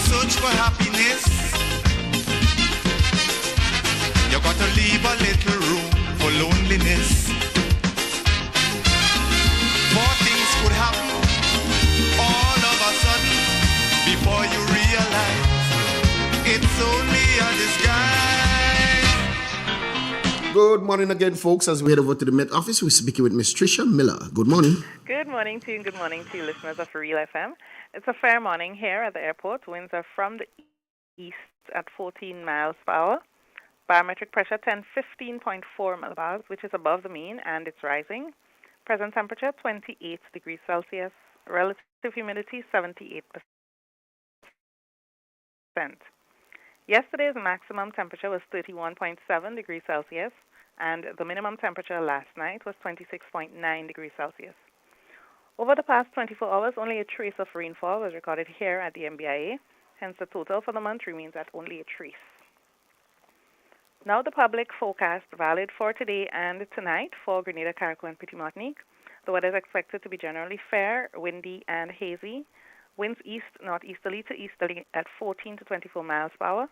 search for happiness, you got to leave a little room for loneliness. More things could happen all of a sudden before you realize it's only a disguise. Good morning again, folks. As we head over to the Met office, we're speaking with Miss Tricia Miller. Good morning. Good morning to you and good morning to you listeners of Real FM. It's a fair morning here at the airport. Winds are from the east at 14 miles per hour. Barometric pressure 1015.4 millibars, which is above the mean, and it's rising. Present temperature 28 degrees Celsius. Relative humidity 78%. Yesterday's maximum temperature was 31.7 degrees Celsius, and the minimum temperature last night was 26.9 degrees Celsius. Over the past 24 hours, only a trace of rainfall was recorded here at the MBIA, hence the total for the month remains at only a trace. Now the public forecast valid for today and tonight for Grenada, Carriacou, and Petit Martinique. The weather is expected to be generally fair, windy, and hazy. Winds east-northeasterly to easterly at 14 to 24 miles per hour.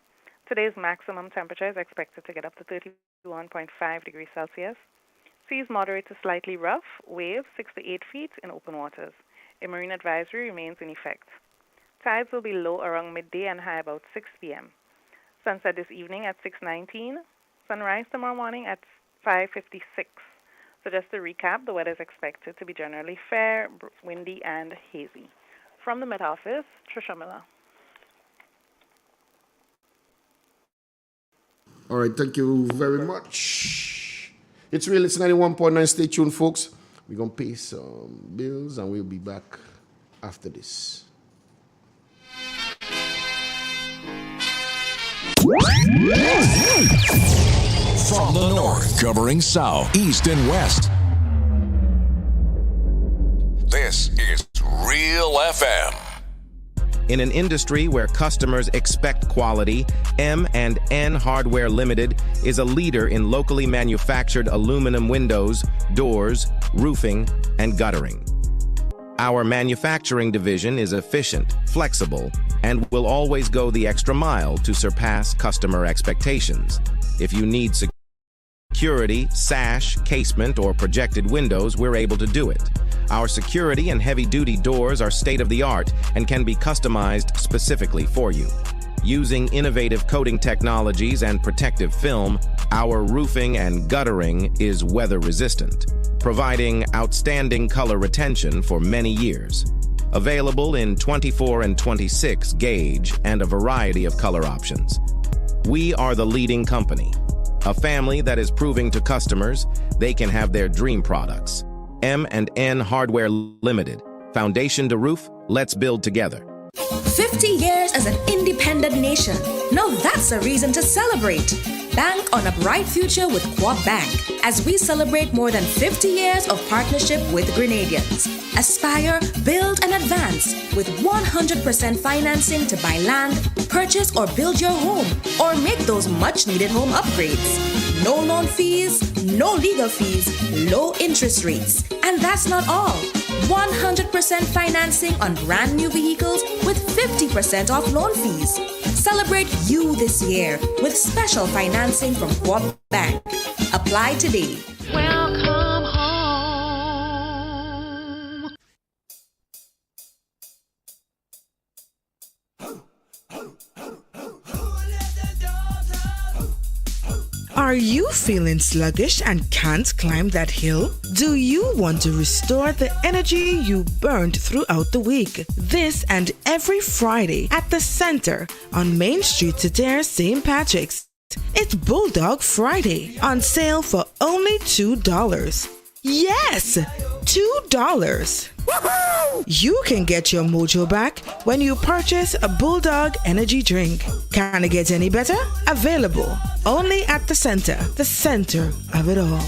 Today's maximum temperature is expected to get up to 31.5 degrees Celsius. Seas moderate to slightly rough, waves 6 to 8 feet in open waters. A marine advisory remains in effect. Tides will be low around midday and high about 6 p.m. Sunset this evening at 6:19. Sunrise tomorrow morning at 5:56. So just to recap, the weather is expected to be generally fair, windy, and hazy. From the Met Office, Tricia Miller. All right, thank you very much. It's Real, it's 91.9. Stay tuned, folks. We're going to pay some bills, and we'll be back after this. From the north, covering south, east, and west. This is Real FM. In an industry where customers expect quality, M&N Hardware Limited is a leader in locally manufactured aluminum windows, doors, roofing, and guttering. Our manufacturing division is efficient, flexible, and will always go the extra mile to surpass customer expectations. If you need security, sash, casement, or projected windows, we're able to do it. Our security and heavy-duty doors are state-of-the-art and can be customized specifically for you. Using innovative coating technologies and protective film, our roofing and guttering is weather-resistant, providing outstanding color retention for many years. Available in 24 and 26 gauge and a variety of color options. We are the leading company, a family that is proving to customers they can have their dream products. M&N Hardware Limited. Foundation to roof, let's build together. 50 years as an independent nation. Now that's a reason to celebrate. Bank on a bright future with Coop Bank as we celebrate more than 50 years of partnership with Grenadians. Aspire, build, and advance with 100% financing to buy land, purchase or build your home, or make those much-needed home upgrades. No loan fees, no legal fees, low interest rates. And that's not all. 100% financing on brand new vehicles with 50% off loan fees. Celebrate you this year with special financing from Coop Bank. Apply today. Welcome home. Are you feeling sluggish and can't climb that hill? Do you want to restore the energy you burned throughout the week? This and every Friday at the Center on Main Street, Tadare, St. Patrick's. It's Bulldog Friday, on sale for only $2. Yes, $2. Woohoo! You can get your mojo back when you purchase a Bulldog energy drink. Can it get any better? Available only at the center of it all.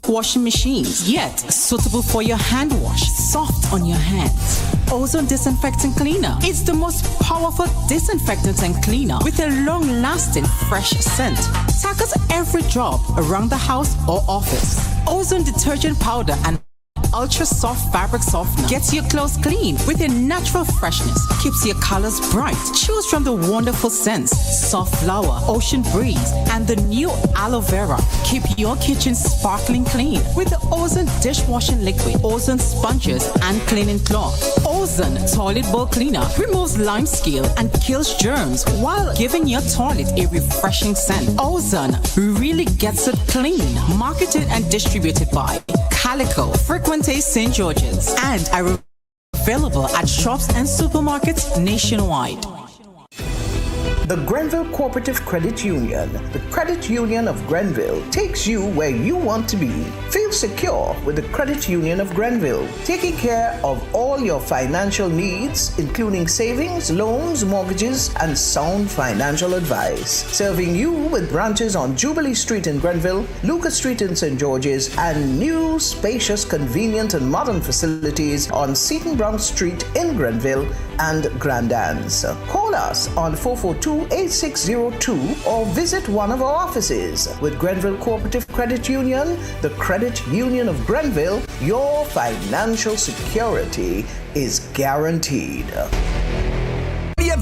Washing machines, yet suitable for your hand wash, soft on your hands. Ozone Disinfectant Cleaner. It's the most powerful disinfectant and cleaner with a long-lasting fresh scent. Tackles every job around the house or office. Ozone detergent powder and ultra soft fabric softener gets your clothes clean with a natural freshness, keeps your colors bright. Choose from the wonderful scents, soft flower, ocean breeze, and the new aloe vera. Keep your kitchen sparkling clean with the Ozone dishwashing liquid, Ozone sponges, and cleaning cloth. Ozone toilet bowl cleaner removes lime scale and kills germs while giving your toilet a refreshing scent. Ozone really gets it clean. Marketed and distributed by Calico, Frequente St. George's, and are available at shops and supermarkets nationwide. The Grenville Cooperative Credit Union, the credit union of Grenville, takes you where you want to be. Feel secure with the Credit Union of Grenville, taking care of all your financial needs, including savings, loans, mortgages, and sound financial advice. Serving you with branches on Jubilee Street in Grenville, Lucas Street in St. George's, and new, spacious, convenient, and modern facilities on Seton Brown Street in Grenville and Grand Anse. Call us on 442-8602 or visit one of our offices. With Grenville Cooperative Credit Union, the Credit Union of Grenville, your financial security is guaranteed.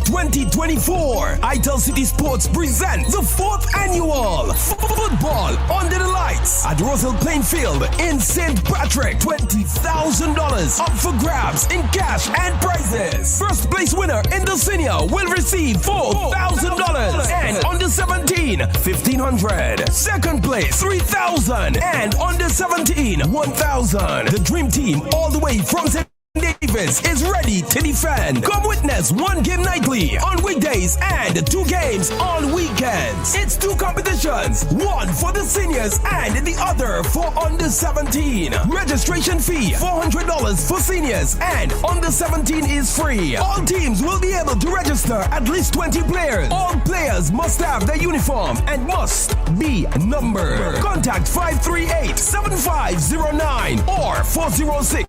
2024, Itel City Sports presents the 4th annual Football Under the Lights at Roselle Plain Field in St. Patrick. $20,000 up for grabs in cash and prizes. First place winner in the senior will receive $4,000 and under 17, $1,500. Second place, $3,000 and under 17, $1,000. The dream team all the way from St. Davis is ready to defend. Come witness one game nightly on weekdays and 2 games on weekends. It's 2 competitions, one for the seniors and the other for under 17. Registration fee $400 for seniors and under 17 is free. All teams will be able to register at least 20 players. All players must have their uniform and must be numbered. Contact 538-7509 or 406-9580.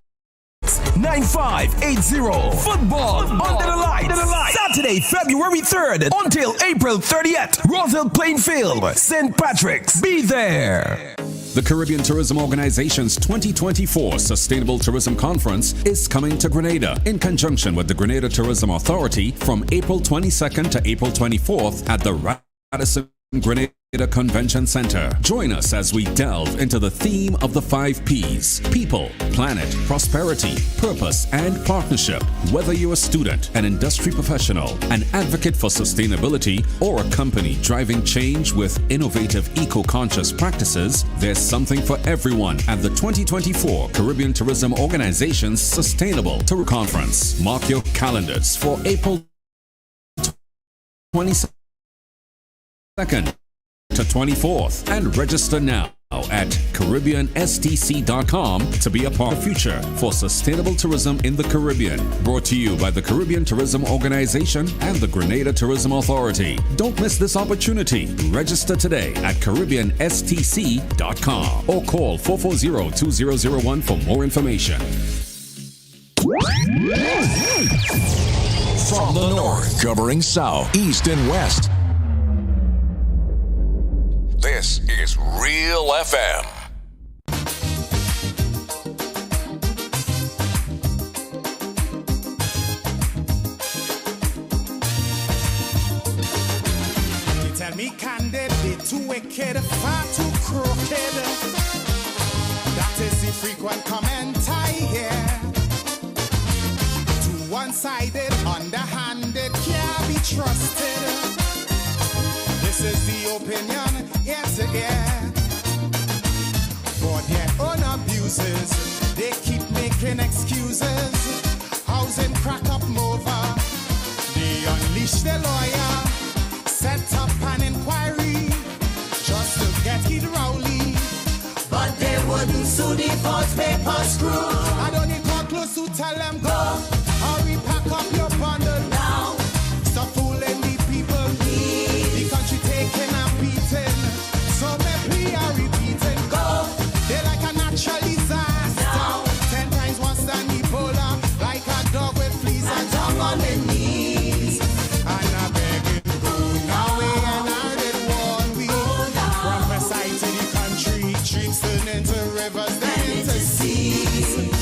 Football Under the Lights. Saturday, February 3rd until April 30th. Roselle Plainfield, St. Patrick's. Be there. The Caribbean Tourism Organization's 2024 Sustainable Tourism Conference is coming to Grenada in conjunction with the Grenada Tourism Authority from April 22nd to April 24th at the Radisson Grenada Convention Center. Join us as we delve into the theme of the 5 Ps: people, planet, prosperity, purpose, and partnership. Whether you're a student, an industry professional, an advocate for sustainability, or a company driving change with innovative eco-conscious practices, there's something for everyone at the 2024 Caribbean Tourism Organization's Sustainable Tourism Conference. Mark your calendars for April 22nd to 24th and register now at CaribbeanSTC.com to be a part of the future for sustainable tourism in the Caribbean. Brought to you by the Caribbean Tourism Organization and the Grenada Tourism Authority. Don't miss this opportunity. Register today at CaribbeanSTC.com or call 440-2001 for more information. From the north, covering south, east, and west. This is Real FM. You tell me candid, they too wicked, far too crooked. That is the frequent comment I hear. Too one-sided, underhanded, can't be trusted. This is the opinion, yes, yeah. For their own abuses, they keep making excuses. Housing crack up over. They unleash the lawyer, set up an inquiry, just to get it Rowley. But they wouldn't sue the false paper screw. I don't need to close to tell them go. Hurry, pack up your bundle now. Stop fooling the people. The country taking a beating. So maybe I repeating. Go. They're like a natural disaster. Now. 10 times worse than Ebola. Like a dog with fleas and tongue on the knees. And I beg you, go now. And I did warn we. From the side to the country. Streets turn into rivers, then into seas.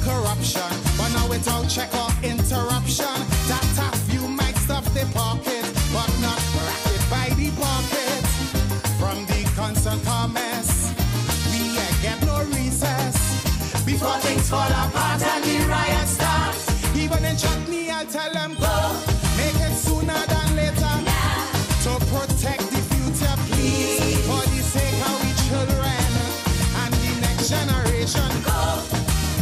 corruption. But now without check or interruption, that a few might stuff the pocket, but not racket by the pocket. From the constant comments, we get no recess. Before things fall apart and the riot starts, even in chutney I'll tell them go. Make it sooner than later, to protect the future, please. For the sake of we children and the next generation, go.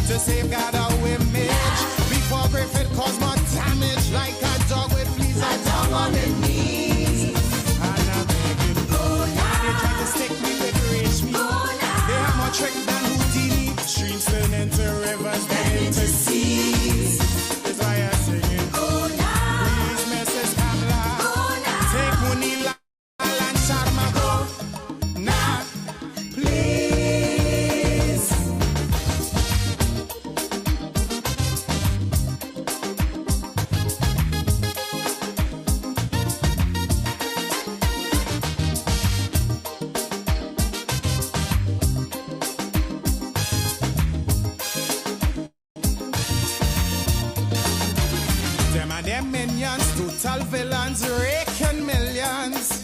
To safeguard our image, before Griffith cause more damage. Like a dog with fleas, a dog on the knees. And I'm begging, go now. They try to stick me with rage me. They have more trick than Houdini. Streams turn into rivers, then into seas. That's why I'm singing, go now. Please, Mrs. Kamla, take Munila and Sharma, go now, please. Them and their minions, total villains, raking millions.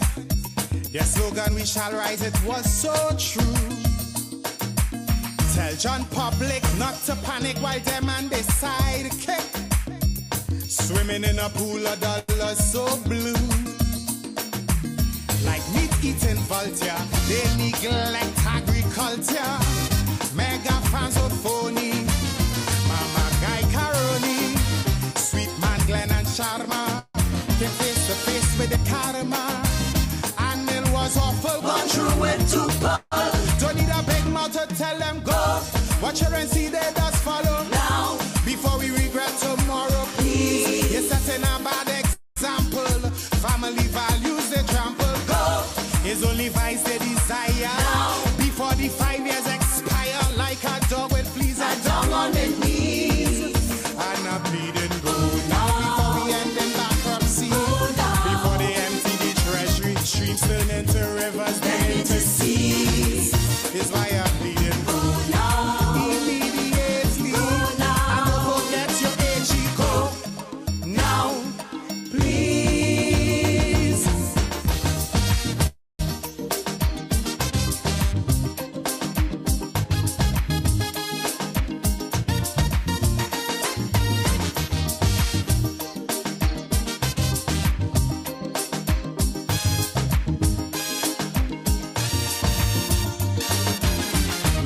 Their slogan, we shall rise, it was so true. Tell John Public not to panic while them and they sidekick, swimming in a pool of dollars so blue. Like meat-eating vulture, they neglect agriculture. Mega fans of phony, Mama Guy Caroni, Sweet Man Glenn and Sharma came face to face with the karma. And it was awful, gone through it too far. Don't need a big mouth to tell them go. Watch her and see they just follow now. Before we regret tomorrow, please. You're setting a bad example. Family values they trample. Go. It's only vice they desire. Now. Before the 5 years expire, like a dog with fleas, a dog on the knees. And a bleeding go now. Before we end in bankruptcy. Before they empty the treasury, streams turn into rivers, then into seas. Is why I'm bleeding go now. Immediately. And don't forget your AG go now, please.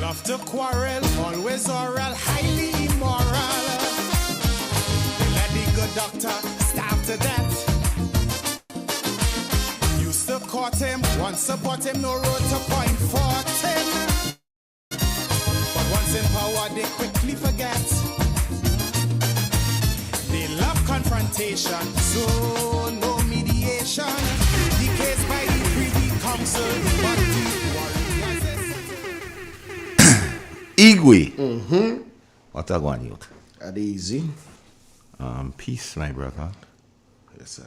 Love to quarrel, always oral, highly immoral. They let the good doctor starve to death. Used to court him, once support him, no road to point for him. But once in power, they quickly forget. They love confrontation, so no mediation. The case by the Privy Council, but the warriors is Igwe. What a going youth? At easy. Peace, my brother. Yes, sir.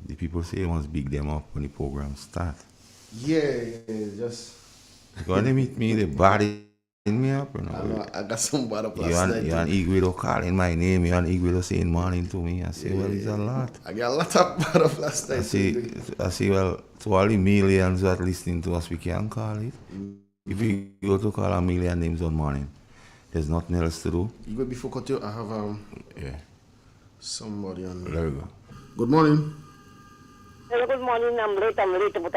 The people say you must big them up when the program start. Yeah, just. Because they meet me, they body me up. You know. I got some bad up last night. You and Igwe calling my name. You and Igwe saying morning to me. I say, well, it's a lot. I got a lot of bad up last night. I say, well, to all the millions that listening to us, we can call it. If we go to call a million names on morning, there's nothing else to do. You go before cut you, I have somebody on. There we go. Good morning. Hello, good morning. I'm late, but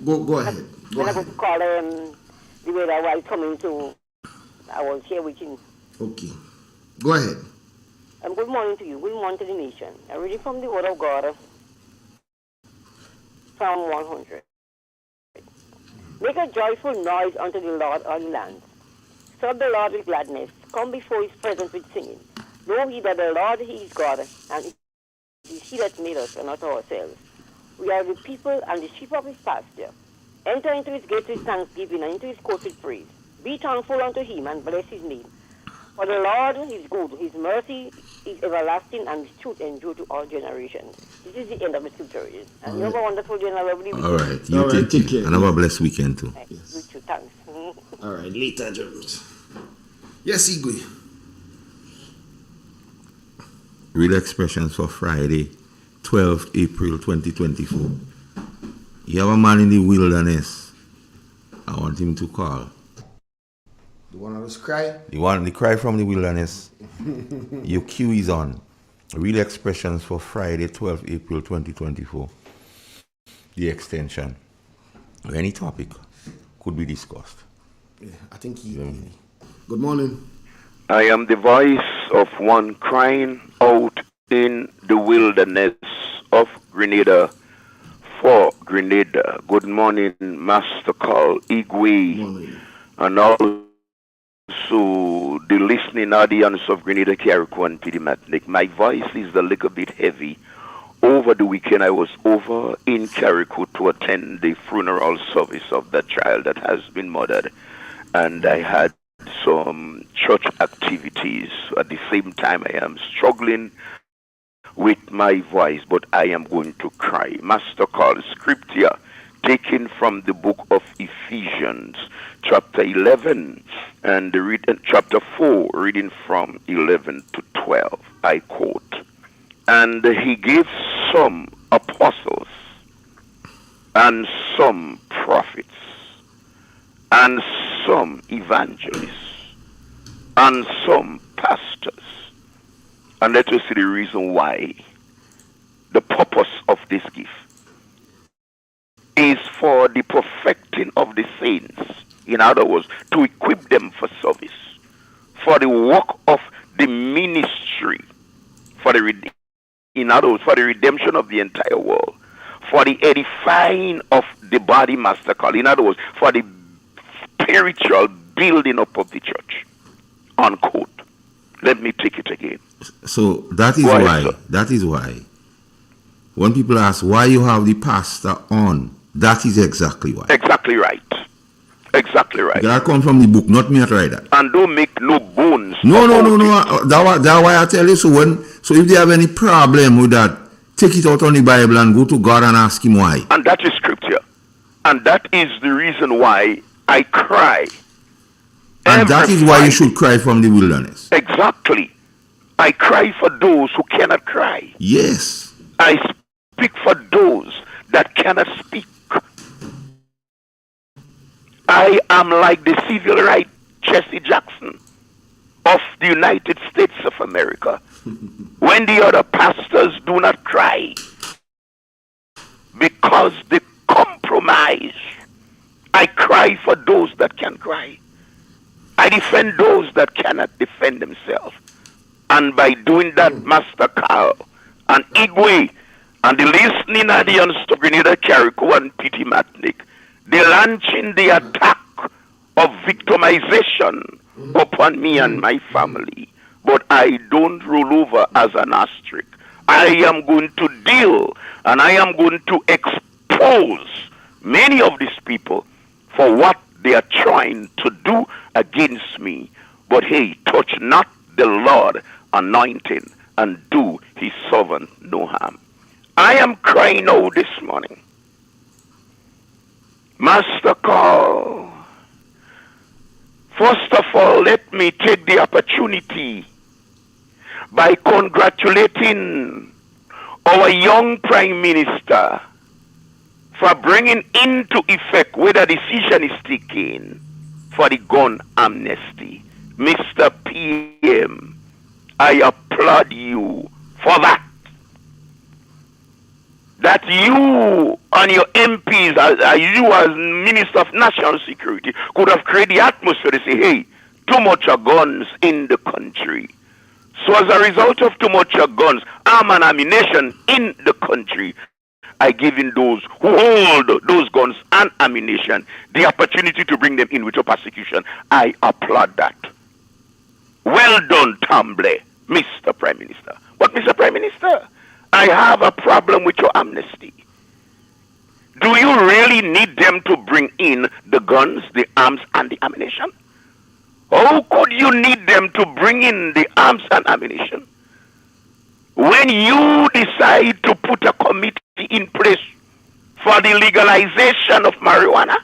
Go ahead. Go I ahead. was call the way that I was coming to. I was here with you. Okay. Go ahead. Good morning to you. Good morning to the nation. I'm reading from the Word of God, Psalm 100. Make a joyful noise unto the Lord, all the lands. Serve the Lord with gladness. Come before his presence with singing. Know ye that the Lord, he is God, and it is he that made us, and not ourselves. We are the people and the sheep of his pasture. Enter into his gates with thanksgiving, and into his courts with praise. Be thankful unto him, and bless his name. For the Lord is good, his mercy is everlasting, and his truth endure to all generations. This is the end of the scripture. And you have a wonderful day and a lovely weekend. All right. You take care. And have a blessed weekend too. Yes. You too. Thanks. All right. Later, James. Yes, Igwe. Real expressions for Friday, 12 April 2024. You have a man in the wilderness. I want him to call. The one that was cry? The cry from the wilderness. Your cue is on. Real expressions for Friday, 12 April 2024. The extension. Any topic could be discussed. Yeah, I think Good morning. I am the voice of one crying out in the wilderness of Grenada for Grenada. Good morning, Master Carl Igwe, and also the listening audience of Grenada, Carriacou, and Pidimatnik. My voice is a little bit heavy. Over the weekend, I was over in Carriacou to attend the funeral service of that child that has been murdered, and I had some church activities. At the same time, I am struggling with my voice, but I am going to cry. Master Carl, scripture taken from the book of Ephesians, chapter 11, and chapter 4, reading from 11 to 12. I quote, "And he gave some apostles, and some prophets, and some evangelists, and some pastors." And let us see the reason why. The purpose of this gift is for the perfecting of the saints. In other words, to equip them for service, for the work of the ministry, in other words, for the redemption of the entire world, for the edifying of the body, Master Carl. In other words, for the spiritual building up of the church. Unquote. Let me take it again. So that is why when people ask why you have the pastor on, that is exactly why. Exactly right. Exactly right. That come from the book, not me to write that. And don't make no bones. No. That's why I tell you. So if they have any problem with that, take it out on the Bible and go to God and ask him why. And that is scripture. And that is the reason why I cry. And that is why you should cry from the wilderness. Exactly. I cry for those who cannot cry. Yes. I speak for those that cannot speak. I am like the civil rights Jesse Jackson of the United States of America. When the other pastors do not cry because they compromise, I cry for those that can cry. I defend those that cannot defend themselves. And by doing that, Master Carl and Igwe and the listening audience of Grenada, Carriacou, and P.T. Matnick, they launching the attack of victimization upon me and my family. But I don't roll over as an asterisk. I am going to deal and I am going to expose many of these people for what they are trying to do against me. But hey, touch not the Lord anointing and do his servant no harm. I am crying out this morning. Master Carl, first of all, let me take the opportunity by congratulating our young Prime Minister for bringing into effect, where the decision is taken, for the gun amnesty. Mr. PM, I applaud you for that. That you and your MPs, you as Minister of National Security, could have created the atmosphere to say, hey, too much guns in the country. So as a result of too much guns, arm and ammunition in the country, I giving those who hold those guns and ammunition the opportunity to bring them in without persecution. I applaud that. Well done, Tamble, Mr. Prime Minister. But Mr. Prime Minister, I have a problem with your amnesty. Do you really need them to bring in the guns, the arms, and the ammunition? How could you need them to bring in the arms and ammunition when you decide to put a committee in place for the legalization of marijuana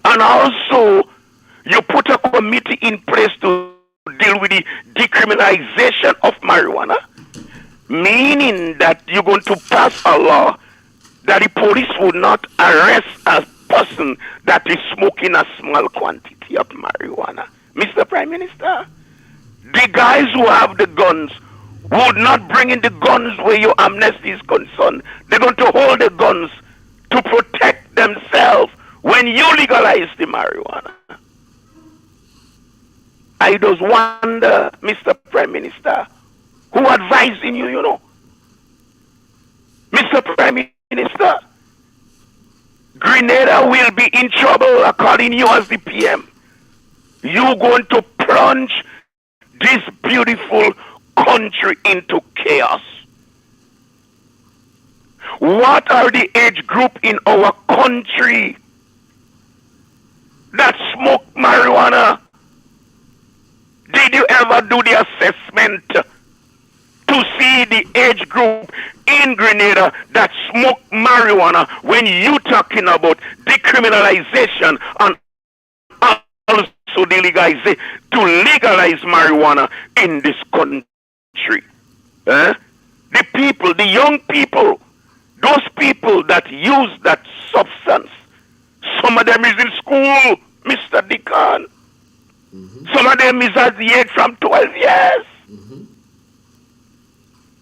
and also You put a committee in place to deal with the decriminalization of marijuana, meaning that you're going to pass a law that the police will not arrest a person that is smoking a small quantity of marijuana. Mr. Prime Minister, the guys who have the guns would not bring in the guns where your amnesty is concerned. They're going to hold the guns to protect themselves when you legalize the marijuana. I just wonder, Mr. Prime Minister, who advising you, you know? Mr. Prime Minister, Grenada will be in trouble according to you as the PM. You're going to plunge this beautiful country into chaos. What are the age group in our country that smoke marijuana? Did you ever do the assessment to see the age group in Grenada that smoke marijuana when you talking about decriminalization and also to legalize marijuana in this country? The people, the young people, those people that use that substance, some of them is in school, Mr. Deacon. Some of them is at the age from 12 years.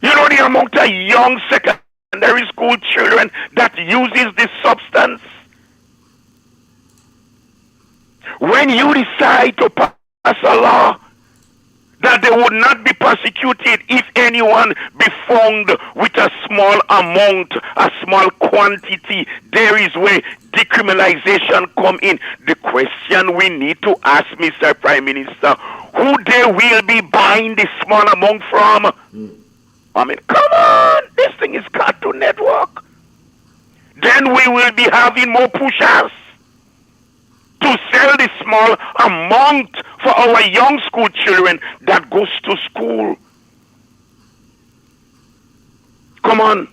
You know the amount of young secondary school children that uses this substance? When you decide to pass a law that they would not be persecuted if anyone be found with a small amount, a small quantity, there is where decriminalization come in. The question we need to ask, Mr. Prime Minister, who they will be buying this small amount from? I mean, come on, this thing is Cartoon Network. Then we will be having more pushers to sell this small amount for our young school children that goes to school. Come on.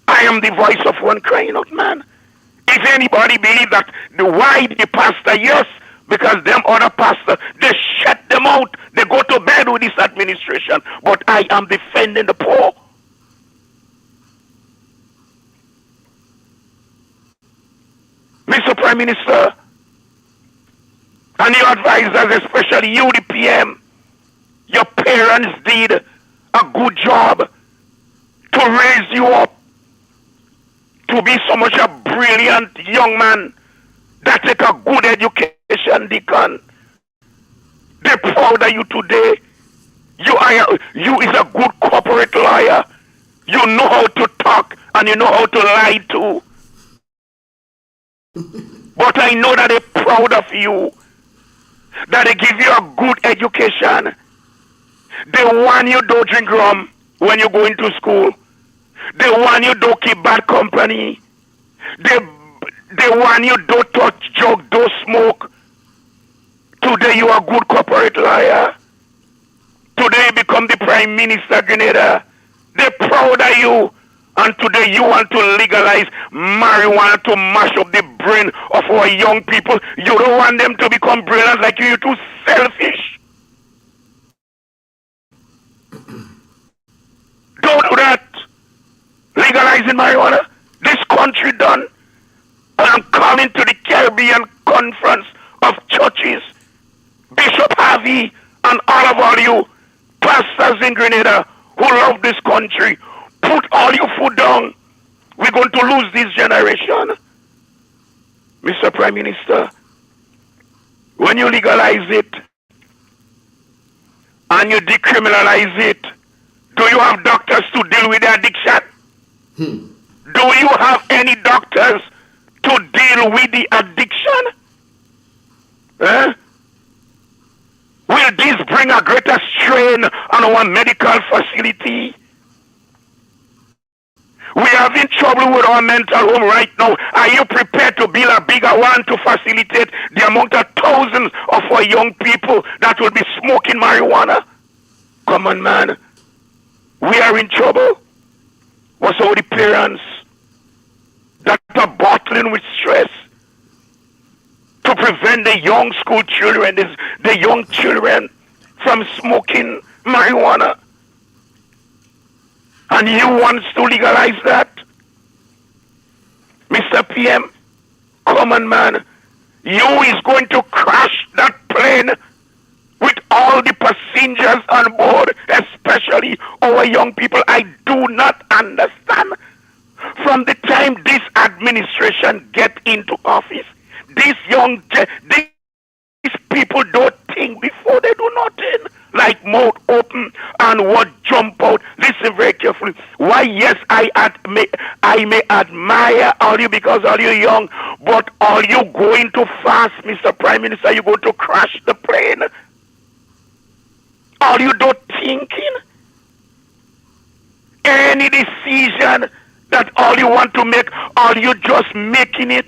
I am the voice of one crying out, man. If anybody believe that why the pastor, yes, because them other pastor, they shut them out. They go to bed with this administration. But I am defending the poor. Mr. Prime Minister, and your advisors, especially you, the PM, your parents did a good job to raise you up to be so much a brilliant young man that take a good education, Deacon. They're proud of you today. You is a good corporate lawyer. You know how to talk and you know how to lie too. But I know that they're proud of you. That they give you a good education. They want you don't drink rum when you go into school. They want you don't keep bad company. They want you don't touch drug, don't smoke. Today you are a good corporate lawyer. Today you become the Prime Minister Grenada. They're proud of you. And today you want to legalize marijuana to mash up the brain of our young people. You don't want them to become brilliant like you. You're too selfish. Don't do that. Legalizing marijuana. This country done. And I'm calling to the Caribbean Conference of Churches, Bishop Harvey, and all you pastors in Grenada who love this country. Put all your foot down. We're going to lose this generation. Mr. Prime Minister, when you legalize it and you decriminalize it, do you have doctors to deal with the addiction? Do you have any doctors to deal with the addiction? Will this bring a greater strain on our medical facility? We are having trouble with our mental home right now. Are you prepared to build a bigger one to facilitate the amount of thousands of our young people that will be smoking marijuana? Come on, man. We are in trouble. What's all the parents that are battling with stress to prevent prevent the young school children, the young children from smoking marijuana. And you want to legalize that? Mr. PM, common man, you is going to crash that plane with all the passengers on board, especially our young people. I do not understand. From the time this administration get into office, these people don't think before they do nothing. Like mouth open and what jump out. Listen very carefully. Why, yes, I may admire all you because all you young, but are you going to fast, Mr. Prime Minister? You going to crash the plane? Are you not thinking? Any decision that all you want to make, are you just making it?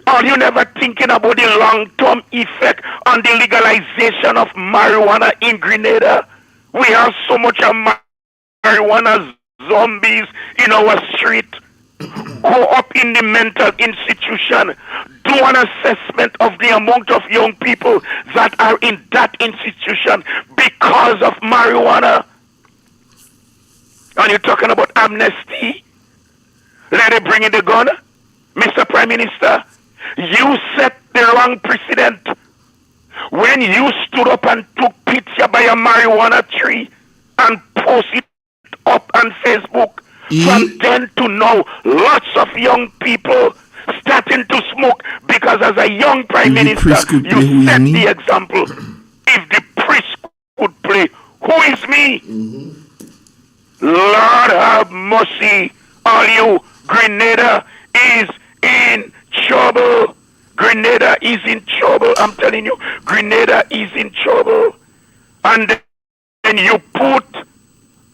Are you never thinking about the long-term effect on the legalization of marijuana in Grenada? We have so much of marijuana zombies in our street. Go up in the mental institution. Do an assessment of the amount of young people that are in that institution because of marijuana. And you're talking about amnesty? Let it bring in the gun? Mr. Prime Minister, you set the wrong precedent when you stood up and took picture by a marijuana tree and posted up on Facebook. From then to now, lots of young people starting to smoke because as a young Prime Minister, you set the example. If the priest could play, who is me? Lord have mercy on you. Grenada is in trouble. Grenada is in trouble. I'm telling you, Grenada is in trouble. And then you put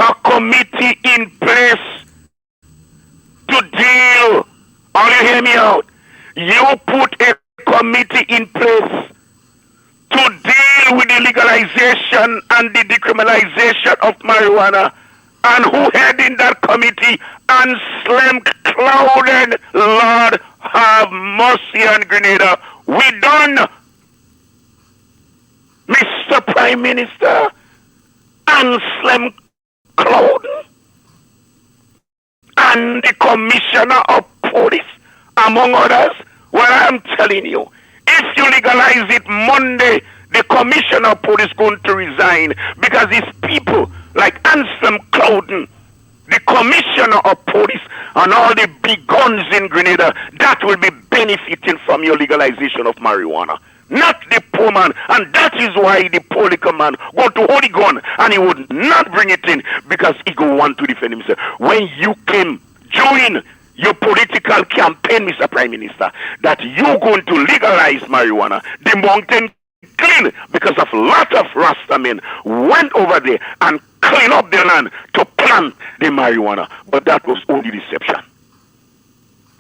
a committee in place to deal. Are you hear me out? You put a committee in place to deal with the legalization and the decriminalization of marijuana. And who heading that committee? And Slim Clouden. Lord have mercy on Grenada. We done. Mr. Prime Minister, and Slim Clouden, and the Commissioner of Police, among others. Well, I'm telling you, if you legalize it Monday, the Commissioner of Police going to resign because it's people like Anselm Clouden, the Commissioner of Police, and all the big guns in Grenada that will be benefiting from your legalization of marijuana. Not the poor man. And that is why the political man go to hold the gun and he would not bring it in because he go want to defend himself. When you came, join your political campaign, Mr. Prime Minister, that you're going to legalize marijuana, the mountain clean because of a lot of Rasta men went over there and clean up the land to plant the marijuana. But that was only deception.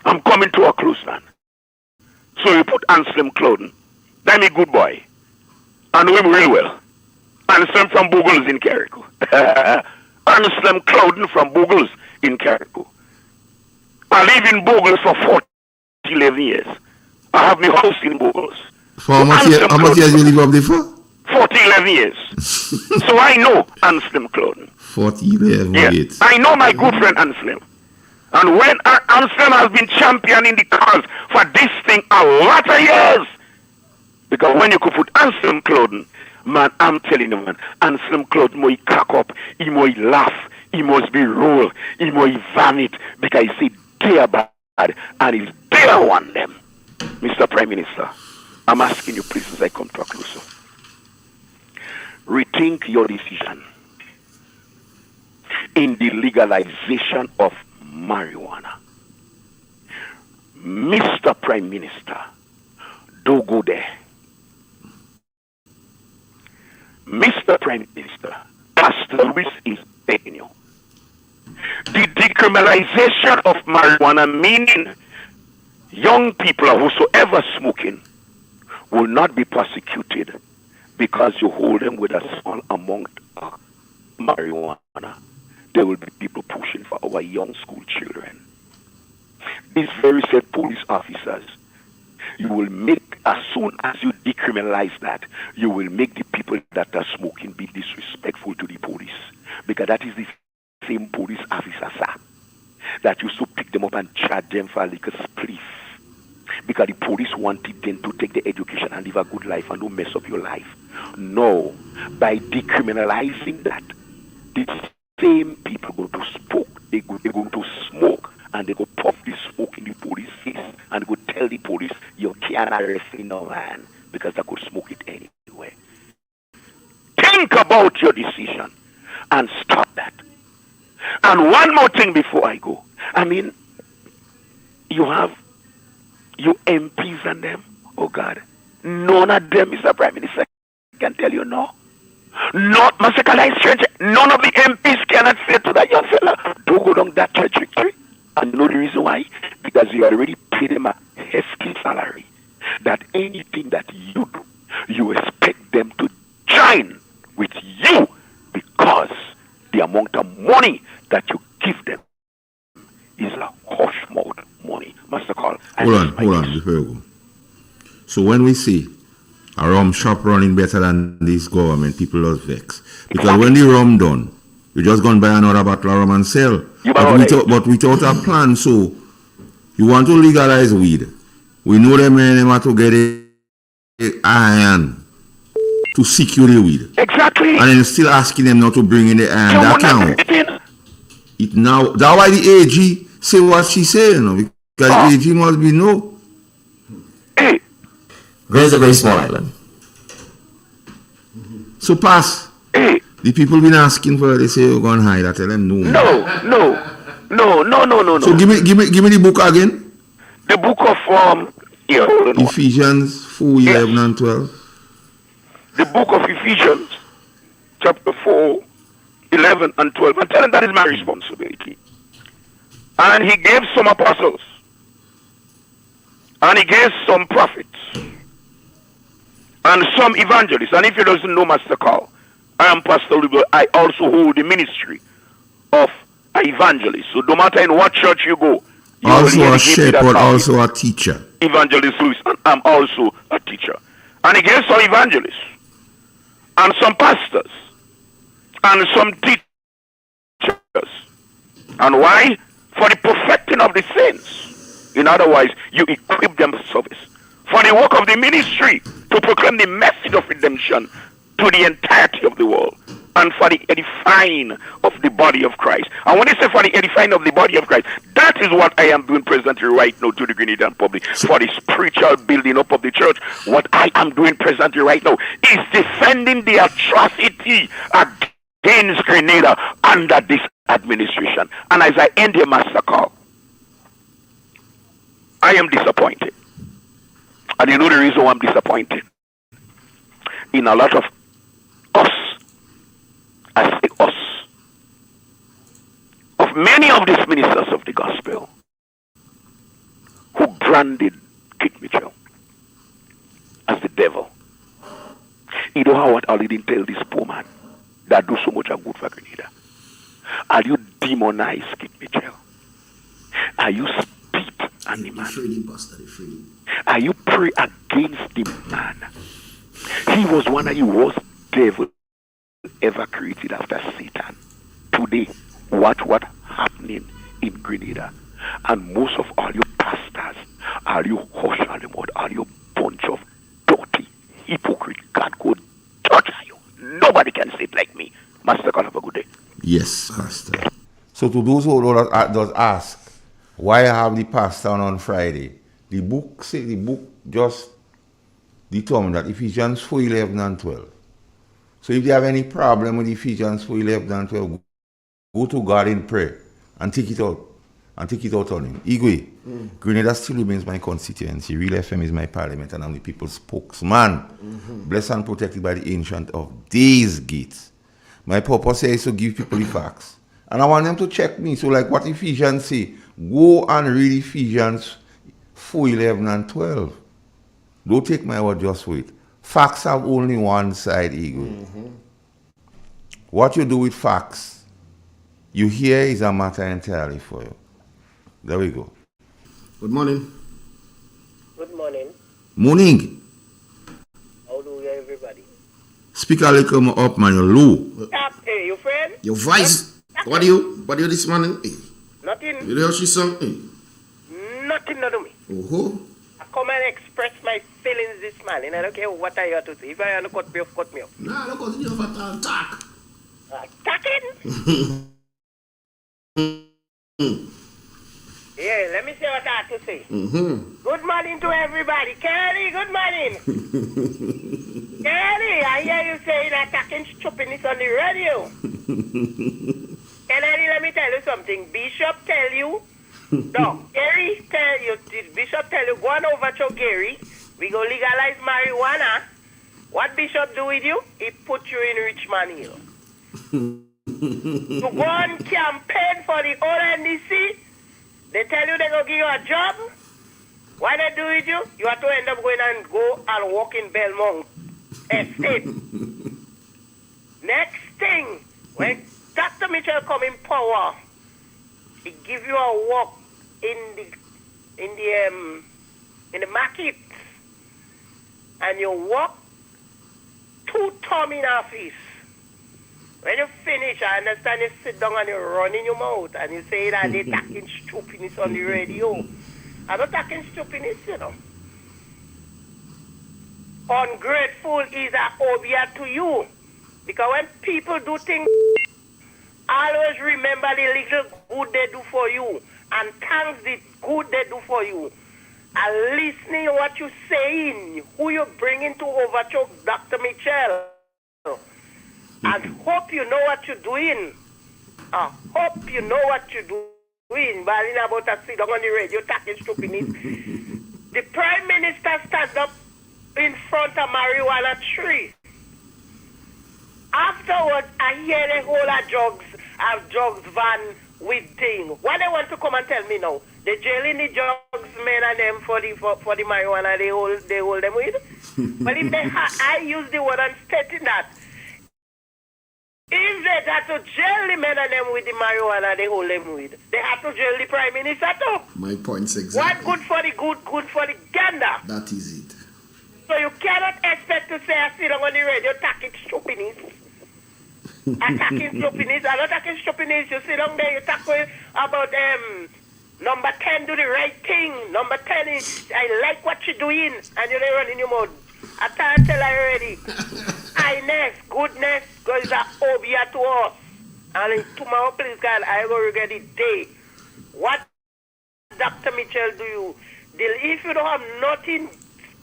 I'm coming to a close man. So you put Anselm Clouden. That's a good boy. I know him real well. Anselm from Boogles in Carrico. Anselm Clouden from Boogles in Carrico. I live in Boogles for 11 years. I have my house in Boogles. For how much years you live up there for? 11 years. So I know Anselm Clouden. 11 years. I know my good friend Anselm. And when Anselm has been championing the cause for this thing a lot of years. Because when you could put Anselm Clouden, man, I'm telling you, man, Anselm Clouden might crack up, he might laugh, he must be roll, he might vomit, because he see they are bad, and he's there one them. Mr. Prime Minister, I'm asking you please as I come to a close. Rethink your decision in the legalization of marijuana. Mr. Prime Minister, don't go there. Mr. Prime Minister, Pastor Luis is begging you. The decriminalization of marijuana, meaning young people or whosoever smoking, will not be prosecuted because you hold them with a small amount of marijuana. There will be people pushing for our young school children. These very said police officers, You will make, as soon as you decriminalize that, you will make the people that are smoking be disrespectful to the police. Because that is the same police officers that used to pick them up and charge them for a liquor spliff. Because the police wanted them to take the education and live a good life and don't mess up your life. No, by decriminalizing that, the same people go to smoke. They're going to smoke and they go puff the smoke in the police face and go tell the police, you can't arrest me no man because they could smoke it anyway. Think about your decision and stop that. And one more thing before I go. I mean, you have your MPs and them, oh God, none of them, Mr. Prime Minister, can tell you no. Not Masakala Stranger. None of the MPs cannot say to that young fella, don't go down that trajectory. And you know the reason why? Because you already paid them a hefty salary. That anything that you do, you expect them to join with you because the amount of money that you give them is a hush mouth money. Master Call. Hold on, before you go. So when we see a rum shop running better than this government, people are vexed. Because when the rum done, you just gonna buy another bottle of rum and sell. But without a plan, so you want to legalize weed. We know them men have to get a iron to secure the weed. Exactly. And then still asking them not to bring in the iron. That count. It now, that's why the AG say what she say, you know, because the AG must be no. Hey. There's a very small island. So pass. Hey. The people been asking for it, they say you're going to hide. I tell them no. No. So give me the book again. The book of Ephesians 4, 11 and 12. The book of Ephesians, chapter 4, 11 and 12. And tell them that is my responsibility. And he gave some apostles. And he gave some prophets. And some evangelists. And if you doesn't know Master Carl, I am Pastor Lugo. I also hold the ministry of an evangelist. So no matter in what church you go, you also a shepherd, also a teacher. Evangelist Louis, and I'm also a teacher. And he gave some evangelists, and some pastors, and some teachers. And why? For the perfecting of the saints. In other words, you equip them for service. For the work of the ministry, to proclaim the message of redemption to the entirety of the world. And for the edifying of the body of Christ. And when I say for the edifying of the body of Christ, that is what I am doing presently right now to the Grenadian public. For the spiritual building up of the church, what I am doing presently right now is defending the atrocity against Grenada under this administration. And as I end here, Master Carl, I am disappointed. And you know the reason why I'm disappointed? In a lot of us, I say us, of many of these ministers of the gospel who branded Kit Mitchell as the devil. You know how what Ali didn't tell this poor man that do so much of good for Grenada? Are you demonize Kit Mitchell? Are you spit on the man? Are you pray against the man? He was one of the worst devils ever created after Satan. Today, watch what happening in Grenada. And most of all your pastors, all you hush all them out, all you bunch of dirty hypocrite, God go judge you. Nobody can say it like me. Master, God, have a good day. Yes, Pastor. So to those who does ask, why have the pastor on Friday? The book just determined that Ephesians 4, 11 and 12. So if you have any problem with Ephesians 4, 11 and 12, go to God in prayer and take it out. And take it out on him. Igwe, Grenada still remains my constituency. Real FM is my parliament and I'm the people's spokesman. Blessed and protected by the ancient of these gates. My purpose is to give people the facts. And I want them to check me. So like what Ephesians say, go and read Ephesians 4, 11 and 12. Don't take my word just for it. Facts have only one side, Igwe. What you do with facts, you hear is a matter entirely for you. There we go. Good morning. Good morning. Morning. How do you, everybody? Speak a little more up, man. You're low. Hey, you friend? Your voice. What do you this morning? Hey. Nothing. You know she sung? Hey. Nothing to do me. Oh. I come and express my feelings this morning. I don't care what I have to say. If I want to cut me off, cut me off. Nah, don't cut me off at all. Talk. Talking? Yeah, let me see what I have to say. Good morning to everybody. Kelly, good morning. Kelly, I hear you saying attacking stupidness on the radio. Kelly, let me tell you something. Bishop tell you, no, Gary tell you, Bishop tell you, go on over to Gary. We go legalize marijuana. What Bishop do with you? He put you in Richmond Hill. To go on campaign for the ONDC. They tell you they're going to give you a job. What they do with you? You have to end up going and go and walk in Belmont Estate. Next thing, when Dr. Mitchell come in power, he give you a walk in the market, and you walk 2 term in office. When you finish, I understand you sit down and you run in your mouth and you say that they're talking stupidness on the radio. I'm not talking stupidness, you know. Ungrateful is an obvious to you. Because when people do things, always remember the little good they do for you. And thanks the good they do for you. And listening to what you're saying, who you're bringing to overthrow Dr. Mitchell. I hope you know what you're doing. I hope you know what you're doing. But in about to sit down on the radio talking stupidness. The Prime Minister stands up in front of marijuana tree. Afterwards, I hear the whole of drugs van with thing. What they want to come and tell me now? They jailing the drugs men and them for the marijuana they hold them with. But if they I use the word and stating that. If they have to jail the men and them with the marijuana they hold them with, they have to jail the Prime Minister too. My point's exactly. What good for the good for the gander? That is it. So you cannot expect to say I sit on the radio talking stupidness. Attacking stupidness. I'm not talking stupidness. You sit down there, you talk about number 10 do the right thing. Number 10 is I like what you're doing and you're run in your mouth. I can't tell you already. Kindness, goodness, God is obvious to us. And tomorrow, please God, I will regret the day. What Dr. Mitchell do you? If you don't have nothing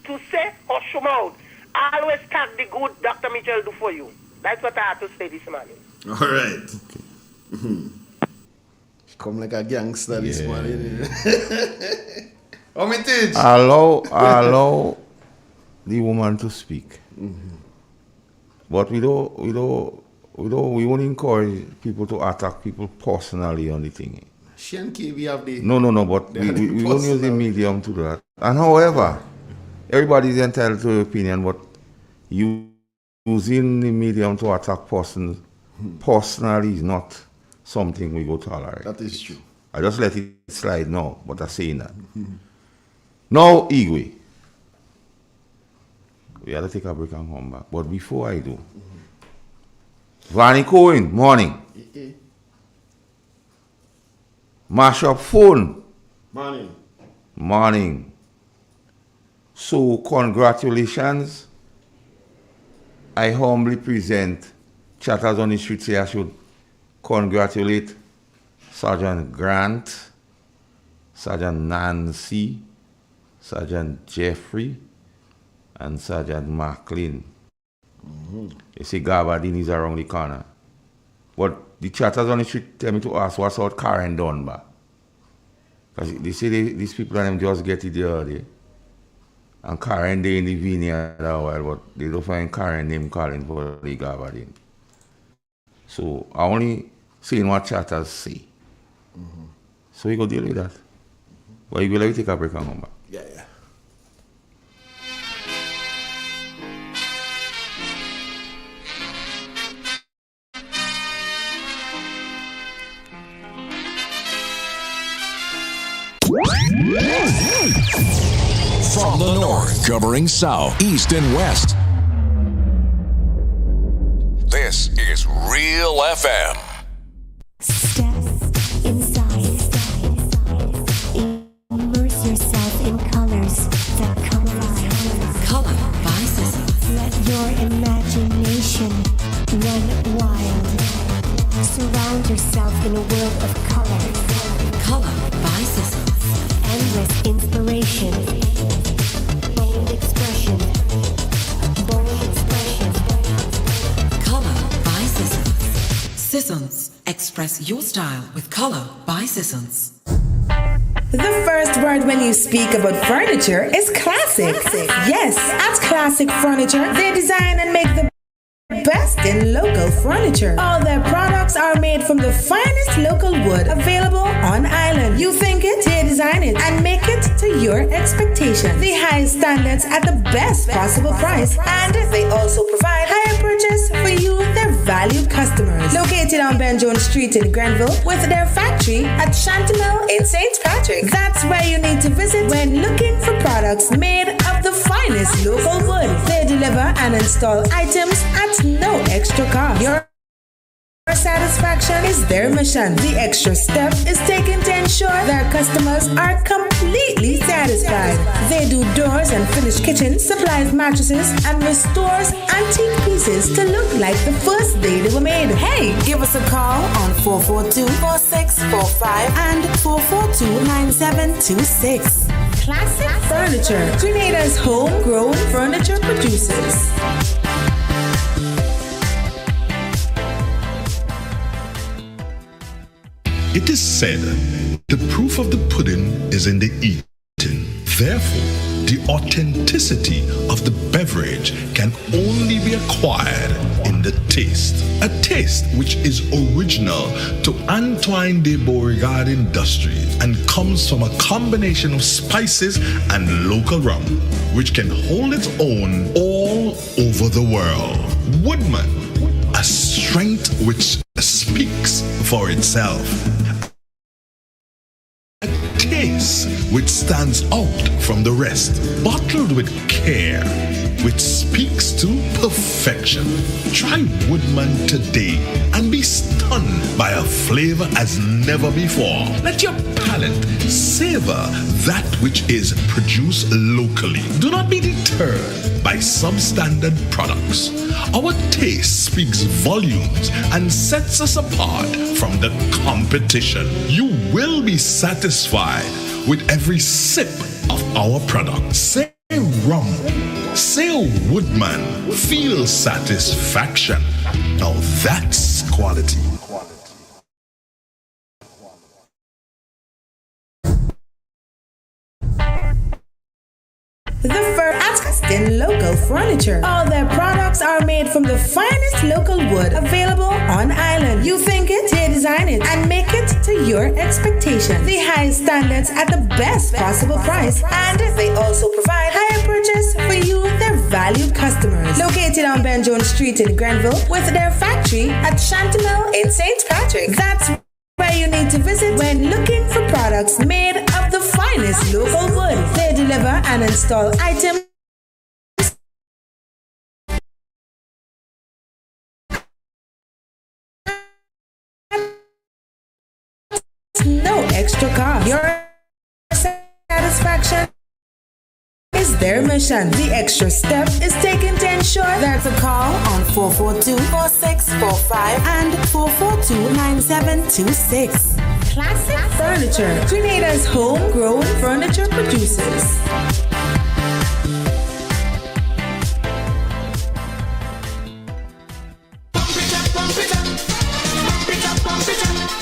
to say, hush your mouth. Always thank the good Dr. Mitchell do for you. That's what I have to say this morning. All right. Come like a gangster this morning. How many things? Allow the woman to speak. But we won't encourage people to attack people personally on the thing. She and KB have the... No, but we won't use the medium to do that. And however, everybody is entitled to an opinion, but using the medium to attack persons personally is not something we go tolerate. That is true. I just let it slide now, but I'm saying that. Now, Igwe. We have to take a break and come back. But before I do, Vanny Cohen, morning. Mash up phone. Morning. So, congratulations. I humbly present Chatters on the Street. Say I should congratulate Sergeant Grant, Sergeant Nancy, Sergeant Jeffrey, and Sergeant McLean. You see, Gabardine is around the corner. But the Chatters on the Street tell me to ask what's out Karen done, but because they say these people and them just get it the other day. And Karen they in the vineyard a while, but they don't find Karen name calling for the Gabardine. So I only saying what Chatters say. So we go deal with that. But you will let me take a break and come back. Yeah. From the north, covering south, east, and west. This is Real FM. Step inside. Immerse yourself in colors that come alive. Color by Sissons. Let your imagination run wild. Surround yourself in a world of color. Color by Sissons. Endless inspiration. Bold expression. Bold expression. Color by Sissons. Sissons. Express your style with Color by Sissons. The first word when you speak about furniture is classic. Yes, at Classic Furniture, they design and make the best in local furniture. All their products are made from the finest local wood available on island. You think it, they design it, and make it to your expectations. The highest standards at the best possible price, and they also provide higher purchase for you, their valued customers. Located on Ben Jones Street in Grenville, with their factory at Chantemelle in St. Patrick. That's where you need to visit when looking for products made of the finest local wood. They deliver and install items at no extra cost. Your satisfaction is their mission. The extra step is taken to ensure their customers are completely satisfied. They do doors and finished kitchens, supplies mattresses, and restores antique pieces to look like the first day they were made. Hey, give us a call on 442-4645 and 442-9726. Classic Furniture, Grenada's homegrown furniture producers. It is said, the proof of the pudding is in the eating. Therefore, the authenticity of the beverage can only be acquired in the taste. A taste which is original to Antoine de Beauregard Industries and comes from a combination of spices and local rum, which can hold its own all over the world. Woodman, a strength which speaks for itself. A taste which stands out from the rest, bottled with care, which speaks to perfection. Try Woodman today and be stunned by a flavor as never before. Let your palate savor that which is produced locally. Do not be deterred by substandard products. Our taste speaks volumes and sets us apart from the competition. You will be satisfied with every sip of our product. Say rum, say Woodman, feel satisfaction. Now that's quality. The first in local furniture. All their products are made from the finest local wood available on island. You think it, they design it, and make it to your expectations. The highest standards at the best possible price, and they also provide higher purchase for you, their valued customers. Located on Ben Jones Street in Grenville, with their factory at Chantemelle in St. Patrick. That's where you need to visit when looking for products made of the finest local wood. They deliver and install items no extra cost. Your satisfaction is their mission. The extra step is taken to ensure that the call on 442-4645 and 442-9726. Classic Furniture, Grenada's homegrown furniture producers.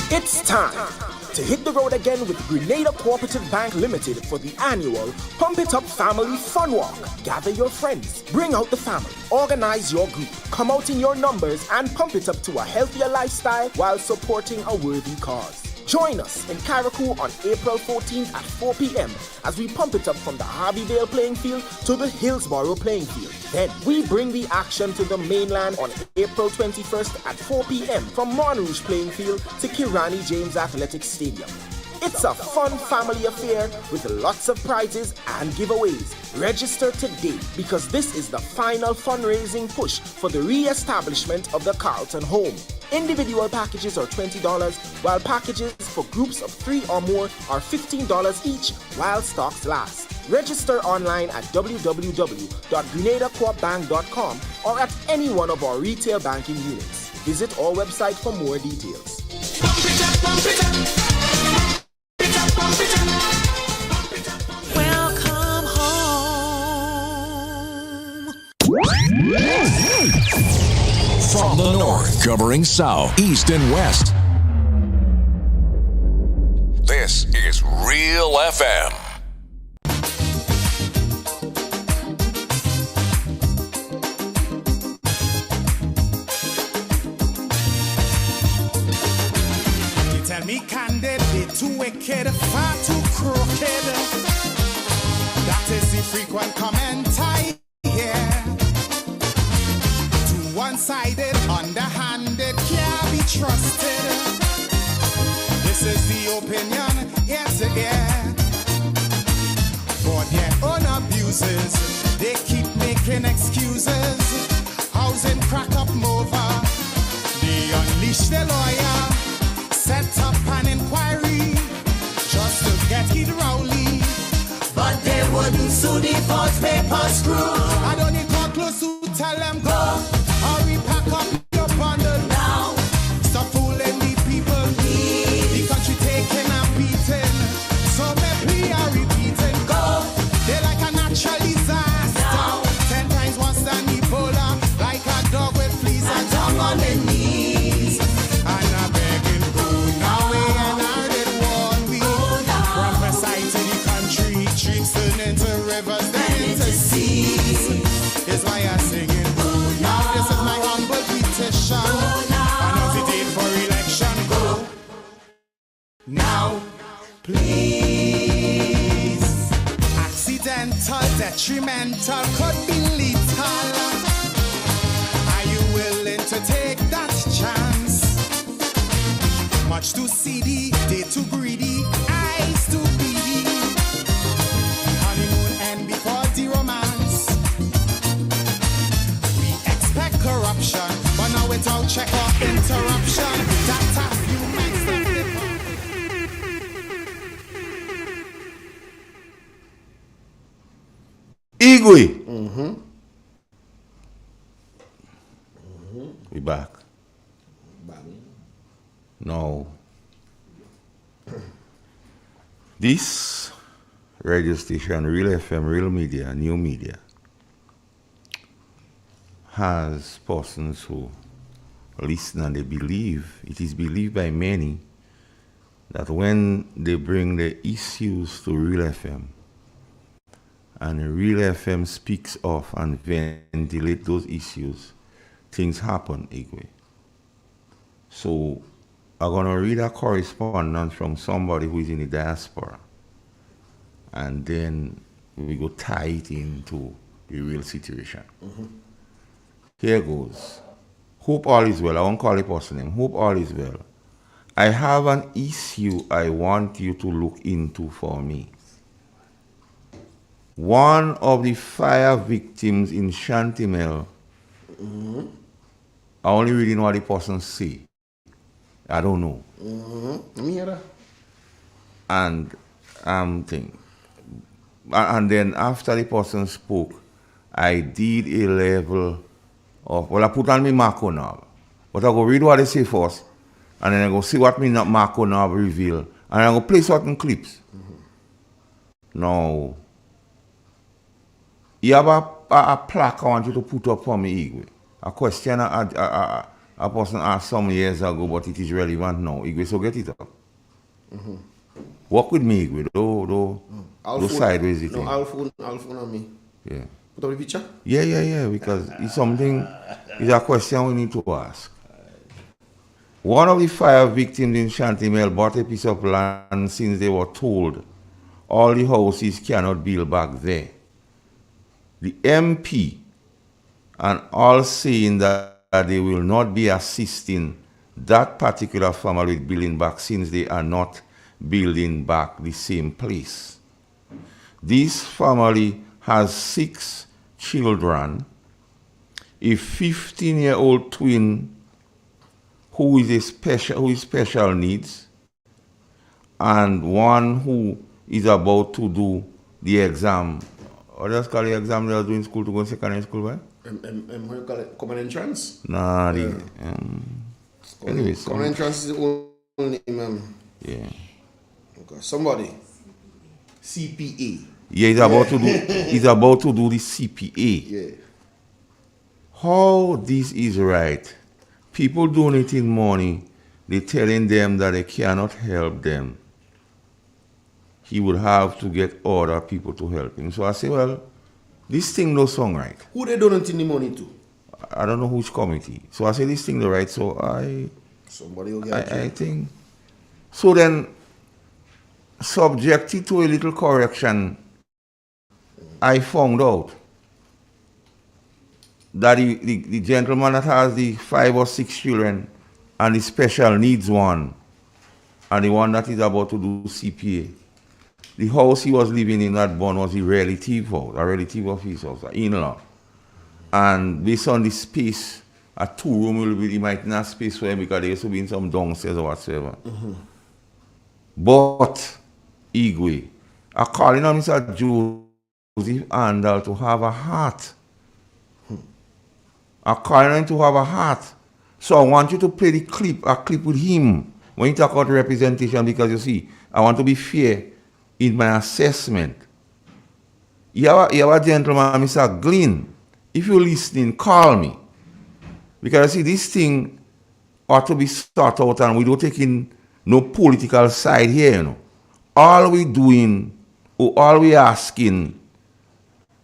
It's time to hit the road again with Grenada Cooperative Bank Limited for the annual Pump It Up Family Fun Walk. Gather your friends, bring out the family, organize your group, come out in your numbers and pump it up to a healthier lifestyle while supporting a worthy cause. Join us in Carriacou on April 14th at 4 p.m. as we pump it up from the Harveyvale playing field to the Hillsborough playing field. Then we bring the action to the mainland on April 21st at 4 p.m. from Montrouge playing field to Kirani James Athletic Stadium. It's a fun family affair with lots of prizes and giveaways. Register today because this is the final fundraising push for the re-establishment of the Carlton home. Individual packages are $20, while packages for groups of 3 or more are $15 each while stocks last. Register online at www.grenadacoopbank.com or at any one of our retail banking units. Visit our website for more details. Welcome home. From the north, covering south, east, and west. This is Real FM. You tell me candid, they too wicked, far too crooked. That is the frequent comment I hear. One-sided, underhanded, can't be trusted. This is the opinion, yes, yeah. For their own abuses, they keep making excuses. Housing crack up over. They unleash the lawyer, set up an inquiry, just to get it Rowley. But they wouldn't sue the false paper screw. I don't need to close to tell them go. Hurry, pack up your bundle now. Stop fooling the people. The country taking a beating. So me plea are repeating. Go. They're like a natural disaster. Now. 10 times worse than Ebola. Like a dog with fleas and tongue on their knees. And I'm begging, go now. And I did warn we. From the side to the country. Streets turn into rivers, then into seas. Is why I'm singing. This is my humble petition. Announce the date for election. Go now, please. Accidental, detrimental, could be lethal. Are you willing to take that chance? Much too seedy, they too greedy, eyes too beady. Honeymoon end before the romance. Corruption, but now without check or interruption. That's a few minutes. Igwe. We back. Now, this radio station, Real FM, Real Media, New Media, has persons who listen and they believe, it is believed by many, that when they bring the issues to Real FM, and Real FM speaks of and ventilate those issues, things happen, Igwe. So I'm going to read a correspondence from somebody who is in the diaspora, and then we go tie it into the real situation. Here goes. Hope all is well. I won't call the person name. Hope all is well. I have an issue I want you to look into for me. One of the fire victims in Shantimel, I only reading what the person say. I don't know. And and then after the person spoke, I did a level of, well, I put on my Marco knob. But I go read what they say first, and then I go see what my Marco knob reveal, and I go play certain clips. Now, you have a plaque I want you to put up for me, Igwe. A question a person asked some years ago, but it is relevant now. Igwe, so get it up. Work with me, Igwe. Do sideways it. No, I'll phone on me. Yeah. Put up the picture? Yeah, because it's something, it's a question we need to ask. One of the fire victims in Shantimel bought a piece of land since they were told all the houses cannot build back there. The MP and all saying that they will not be assisting that particular family with building back since they are not building back the same place. This family has 6 children, a 15-year-old twin who is special needs, and one who is about to do the exam. What else call the exam they are doing in school to go to secondary school, right? What do you call it? Common entrance? Nah, anyways. Common entrance is the only name. Yeah. Okay. Somebody. CPA. Yeah, he's about to do the CPA. Yeah. How this is right. People donating money, they're telling them that they cannot help them. He would have to get other people to help him. So I say, well, this thing no sound right. Who they donating the money to? I don't know which committee. So I say this thing no right. So somebody will get I think. So then, subjected to a little correction, I found out that the gentleman that has the 5 or 6 children and the special needs one, and the one that is about to do CPA, the house he was living in that bond was a relative of his house, an in-law. And based on the space, a 2-room will be, he might not have space for him because there used to be in some downstairs or whatsoever. Mm-hmm. But, Igwe, I calling on Mr. Joseph Andal to have a heart. I calling on him to have a heart. So I want you to play a clip with him when you talk about representation, because you see, I want to be fair in my assessment. You have a gentleman, Mr. Glynn. If you're listening, call me. Because you see, this thing ought to be sorted out, and we don't take in no political side here, you know. All we doing, or all we asking,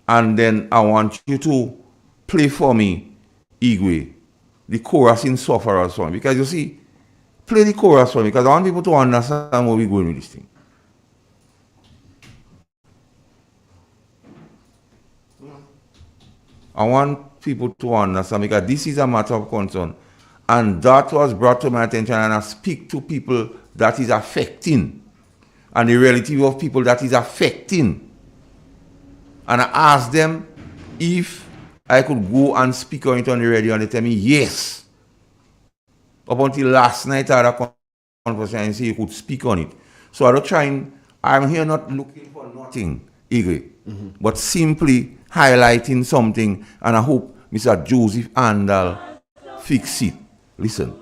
and then I want you to play for me, Igwe, the chorus in Sufferer's song. Because you see, play the chorus for me, because I want people to understand where we're going with this thing. I want people to understand, because this is a matter of concern. And that was brought to my attention, and I speak to people that is affecting, and the relative of people that is affecting. And I asked them if I could go and speak on it on the radio, and they tell me yes. Up until last night, I had a conversation and say you could speak on it. So I'm here not looking for nothing, Igwe, but simply highlighting something, and I hope Mr. Joseph Andal fix it. Listen.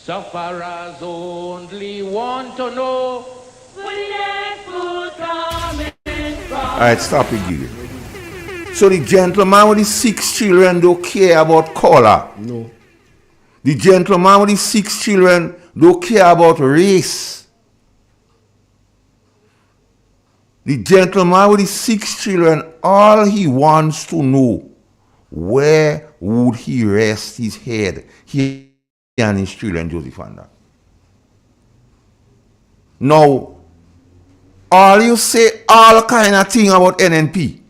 Sufferers only want to know where the next food coming from. All right, stop it, Gigi. So the gentleman with the 6 children don't care about color. No. The gentleman with the 6 children don't care about race. The gentleman with the 6 children, all he wants to know, where would he rest his head? He and his children, Joseph Andal. Now, all you say all kind of thing about NNP.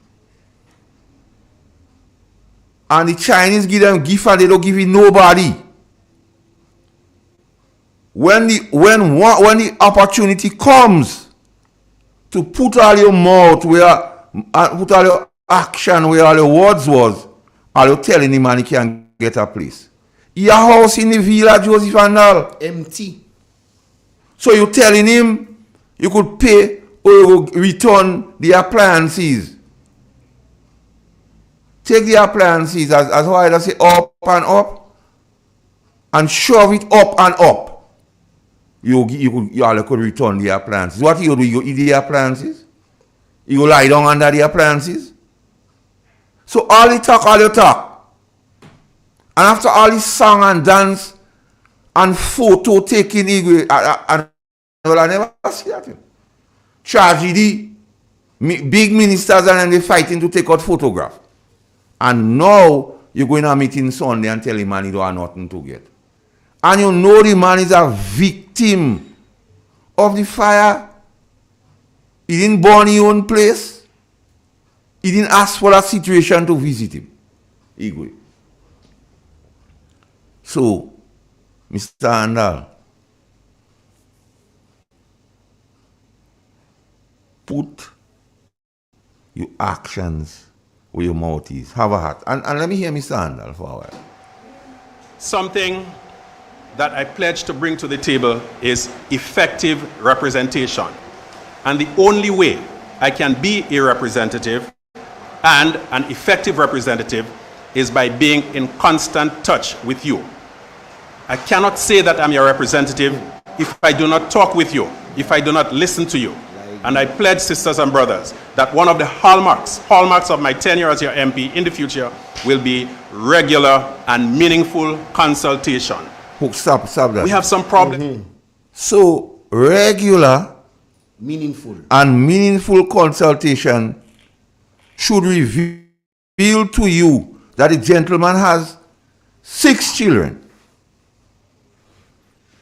And the Chinese give them gift and they don't give it nobody. When the opportunity comes to put all your mouth where, put all your action where all your words was, all you telling him and he can get a place. Your house in the villa, Joseph Andal, empty. So you telling him you could pay or you could return the appliances. Take the appliances as wide as say up and up, and shove it up and up. You could return the appliances. What you do? You eat the appliances. You lie down under the appliances. So all you talk. And after all this song and dance and photo taking, I never see that. Tragedy, big ministers and they fighting to take out photograph. And now you're going to a meeting Sunday and tell him man he don't have nothing to get. And you know the man is a victim of the fire. He didn't born in his own place. He didn't ask for that situation to visit him. Igwe. So, Mr. Andal, put your actions where your mouth is. Have a heart. And let me hear Mr. Andal for a while. Something that I pledge to bring to the table is effective representation. And the only way I can be a representative and an effective representative is by being in constant touch with you. I cannot say that I'm your representative if I do not talk with you, if I do not listen to you. And I pledge, sisters and brothers, that one of the hallmarks of my tenure as your MP in the future will be regular and meaningful consultation. Stop that. We have some problems. So, regular, and meaningful consultation should reveal to you that the gentleman has 6 children.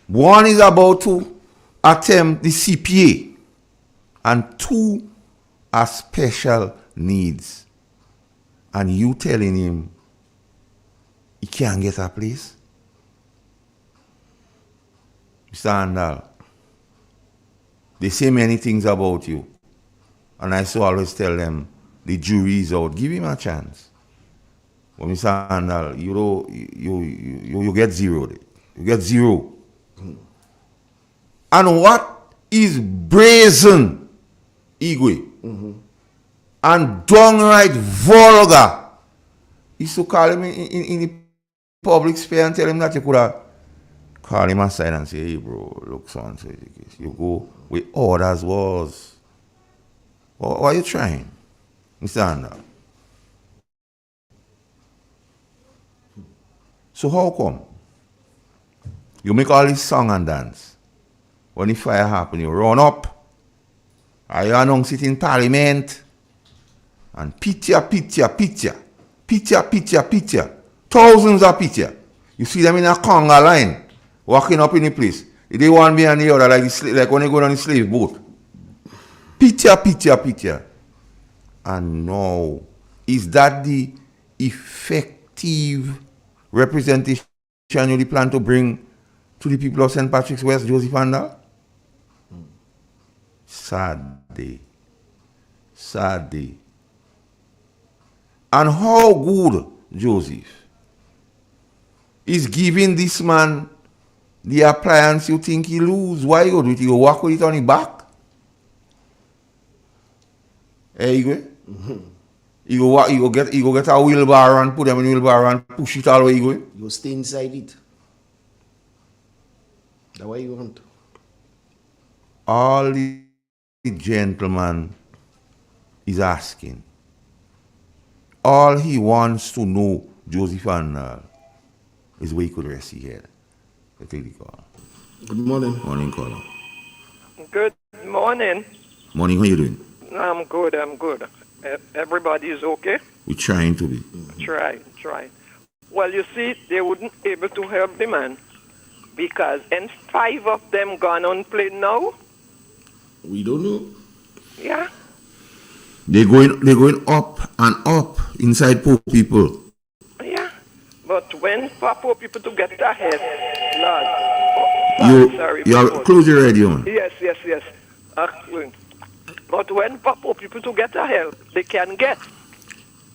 One is about to attempt the CPA, and 2 are special needs. And you telling him he can't get a place? Mr. Andal, they say many things about you. And I so always tell them, the jury is out. Give him a chance. But Mr. Andal, you get 0. You get 0. And what is brazen, Igwe, and downright vulgar, is to call him in the public sphere and tell him that you could have call him aside and say, hey bro, look son, so you go with orders was. What are you trying, Mr. Andal? So how come? You make all this song and dance. When the fire happen, you run up. Or you announce it in parliament. And picture. Thousands of picture. You see them in a conga line, walking up in the place. They one behind the other like when they go on the slave boat. Picture. And now, is that the effective representation you plan to bring to the people of St. Patrick's West, Joseph Andal? Sad day. And how good, Joseph, is giving this man the appliance you think he lose? Why you do it? You walk with it on his back? Hey, Igwe? You go get a wheelbarrow and put them in the wheelbarrow and push it all the way, Igwe? You stay inside it. That's what you want. All the gentleman is asking, all he wants to know, Joseph Andal, is where he could rest his head. Take the call. Good morning. Morning, caller. Good morning. Morning, how you doing? I'm good. Everybody is okay? We're trying to be. Try. Well, you see, they wouldn't able to help the man because and 5 of them gone on plane now. We don't know. Yeah. They're going up and up inside poor people. Yeah. But when for poor people to get ahead, Lord. You close your radio, man. Yes. But when for poor people to get ahead, they can get.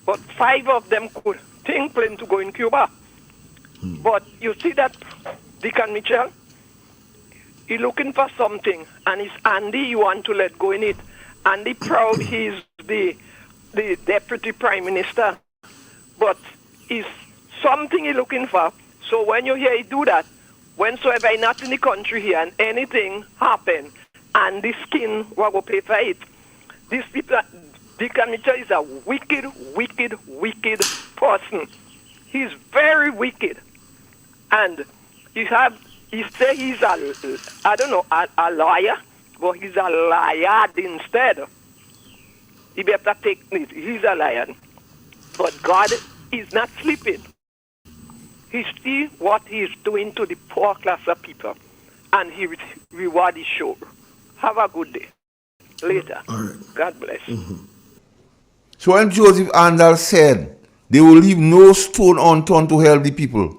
But 5 of them could think plane to go in Cuba. But you see that Deacon Mitchell, he looking for something, and it's Andy he want to let go in it. Andy proud he's the deputy prime minister, but it's something he looking for. So when you hear he do that, whensoever he not in the country here and anything happen, and the skin will go pay for it. These people, Deacon Mitchell is a wicked person. He's very wicked, and he say he's a liar, but he's a liar instead. He better take it. He's a liar. But God is not sleeping. He see what he's doing to the poor class of people, and he reward is sure. Have a good day. Later. All right. God bless. So when Joseph Andal said they will leave no stone unturned to help the people,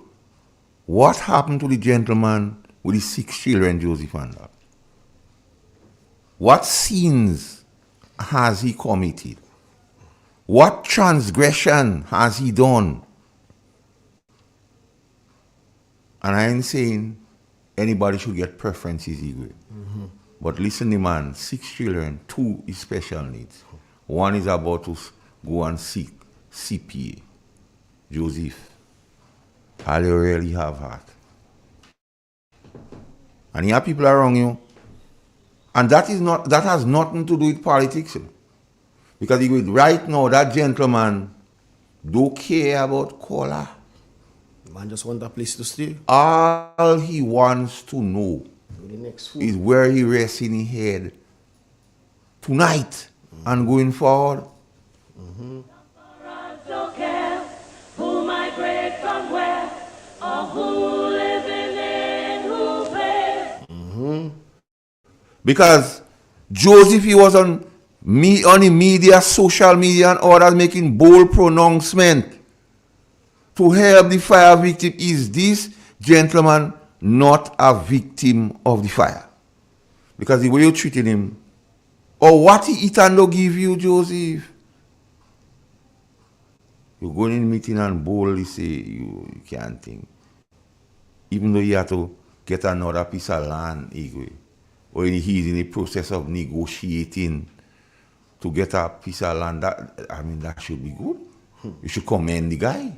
what happened to the gentleman with his 6 children, Joseph Andal? What sins has he committed? What transgression has he done? And I ain't saying anybody should get preferences, Igwe. But listen, the man, 6 children, 2 is special needs. 1 is about to go and seek CPA. Joseph, how do you really have heart? And here people around you. And that has nothing to do with politics. Because right now, that gentleman don't care about color. Man just want a place to stay. All he wants to know is where he rests in his head tonight and going forward. Don't care who migrate from where or who living in who pays. Because Joseph, he was on the media, social media and others making bold pronouncement to help the fire victim. Is this gentleman not a victim of the fire? Because the way you treated him, or what he eat and don't give you, Joseph. You go in meeting and boldly say you can't think. Even though you have to get another piece of land, or he's in the process of negotiating to get a piece of land, that should be good. You should commend the guy.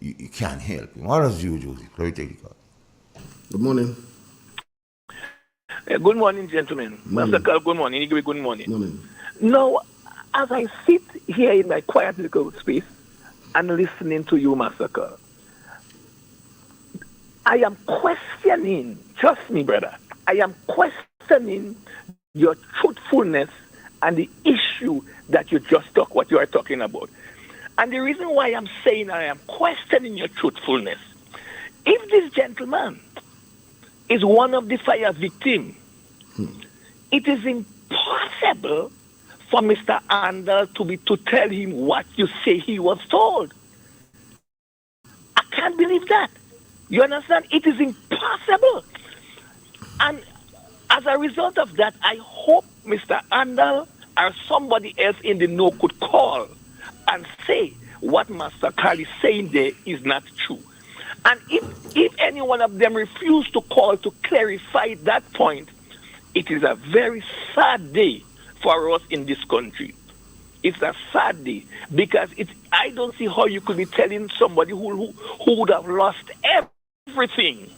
You can't help him. What does you, Joseph? Let me take the call. Good morning. Good morning, gentlemen. Master Carl, good morning. Igwe, good morning. Morning. Now, as I sit here in my quiet little space and listening to you, Master Carl, I am questioning, trust me, brother, I am questioning your truthfulness and the issue that you just talked, what you are talking about. And the reason why I'm saying I am questioning your truthfulness, if this gentleman is one of the fire victims, it is impossible for Mr. Andal to tell him what you say he was told. I can't believe that. You understand? It is impossible. And as a result of that, I hope Mr. Andal or somebody else in the know could call and say what Master Carl is saying there is not true. And if any one of them refuse to call to clarify that point, it is a very sad day for us in this country. It's a sad day because I don't see how you could be telling somebody who would have lost everything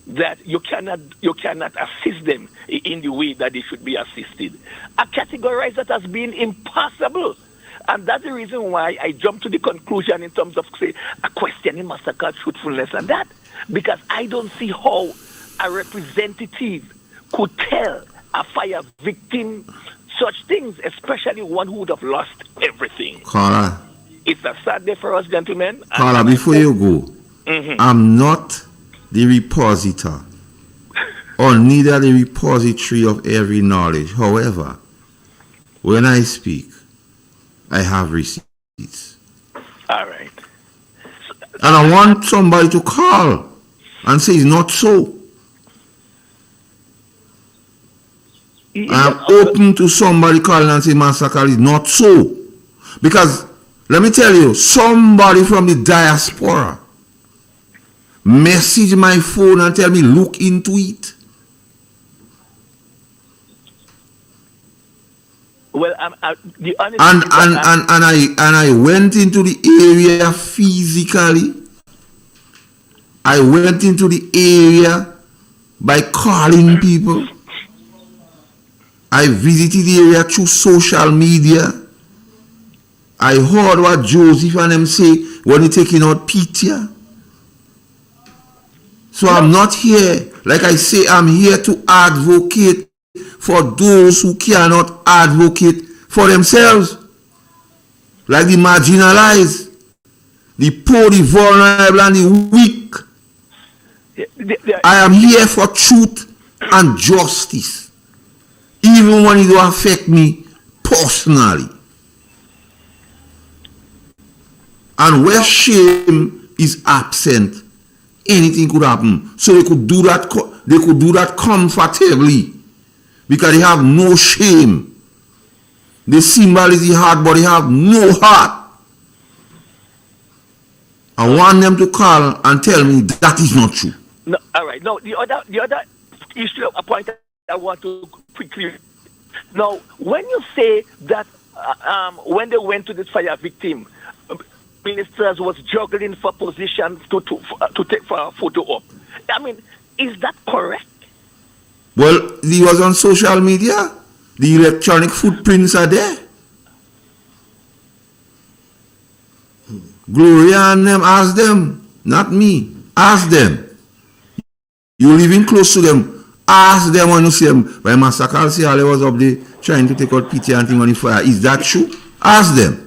that you cannot assist them in the way that they should be assisted. I categorize that as being impossible. And that's the reason why I jumped to the conclusion in terms of, say, a questioning Master Carl's truthfulness and that. Because I don't see how a representative could tell a fire victim such things, especially one who would have lost everything. Carla. It's a sad day for us, gentlemen. Carla, before you go, I'm not the repositor or neither the repository of every knowledge. However, when I speak, I have receipts. All right. And I want somebody to call and say it's not so. I'm open to somebody calling and say Master Carl is not so. Because, let me tell you, somebody from the diaspora message my phone and tell me look into it. Well, the honest and I went into the area physically. I went into the area by calling people. I visited the area through social media. I heard what Joseph and them say when he taking out Peter. So I'm not here, like I say, I'm here to advocate for those who cannot advocate for themselves. Like the marginalized, the poor, the vulnerable, and the weak. I am here for truth and justice, even when it don't affect me personally. And where shame is absent, anything could happen. So they could do that. They could do that comfortably because they have no shame. The symbol is the heart, but they have no heart. I want them to call and tell me that is not true. No, all right. No, the other issue, a point I want to quickly. Now, when you say that when they went to this fire victim, ministers was juggling for positions to take for a photo op. I mean, is that correct? Well, he was on social media. The electronic footprints are there. Gloria and them, ask them, not me. Ask them. You're living close to them. Ask them when you see them. But Master Carl I was up there trying to take out Peter and thing on the fire. Is that true? Ask them.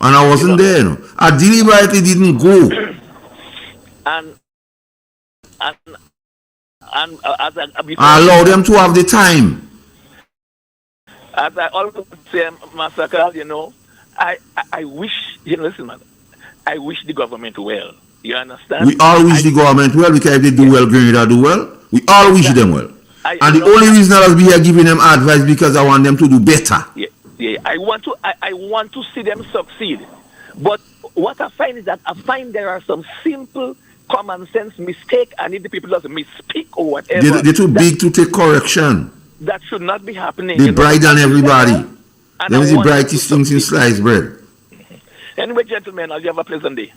And I wasn't there, you know. I deliberately didn't go. And as I allow them to have the time. As I always say, Master Carl, you know, I wish, you know, listen, man, I wish the government well. You understand? We all wish the government well because if they do well, Grenada do well. We all wish them well. And the only reason I was here giving them advice because I want them to do better. Yeah, I want to see them succeed. But what I find is that I find there are some simple common sense mistake, and if the people just misspeak or whatever. They're too big to take correction. That should not be happening. They bright on everybody. Them is the brightest things in sliced bread. Anyway, gentlemen, I'll have a pleasant day.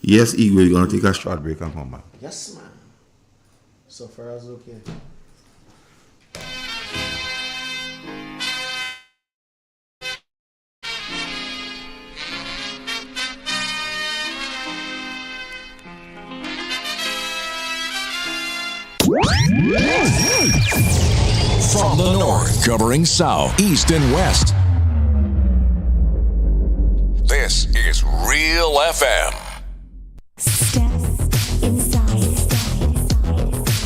Yes, Igor, you're going to take a short break and come back. Yes, man. So far as okay. From the north, covering south, east, and west. This is Real FM. Step inside.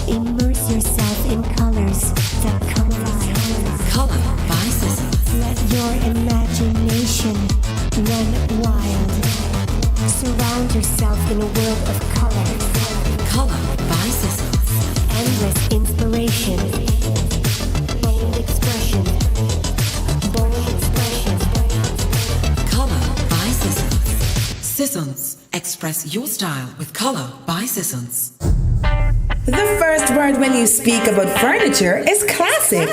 Immerse yourself in colors that come alive. Color by Sissons. Let your imagination run wild. Surround yourself in a world of color. Color by Sissons. Endless inspiration. Bold expression. Bold expression. Color by Sissons. Sissons. Express your style with Color by Sissons. The first word when you speak about furniture is classic.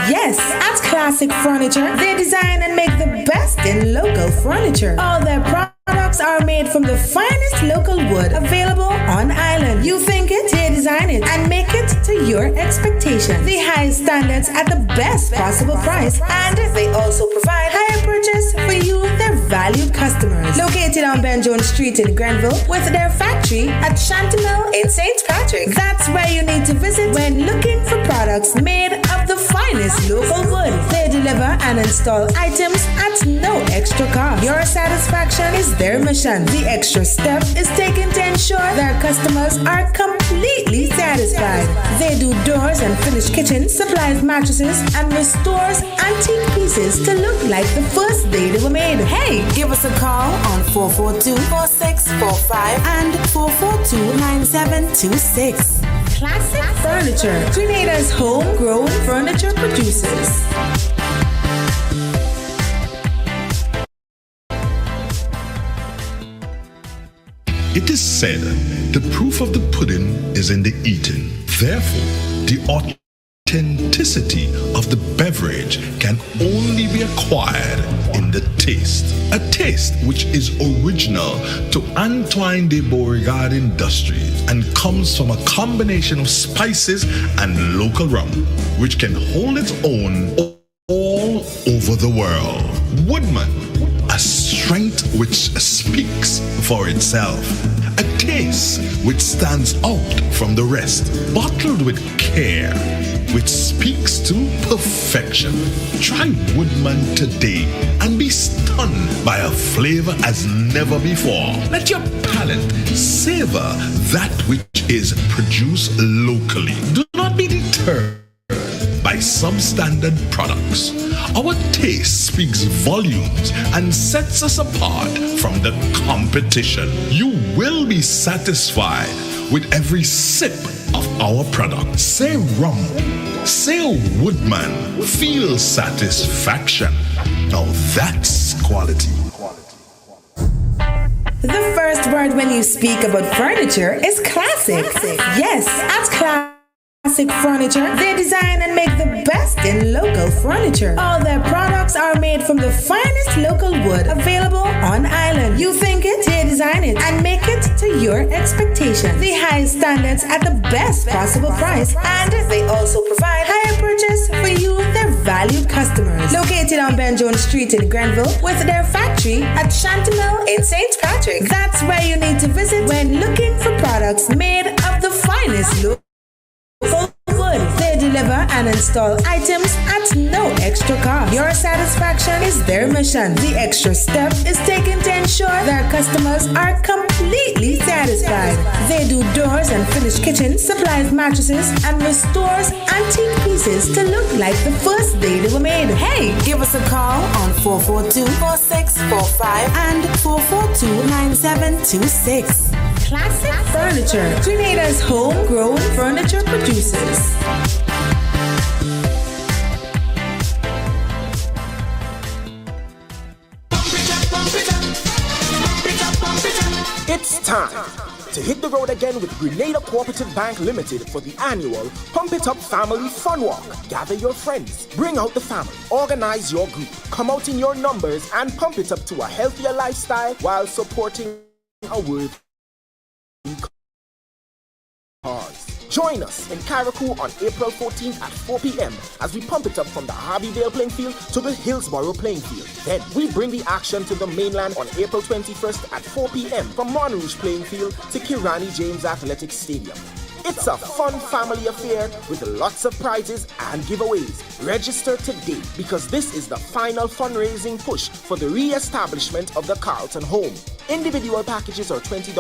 Yes, at Classic Furniture, they design and make the best in local furniture. All their products are made from the finest local wood available on island. You think it, they design it and make it to your expectation. The highest standards at the best possible price, and they also provide higher purchase for you, their valued customers. Located on Ben Jones Street in Grenville, with their factory at Chantemille in St. Patrick. That's where you need to visit when looking for products made of the finest local wood. They deliver and install items at no extra cost. Your satisfaction is their mission. The extra step is taken to ensure their customers are completely satisfied. They do doors and finished kitchens, supplies mattresses, and restores antique pieces to look like the first day they were made. Hey, give us a call on 442-4645 and 442-9726. Classic Furniture, Grenada's homegrown furniture producers. It is said, the proof of the pudding is in the eating. Therefore, the authenticity of the beverage can only be acquired in the taste. A taste which is original to Antoine de Beauregard Industries and comes from a combination of spices and local rum, which can hold its own all over the world. Woodman, a strength which speaks for itself. A taste which stands out from the rest. Bottled with care, which speaks to perfection. Try Woodman today and be stunned by a flavor as never before. Let your palate savor that which is produced locally. Do not be deterred by substandard products. Our taste speaks volumes and sets us apart from the competition. You will be satisfied with every sip of our product. Say rum, say Woodman, feel satisfaction. Now that's quality. The first word when you speak about furniture is classic. Yes, at Classic Furniture, they design and make the best in local furniture. All their products are made from the finest local wood available on island. You think it, they design it, and make it to your expectations. The highest standards at the best possible price, and they also provide higher purchase for you, their valued customers. Located on Ben Jones Street in Grenville, with their factory at Chantimel in St. Patrick. That's where you need to visit when looking for products made of the finest local wood. They deliver and install items at no extra cost. Your satisfaction is their mission. The extra step is taken to ensure their customers are completely satisfied. They do doors and finished kitchens, supplies mattresses, and restores antique pieces to look like the first day they were made. Hey, give us a call on 442-4645 and 442-9726. Classic Furniture, Grenada's homegrown furniture producers. It's time to hit the road again with Grenada Cooperative Bank Limited for the annual Pump It Up Family Fun Walk. Gather your friends, bring out the family, organize your group, come out in your numbers and pump it up to a healthier lifestyle while supporting a worthy cause. Join us in Carriacou on April 14th at 4 p.m. as we pump it up from the Harveyvale playing field to the Hillsborough playing field. Then we bring the action to the mainland on April 21st at 4 p.m. from Monrouge playing field to Kirani James Athletic Stadium. It's a fun family affair with lots of prizes and giveaways. Register today because this is the final fundraising push for the re-establishment of the Carlton Home. Individual packages are $20,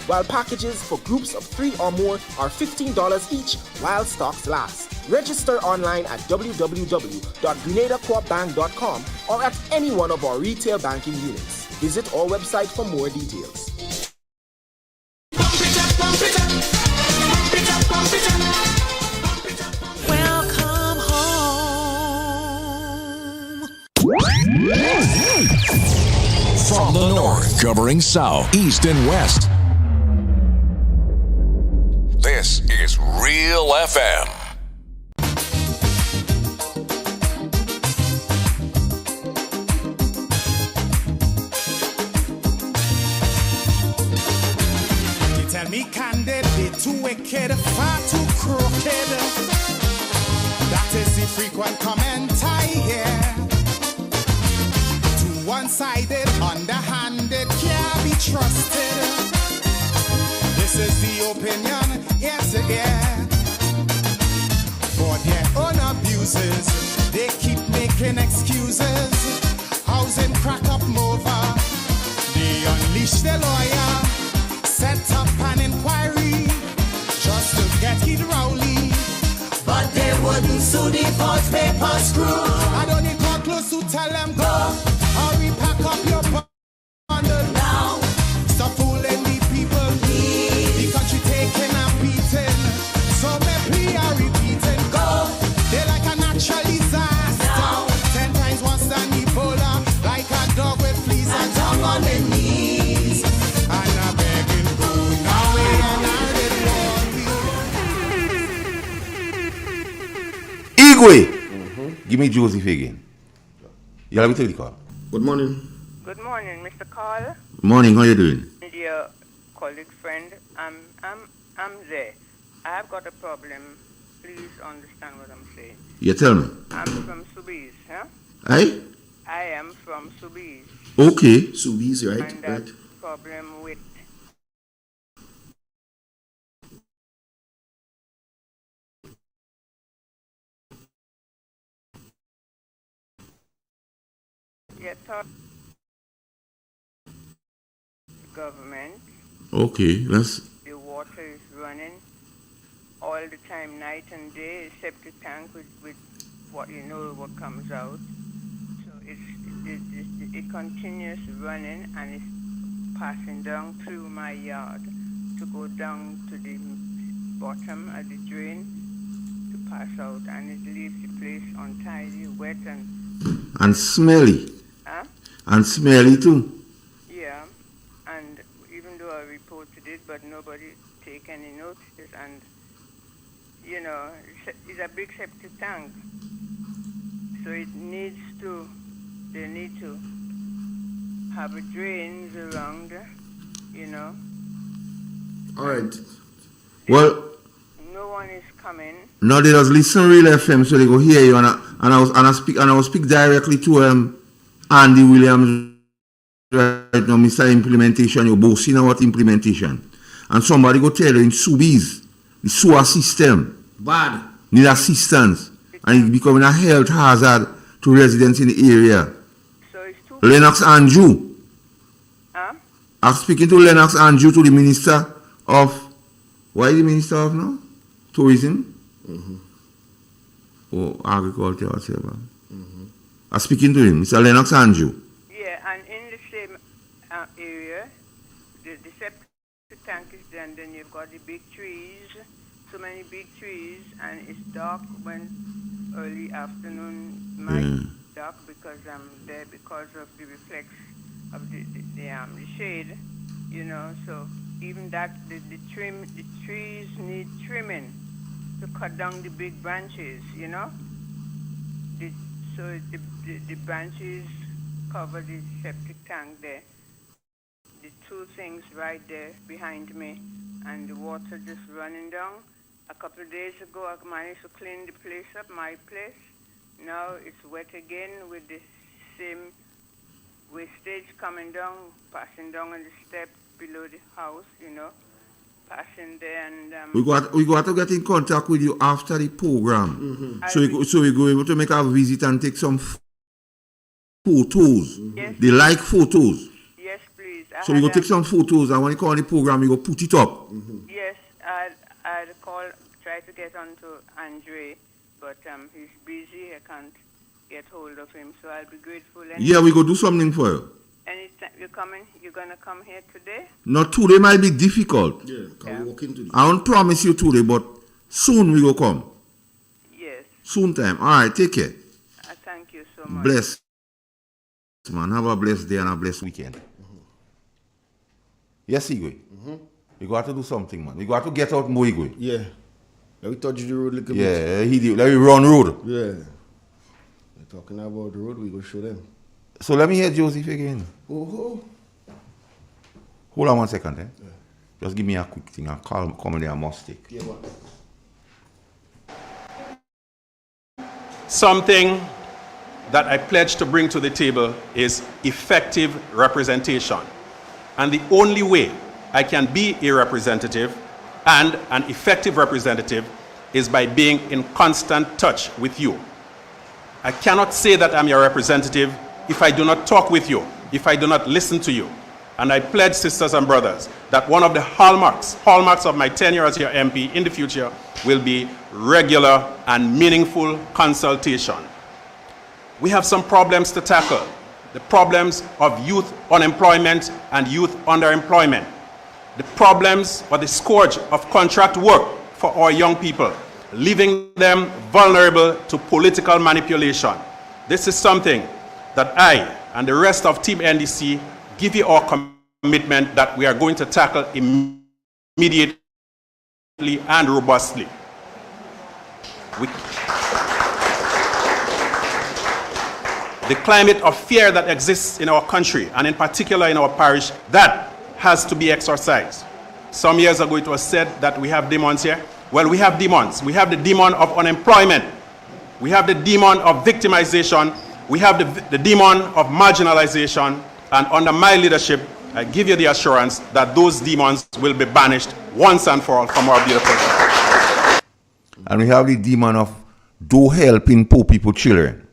while packages for groups of 3 or more are $15 each while stocks last. Register online at www.grenadacoopbank.com or at any one of our retail banking units. Visit our website for more details. Welcome home. From the north, covering south, east, and west. This is Real FM. You tell me candid, they too wicked, far too crooked. That is the frequent comment I hear. Too one-sided, underhanded, can't be trusted. This is the opinion, yes, yeah. For their own abuses, they keep making excuses. Housing crack up over. They unleash their lawyer, set up an inquiry just to get it Rowley. But they wouldn't sue the false paper screw. I don't need to close to tell them go. Hurry, pack up your bundle now. Stop fooling the people. The country taking a beating. So maybe I repeating. Go. They're like a natural disaster. Now. 10 times worse than Ebola. Like a dog with fleas and tongue on their knees. And I'm begging go now. Igwe! Give me Joseph again. You have to take the call. Good morning. Good morning, Mr. Carl. Morning, how you doing? Dear colleague friend, I'm there. I have got a problem. Please understand what I'm saying. You tell me. I'm from Subiz, huh? Aye? I am from Subiz. Okay. Subiz, right? And that problem with government. Okay, let's. The water is running all the time, night and day, septic tank with what you know what comes out. So it continues running and it's passing down through my yard to go down to the bottom of the drain to pass out, and it leaves the place untidy, wet and smelly. Huh? And smelly too. Yeah, and even though I reported it, but nobody take any notice, and you know, it's a big septic tank, so they need to have a drains around, you know. All right. Well, no one is coming. no, they just listen real FM, so they go hear you, and I will speak directly to Andy Williams right now, Mr. Implementation. You're boasting about implementation, and somebody go tell you in Subies, the sewer system bad, need assistance, and it's becoming a health hazard to residents in the area. Lennox Andrew. Huh? I'm speaking to Lennox Andrew, to the Minister of, what is the Minister of now? Tourism? Or agriculture, whatever. I'm speaking to him, Mr. Lennox Andrew. Yeah, and in the same area, the septic tank is there, and then you've got the big trees, so many big trees, and it's dark when early afternoon, dark because I'm there because of the reflex of the shade, you know. So even that the trees need trimming to cut down the big branches, you know. So the branches cover the septic tank there. The two things right there behind me, and the water just running down. A couple of days ago, I managed to clean the place up, my place. Now it's wet again with the same wastage coming down, passing down on the step below the house, you know, passing there, and we got to get in contact with you after the program, so we go able to make a visit and take some photos. Yes. They like photos. Yes, please. So we go take some photos, and when you call the program, we go put it up. Yes, I'd try to get on to Andre, but he's busy. I can't get hold of him, so I'll be grateful. Yeah, we go do something for you. Anytime you're gonna come here today? Not today, might be difficult. Yeah, can we walk into this? I won't promise you today, but soon we will come. Yes. Soon time. All right, take care. Thank you so much. Bless, man. Have a blessed day and a blessed weekend. Yes, Igwe. We got to do something, man. We got to get out more, Igwe. Yeah. Let me touch the road a little bit. Yeah, let me run road. Yeah. We're talking about the road, we go show them. So let me hear Joseph again. Oh. Hold on 1 second, eh? Yeah. Just give me a quick thing. I'll come in there, I must take. Yeah, what? Something that I pledge to bring to the table is effective representation. And the only way I can be a representative and an effective representative is by being in constant touch with you. I cannot say that I'm your representative if I do not talk with you, if I do not listen to you. And I pledge, sisters and brothers, that one of the hallmarks of my tenure as your MP in the future will be regular and meaningful consultation. We have some problems to tackle. The problems of youth unemployment and youth underemployment. The problems or the scourge of contract work for our young people, leaving them vulnerable to political manipulation. This is something that I and the rest of Team NDC give you our commitment that we are going to tackle immediately and robustly. The climate of fear that exists in our country, and in particular in our parish, that has to be exorcised. Some years ago it was said that we have demons here. Well, we have demons. We have the demon of unemployment. We have the demon of victimization. We have the demon of marginalization. And under my leadership, I give you the assurance that those demons will be banished once and for all from our beautiful country. And we have the demon of do helping poor people children.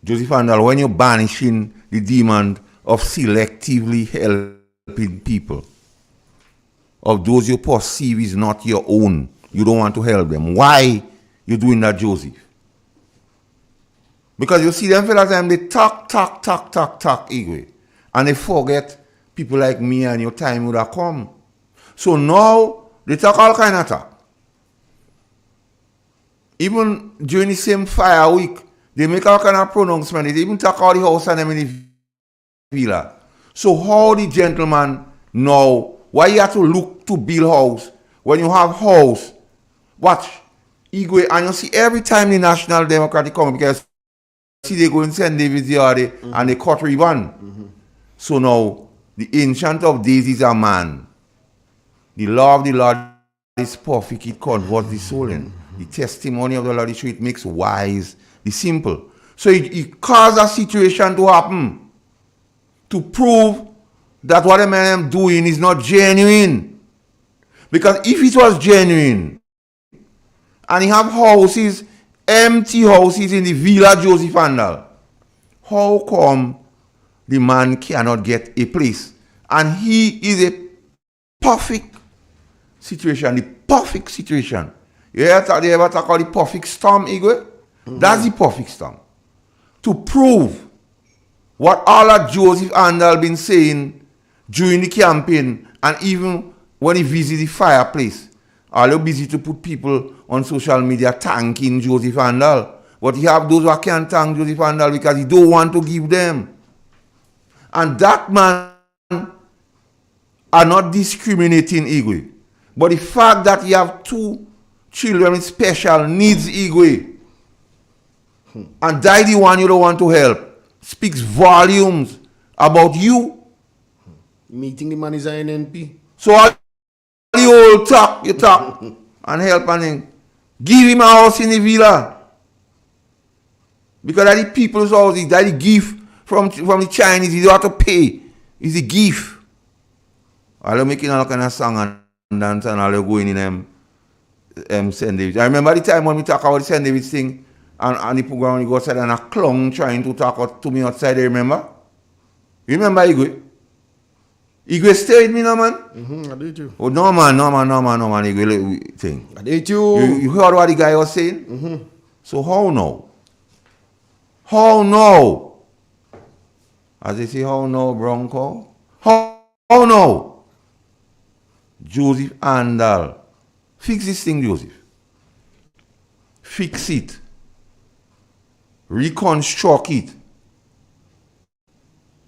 Joseph Andal, when you're banishing the demon of selectively helping people, of those you perceive is not your own, You don't want to help them. Why you doing that, Joseph? Because you see them fellas, they talk, Igwe. And they forget people like me and your time would have come. So now, they talk all kind of talk. Even during the same fire week, they make all kind of pronouncement. They even talk all the house and them in the villa. So how the gentleman know why you have to look to build house when you have house? Watch, Igwe, and you see every time the National Democratic come, because see they go in St. David's Yard and they cut ribbon. So now the Ancient of Days is a man. The law of the Lord is perfect, it converts the soul in. The testimony of the Lord is true, it makes wise the simple. So it caused a situation to happen to prove that what a man is doing is not genuine. Because if it was genuine, and he have houses, empty houses in the Villa Joseph Handel, how come the man cannot get a place? And he is a perfect situation, the perfect situation. You ever talk about the perfect storm, Igwe? That's the perfect storm. To prove what all that Joseph Handel been saying during the campaign and even when he visited the fireplace. All you busy to put people on social media thanking Joseph Handel. But you have those who can't thank Joseph Handel because he don't want to give them. And that man are not discriminating, Igwe. But the fact that you have two children with special needs, Igwe, and die the one you don't want to help, speaks volumes about you. Meeting the man is an NP. So all you all talk, and help and then give him a house in the villa. Because that the people's house, that the gift from the Chinese, you don't have to pay. It's a gift. I'll making all kind of song and dance and I'll go in them St. David's. I remember the time when we talk about the St. David's thing and the program when you go outside and a clown trying to talk to me outside, you remember? You remember Igwe? Igwe stay with me now, man? I did you. Oh, no, man, Igwe thing. I did you. You heard what the guy was saying? So how now? How now? As they say, how now, Bronco? How now? Joseph Handel. Fix this thing, Joseph. Fix it. Reconstruct it.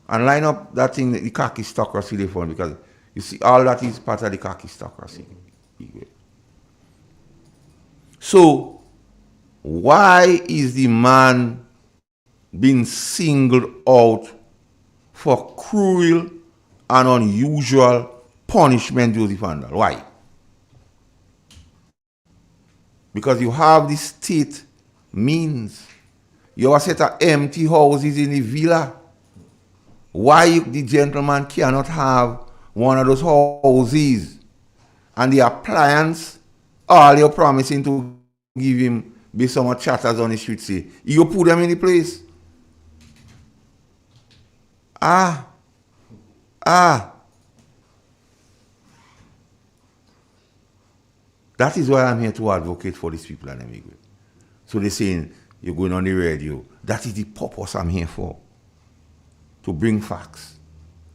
And line up that thing, the khakistocracy they found, because you see, all that is part of the khakistocracy. So, why is the man being singled out for cruel and unusual punishment, Joseph Handel? Why? Because you have the state means. You have a set of empty houses in the villa. Why the gentleman cannot have one of those houses and the appliance, all you're promising to give him be some more chatters on the street say, you put them in the place. That is why I'm here to advocate for these people and them. So they're saying, you're going on the radio. That is the purpose I'm here for. To bring facts.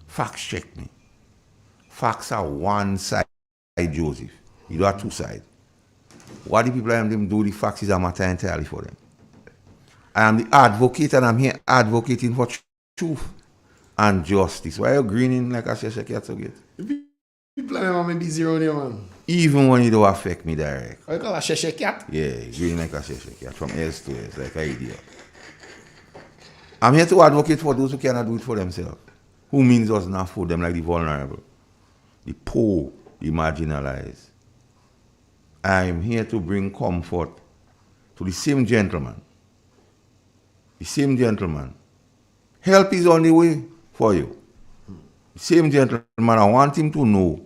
Facts check me. Facts are one side, Joseph. You don't have two sides. What the people and them do, the facts is a matter entirely for them. I am the advocate and I'm here advocating for truth and justice. Why are you grinning like a sheshek cat again? People are maybe zero there, man. Even when it don't affect me direct. What you call a sheshek cat? Yeah, grinning like a sheshek cat from S to S, like an idiot. I'm here to advocate for those who cannot do it for themselves. Who means us not for them, like the vulnerable, the poor, the marginalized. I am here to bring comfort to the same gentleman. The same gentleman. Help is on the way for you. The same gentleman, I want him to know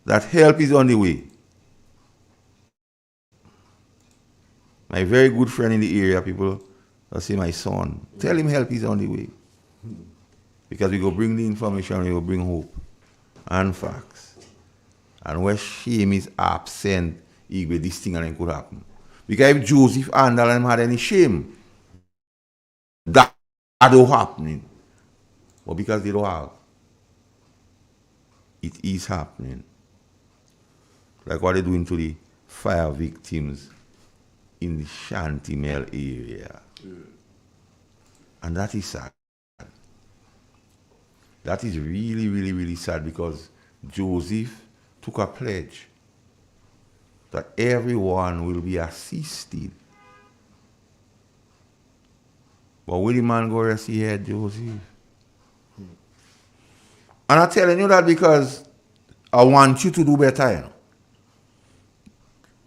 that help is on the way. My very good friend in the area, people, I say my son, tell him help is on the way. Because we go bring the information, we go bring hope and facts. And where shame is absent, this thing and it could happen. Because if Joseph Andal and had any shame, that don't happening. But because they don't have, it is happening. Like what they're doing to the fire victims in the Shantimel area. And that is sad. That is really, really, really sad because Joseph took a pledge that everyone will be assisted. But will the man go rest his head, Joseph? And I'm telling you that because I want you to do better, you know.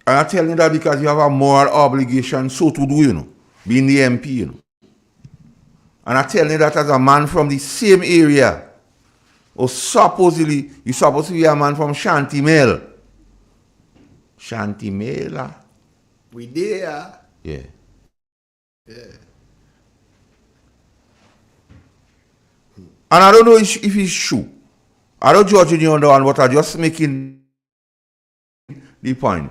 And I'm telling you that because you have a moral obligation so to do, you know, being the MP, you know. And I'm telling you that as a man from the same area, or supposedly, you're supposed to be a man from Shantimel. Shantimela. We there. Yeah. Yeah. And I don't know if it's true. I don't judge you on the one, but I'm just making the point.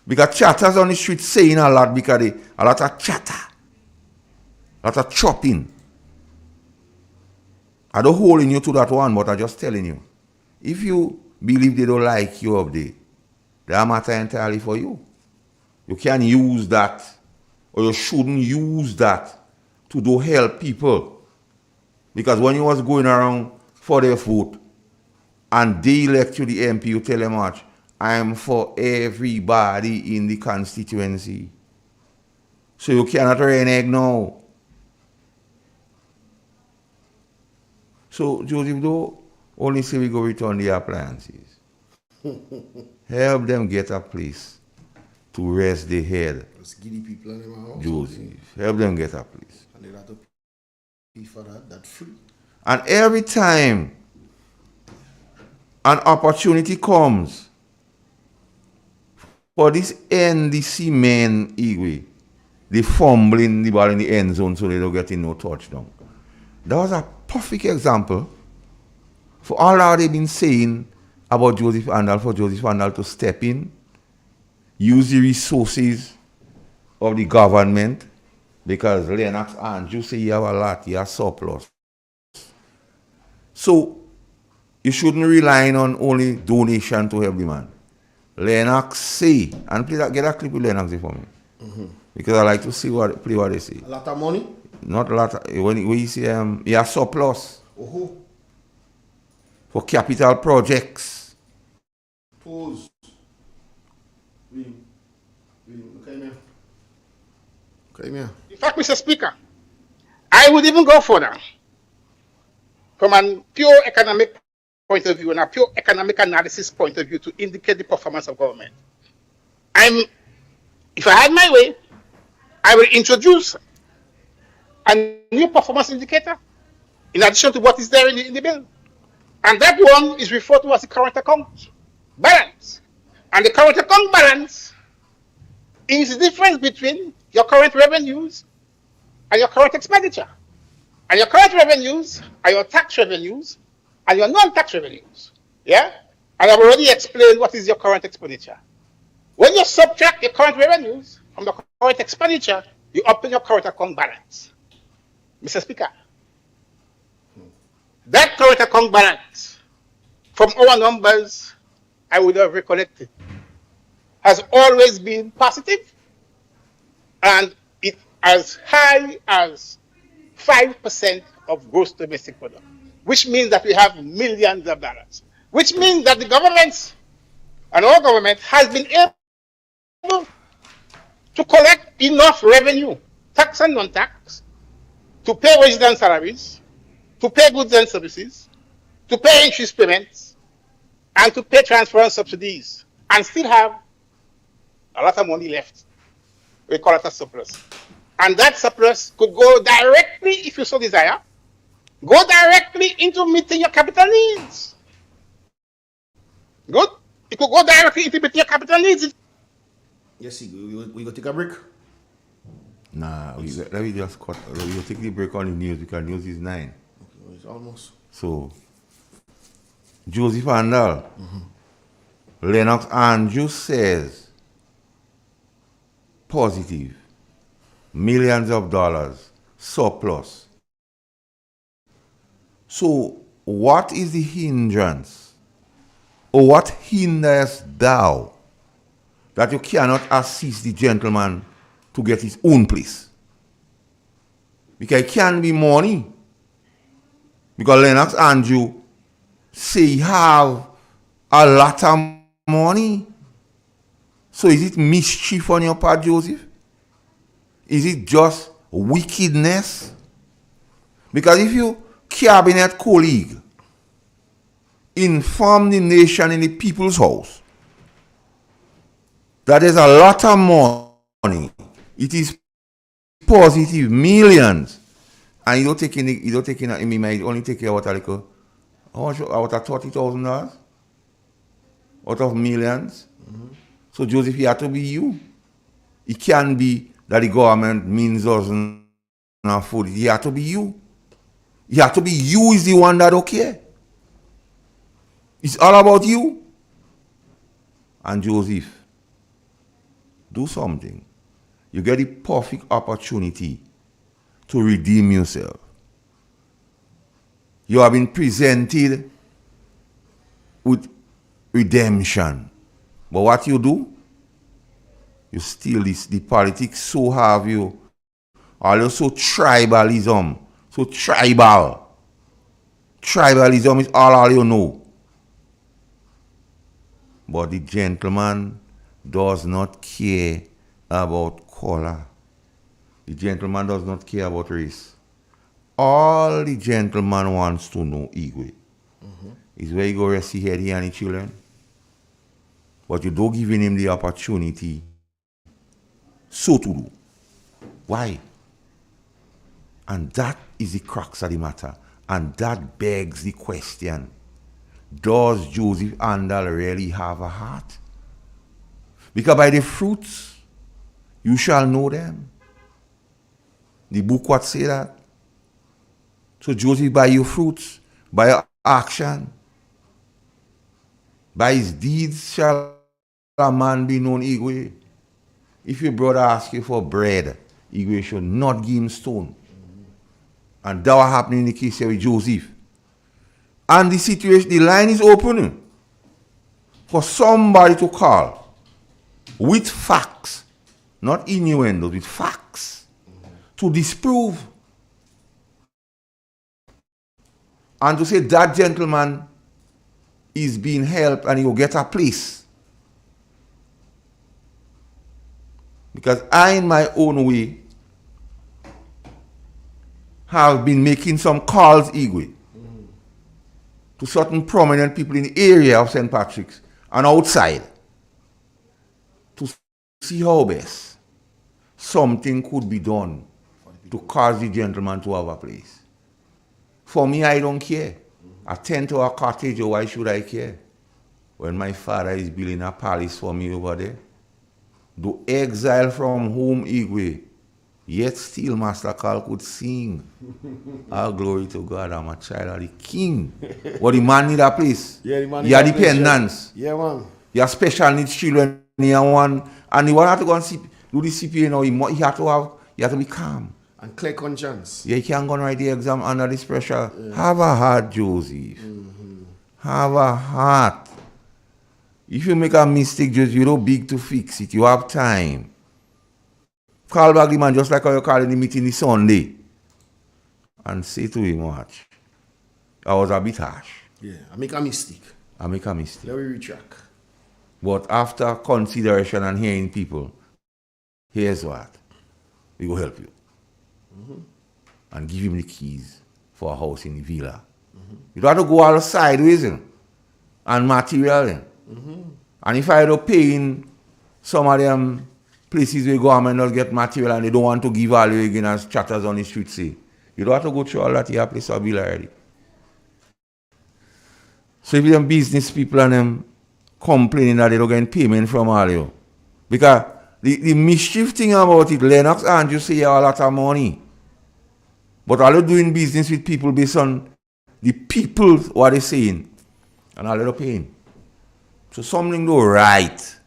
Because chatters on the street saying a lot because they a lot of chatter. A lot of chopping. I don't holding you to that one, but I'm just telling you. If you believe they don't like you up there, that matter entirely for you. You can use that, or you shouldn't use that to do help people. Because when you was going around for their vote, and they elect you the MP, you tell them much, I'm for everybody in the constituency. So you cannot renege now. So Joseph, though, only say we go return the appliances. Help them get a place to rest their head. Giddy people in my house. Joseph, help them get a place. And they have to pay for that free. And every time an opportunity comes for this NDC men, Igwe, they fumbling the ball in the end zone so they don't get in no touchdown. That was a perfect example for all that they've been saying about Joseph Andal, for Joseph Andal to step in, use the resources of the government, because Lennox Andrew say you have a lot, you have surplus. So, you shouldn't rely on only donation to help the man. Lennox say, and please get a clip with Lennox for me. Because I like to see what they say. A lot of money? Not a lot. When you see he has surplus for capital projects. Pause. Okay, man. In fact, Mr. Speaker, I would even go further. From a pure economic point of view and a pure economic analysis point of view to indicate the performance of government. If I had my way, I will introduce a new performance indicator in addition to what is there in the bill. And that one is referred to as the current account balance. And the current account balance is the difference between your current revenues and your current expenditure. And your current revenues are your tax revenues and your non-tax revenues. Yeah? And I've already explained what is your current expenditure. When you subtract your current revenues from the current expenditure, you obtain your current account balance. Mr. Speaker, that current account balance, from our numbers I would have recollected, has always been positive, and it as high as 5% of gross domestic product, which means that we have millions of dollars, which means that the government and our government has been able to collect enough revenue, tax and non-tax, to pay wages and salaries, to pay goods and services, to pay interest payments, and to pay transfer and subsidies, and still have a lot of money left. We call it a surplus. And that surplus could go directly, if you so desire, go directly into meeting your capital needs. Good? It could go directly into meeting your capital needs. Yes, we go take a break. Nah, let me just cut. We'll take the break on the news because news is 9. Okay, it's almost. So, Joseph Andal Lennox Andrew says positive, millions of dollars, surplus. So what is the hindrance? Or what hinders thou that you cannot assist the gentleman to get his own place? Because it can be money. Because Lennox Andrew say he have a lot of money. So is it mischief on your part, Joseph? Is it just wickedness? Because if you cabinet colleague inform the nation in the people's house that there's a lot of money, it is positive, millions, and you don't take in it might only take out a little, how much, out of $30,000 out of millions. So Joseph, it had to be you. It can be that the government means doesn't afford it. It had to be you. It had to be you is the one that don't care. It's all about you. And Joseph, do something. You get the perfect opportunity to redeem yourself. You have been presented with redemption. But what you do? You steal this. The politics so have you. Also tribalism. So tribal. Tribalism is all you know. But the gentleman does not care about color. The gentleman does not care about race. All the gentleman wants to know, Igwe, is where you go rest his head here and the children. But you don't give him the opportunity so to do. Why? And that is the crux of the matter. And that begs the question, does Joseph Andal really have a heart? Because by the fruits, you shall know them. The book what say that? So Joseph, by your fruits, by your action, by his deeds shall a man be known, Igwe. If your brother asks you for bread, Igwe should not give him stone. And that was happening in the case here with Joseph. And the situation, the line is open for somebody to call with facts, not innuendos, with facts, to disprove. And to say that gentleman is being helped and he will get a place. Because I, in my own way, have been making some calls, Igwe, to certain prominent people in the area of St. Patrick's and outside to see how best something could be done to cause the gentleman to have a place. For me, I don't care. I tend to a cottage, or why should I care? When my father is building a palace for me over there, do exile from home, Igwe, yet still Master Carl could sing. All glory to God, I'm a child of the king. But the man need a place. Yeah, the man need a place. Dependence. Yeah, man. You have special needs children, you one, and you want to have to go and do the CPA now, you have to be calm. And clear conscience. Yeah, you can't go and write the exam under this pressure. Yeah. Have a heart, Joseph. Have a heart. If you make a mistake, Joseph, you're not big to fix it. You have time. Call back the man just like how you call in the meeting this Sunday. And say to him, watch, I was a bit harsh. Yeah, I make a mistake. Let me retract. But after consideration and hearing people, here's what. We will help you. And give him the keys for a house in the villa. You don't have to go all sideways and material. And if I don't pay in some of them places where government not get material and they don't want to give value again as chatters on the street say, you don't have to go through all that, you have place a villa already. So if them business people and them complaining that they don't get payment from all you, because the mischief thing about it, Lennox and you say you have a lot of money. But all you're doing business with people based on the people what they're saying. And all you're paying. So something do right.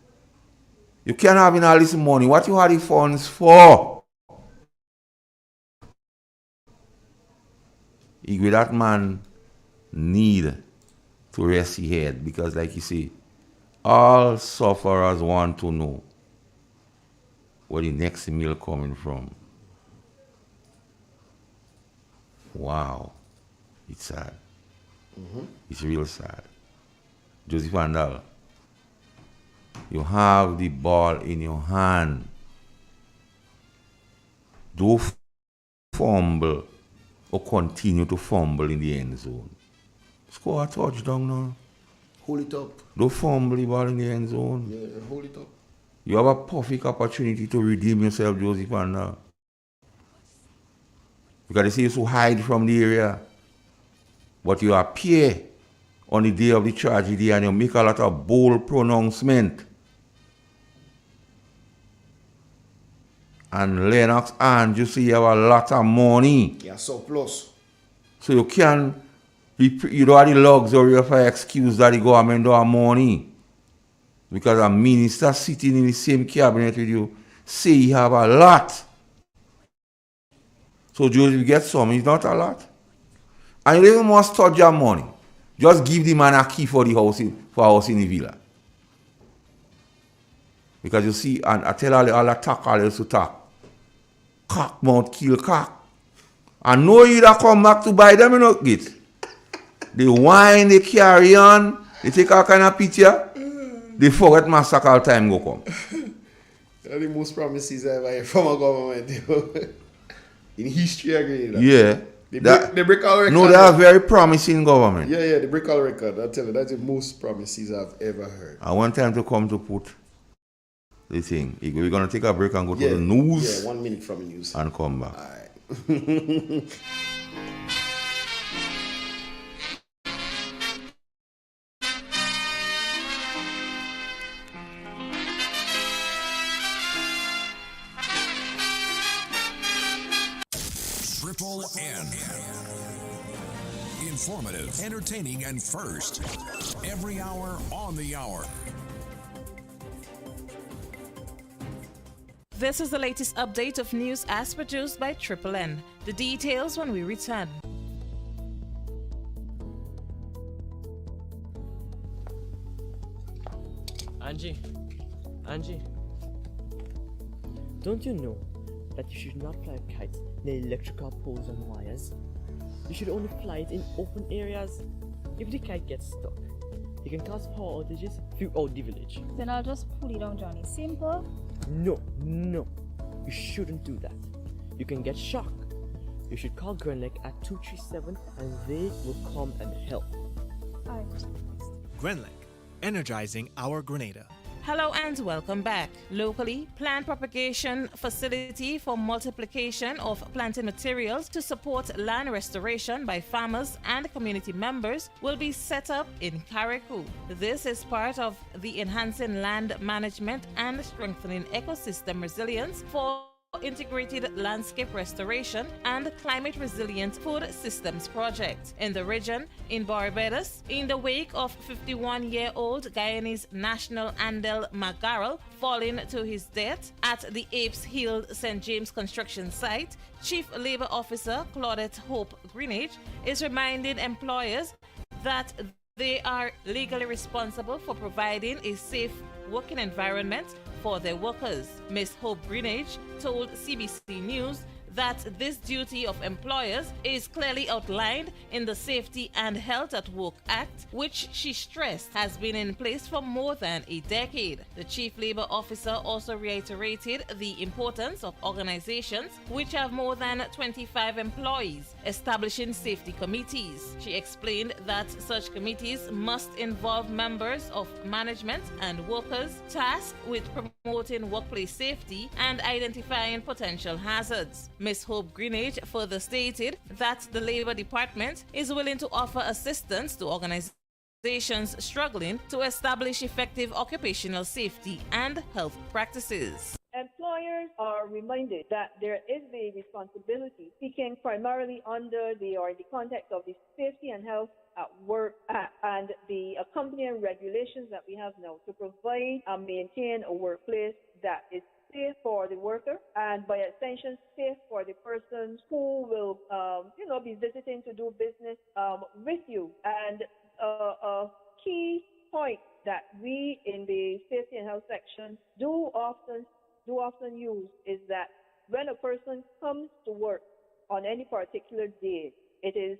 You can't have in all this money. What you have the funds for? Igwe, that man need to rest his head because like you say, all sufferers want to know where the next meal coming from. Wow. It's sad. It's real sad. Joseph Andal, you have the ball in your hand. Don't fumble or continue to fumble in the end zone. Score a touchdown now. Hold it up. Don't fumble the ball in the end zone. Yeah, hold it up. You have a perfect opportunity to redeem yourself, Joseph Andal. Because they say you to hide from the area. But you appear on the day of the tragedy and you make a lot of bold pronouncement. And Lennox and you see you have a lot of money. Yeah, surplus. So you can, you don't have the luxury of an excuse that the government don't have money. Because a minister sitting in the same cabinet with you say you have a lot. So Joseph gets some, it's not a lot. And you even must touch your money. Just give the man a key for the house for a house in the villa. Because you see, and I tell all the tackles to talk. Cock mount kill cock. And no you that come back to buy them, you know, get. They whine, they carry on, they take all kind of picture. They forget massacre all time go come. That's the most promises I ever heard from a government. In history again. Yeah. They break all record. No, they are very promising government. Yeah, they break all record. I tell you, that's the most promises I've ever heard. I want time to come to put the thing. We're going to take a break and go to the news. Yeah, 1 minute from the news. And come back. All right. Triple N. Informative, entertaining, and first. Every hour on the hour. This is the latest update of news as produced by Triple N. The details when we return. Angie, don't you know that you should not fly kites near electrical poles and wires? You should only fly it in open areas. If the kite gets stuck, it can cause power outages throughout the village. Then I'll just pull it down, Johnny. Simple. No. You shouldn't do that. You can get shocked. You should call Grenlec at 237 and they will come and help. Alright. Grenlec, energizing our Grenada. Hello and welcome back. Locally, plant propagation facility for multiplication of planting materials to support land restoration by farmers and community members will be set up in Carriacou. This is part of the Enhancing Land Management and Strengthening Ecosystem Resilience for Integrated Landscape Restoration and Climate Resilient Food Systems Project in the region in Barbados in the wake of 51-year-old Guyanese national Andel Magaral falling to his death at the Apes Hill St. James construction site. Chief Labor Officer Claudette Hope Greenage is reminding employers that they are legally responsible for providing a safe working environment for their workers. Ms. Hope Greenage told CBC News that this duty of employers is clearly outlined in the Safety and Health at Work Act, which she stressed has been in place for more than a decade. The Chief Labor Officer also reiterated the importance of organizations which have more than 25 employees establishing safety committees. She explained that such committees must involve members of management and workers tasked with promoting workplace safety and identifying potential hazards. Ms. Hope Greenage further stated that the Labor Department is willing to offer assistance to organizations struggling to establish effective occupational safety and health practices. Employers are reminded that there is a responsibility speaking primarily under the context of the Safety and Health work and the accompanying regulations that we have now to provide and maintain a workplace that is safe for the worker and by extension safe for the person who will be visiting to do business with you. And a key point that we in the safety and health section do often use is that when a person comes to work on any particular day, it is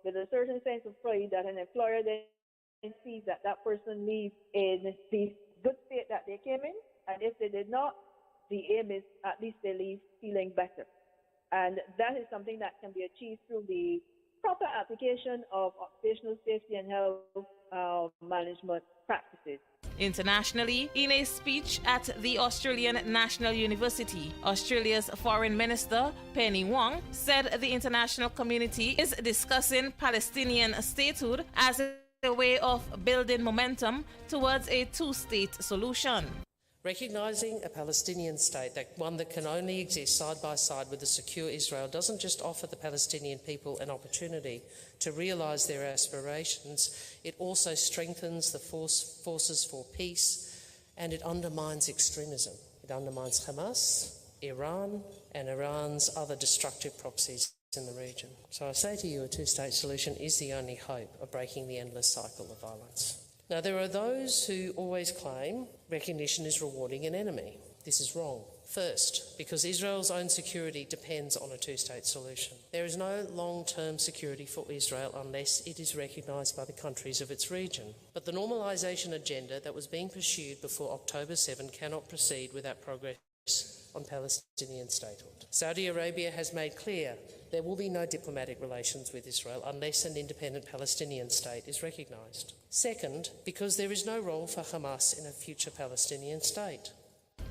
with a certain sense of pride that an employer then sees that that person leaves in the good state that they came in, and if they did not, the aim is at least they leave feeling better. And that is something that can be achieved through the proper application of occupational safety and health management practices. Internationally, in a speech at the Australian National University, Australia's Foreign Minister Penny Wong said the international community is discussing Palestinian statehood as a way of building momentum towards a two-state solution. Recognising a Palestinian state, one that can only exist side by side with a secure Israel, doesn't just offer the Palestinian people an opportunity to realise their aspirations, it also strengthens the forces for peace, and it undermines extremism. It undermines Hamas, Iran and Iran's other destructive proxies in the region. So I say to you, a two-state solution is the only hope of breaking the endless cycle of violence. Now, there are those who always claim recognition is rewarding an enemy. This is wrong. First, because Israel's own security depends on a two-state solution. There is no long-term security for Israel unless it is recognised by the countries of its region. But the normalisation agenda that was being pursued before October 7 cannot proceed without progress on Palestinian statehood. Saudi Arabia has made clear there will be no diplomatic relations with Israel unless an independent Palestinian state is recognised. Second, because there is no role for Hamas in a future Palestinian state.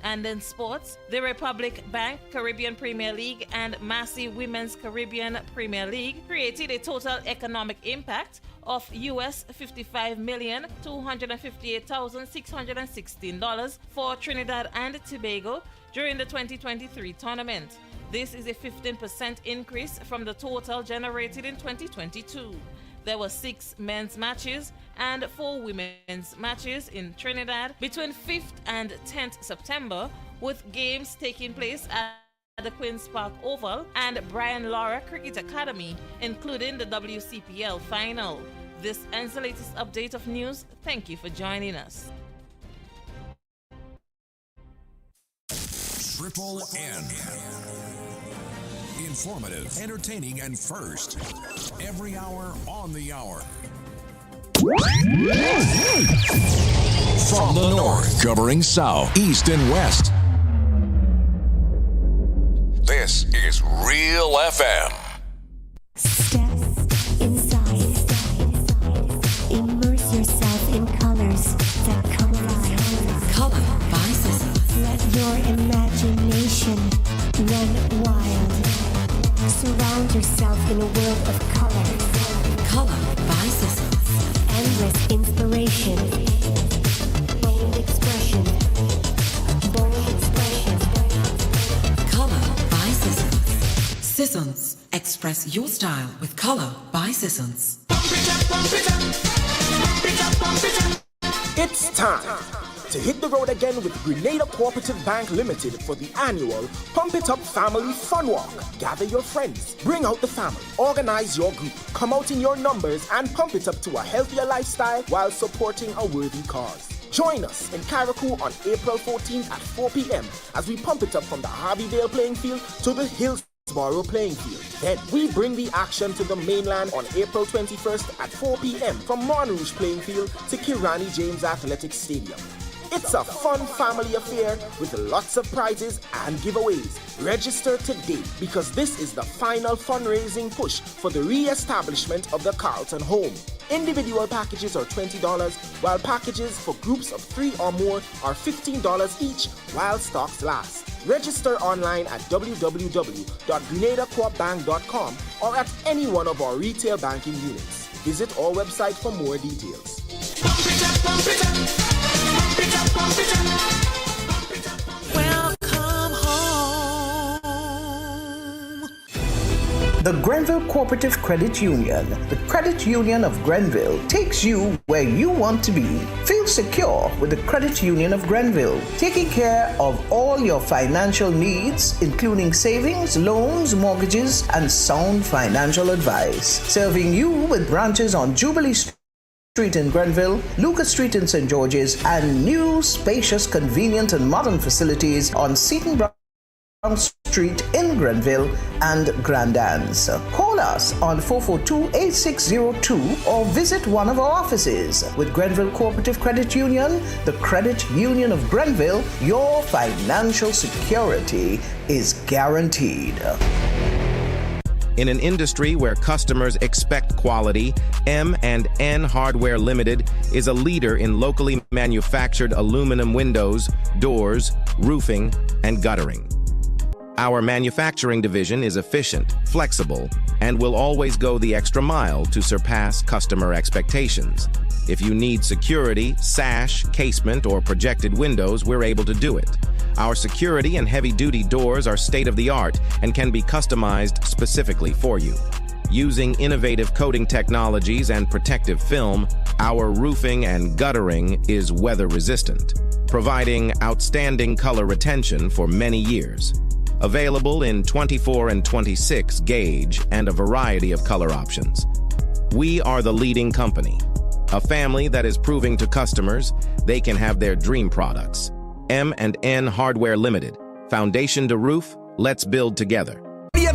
And in sports, the Republic Bank Caribbean Premier League and Massey Women's Caribbean Premier League created a total economic impact of US $55,258,616 for Trinidad and Tobago during the 2023 tournament. This is a 15% increase from the total generated in 2022. There were 6 men's matches and 4 women's matches in Trinidad between 5th and 10th September, with games taking place at the Queen's Park Oval and Brian Lara Cricket Academy, including the WCPL final. This ends the latest update of news. Thank you for joining us. Triple N. Informative, entertaining, and first. Every hour on the hour. From the north, covering south, east, and west. This is Real FM. Step inside. Immerse yourself in colors that come alive. Color by Sissons. Let your imagination run wild. Surround yourself in a world of color. Color by Sissons. Endless inspiration. Bold expression. Bold expression. Color by Sissons. Sissons. Express your style with Color by Sissons. It's time to hit the road again with Grenada Cooperative Bank Limited for the annual Pump It Up Family Fun Walk. Gather your friends, bring out the family, organize your group, come out in your numbers and pump it up to a healthier lifestyle while supporting a worthy cause. Join us in Carriacou on April 14th at 4 p.m. as we pump it up from the Harveyvale playing field to the Hillsborough playing field. Then we bring the action to the mainland on April 21st at 4 p.m. from Montrouge playing field to Kirani James Athletic Stadium. It's a fun family affair with lots of prizes and giveaways. Register today because this is the final fundraising push for the re-establishment of the Carlton Home. Individual packages are $20, while packages for groups of 3 or more are $15 each while stocks last. Register online at www.grenadacoopbank.com or at any one of our retail banking units. Visit our website for more details. Welcome home. The Grenville Cooperative Credit Union. The Credit Union of Grenville takes you where you want to be. Feel secure with the Credit Union of Grenville, taking care of all your financial needs, including savings, loans, mortgages, and sound financial advice. Serving you with branches on Jubilee Street in Grenville, Lucas Street in St. George's, and new, spacious, convenient, and modern facilities on Seton Brown Street in Grenville and Grand Anse. Call us on 442-8602 or visit one of our offices. With Grenville Cooperative Credit Union, the Credit Union of Grenville, your financial security is guaranteed. In an industry where customers expect quality, M&N Hardware Limited is a leader in locally manufactured aluminum windows, doors, roofing, and guttering. Our manufacturing division is efficient, flexible, and will always go the extra mile to surpass customer expectations. If you need security, sash, casement, or projected windows, we're able to do it. Our security and heavy-duty doors are state-of-the-art and can be customized specifically for you. Using innovative coating technologies and protective film, our roofing and guttering is weather-resistant, providing outstanding color retention for many years. Available in 24 and 26 gauge and a variety of color options. We are the leading company, a family that is proving to customers they can have their dream products. M&N Hardware Limited. Foundation to roof, let's build together.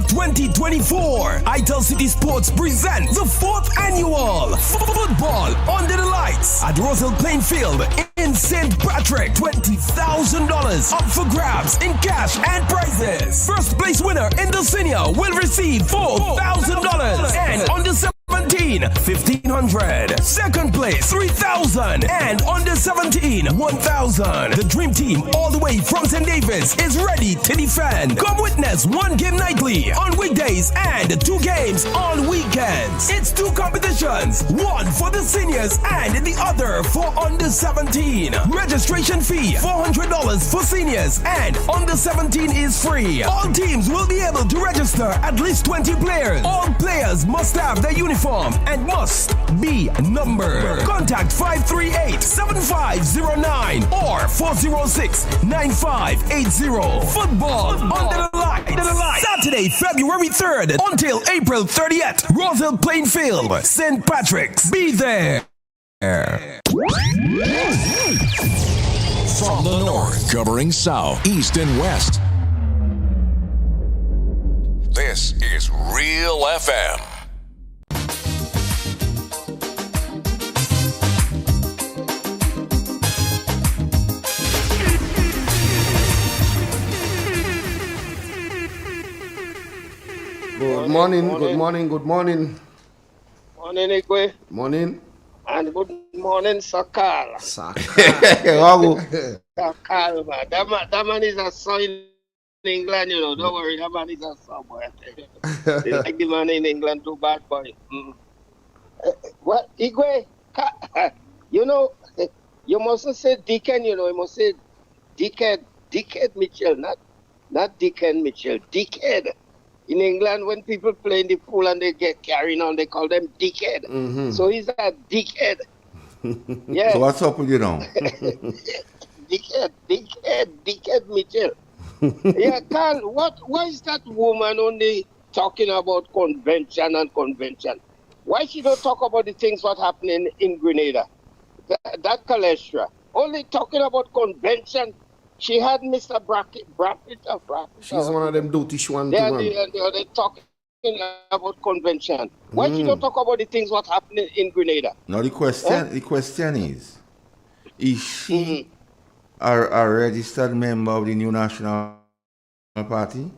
2024, Itel City Sports presents the 4th annual Football Under the Lights at Roselle Plain Field in St. Patrick. $20,000 up for grabs in cash and prizes. First place winner in the senior will receive $4,000 and under 17, $1,500. Second place, $3,000, and under 17, $1,000. The dream team, all the way from St. Davis, is ready to defend. Come witness one game nightly on weekdays and 2 games on weekends. It's 2 competitions, one for the seniors and the other for under 17. Registration fee $400 for seniors and under 17 is free. All teams will be able to register at least 20 players. All players must have their uniform and must be numbered. Contact 538-7509 or 406-9580. Football under the lights. Saturday, February 3rd until April 30th. Roselle Plain Field, St. Patrick's. Be there. From the north, covering south, east, and west. This is Real FM. Good morning. Morning, Igwe. Morning. And good morning, Sakal. Wago. Sakal, man. That man is a son in England, you know. Don't worry, that man is a son, boy. They like the man in England too bad, boy. What, Igwe? You know, you mustn't say Deacon, you know. You must say Dickhead Mitchell, not Deacon Mitchell. Dickhead. In England, when people play in the pool and they get carried on, they call them dickhead. Mm-hmm. So he's a dickhead. Yeah. So what's up with you now? dickhead Mitchell. Yeah, Carl, why is that woman only talking about convention? Why she don't talk about the things what happening in Grenada? That cholesterol. Only talking about convention. She had Mr. Brackett. She's one of them dotish ones. They're talking about convention. Why she don't talk about the things what happening in Grenada? Now the question is she a registered member of the New National Party?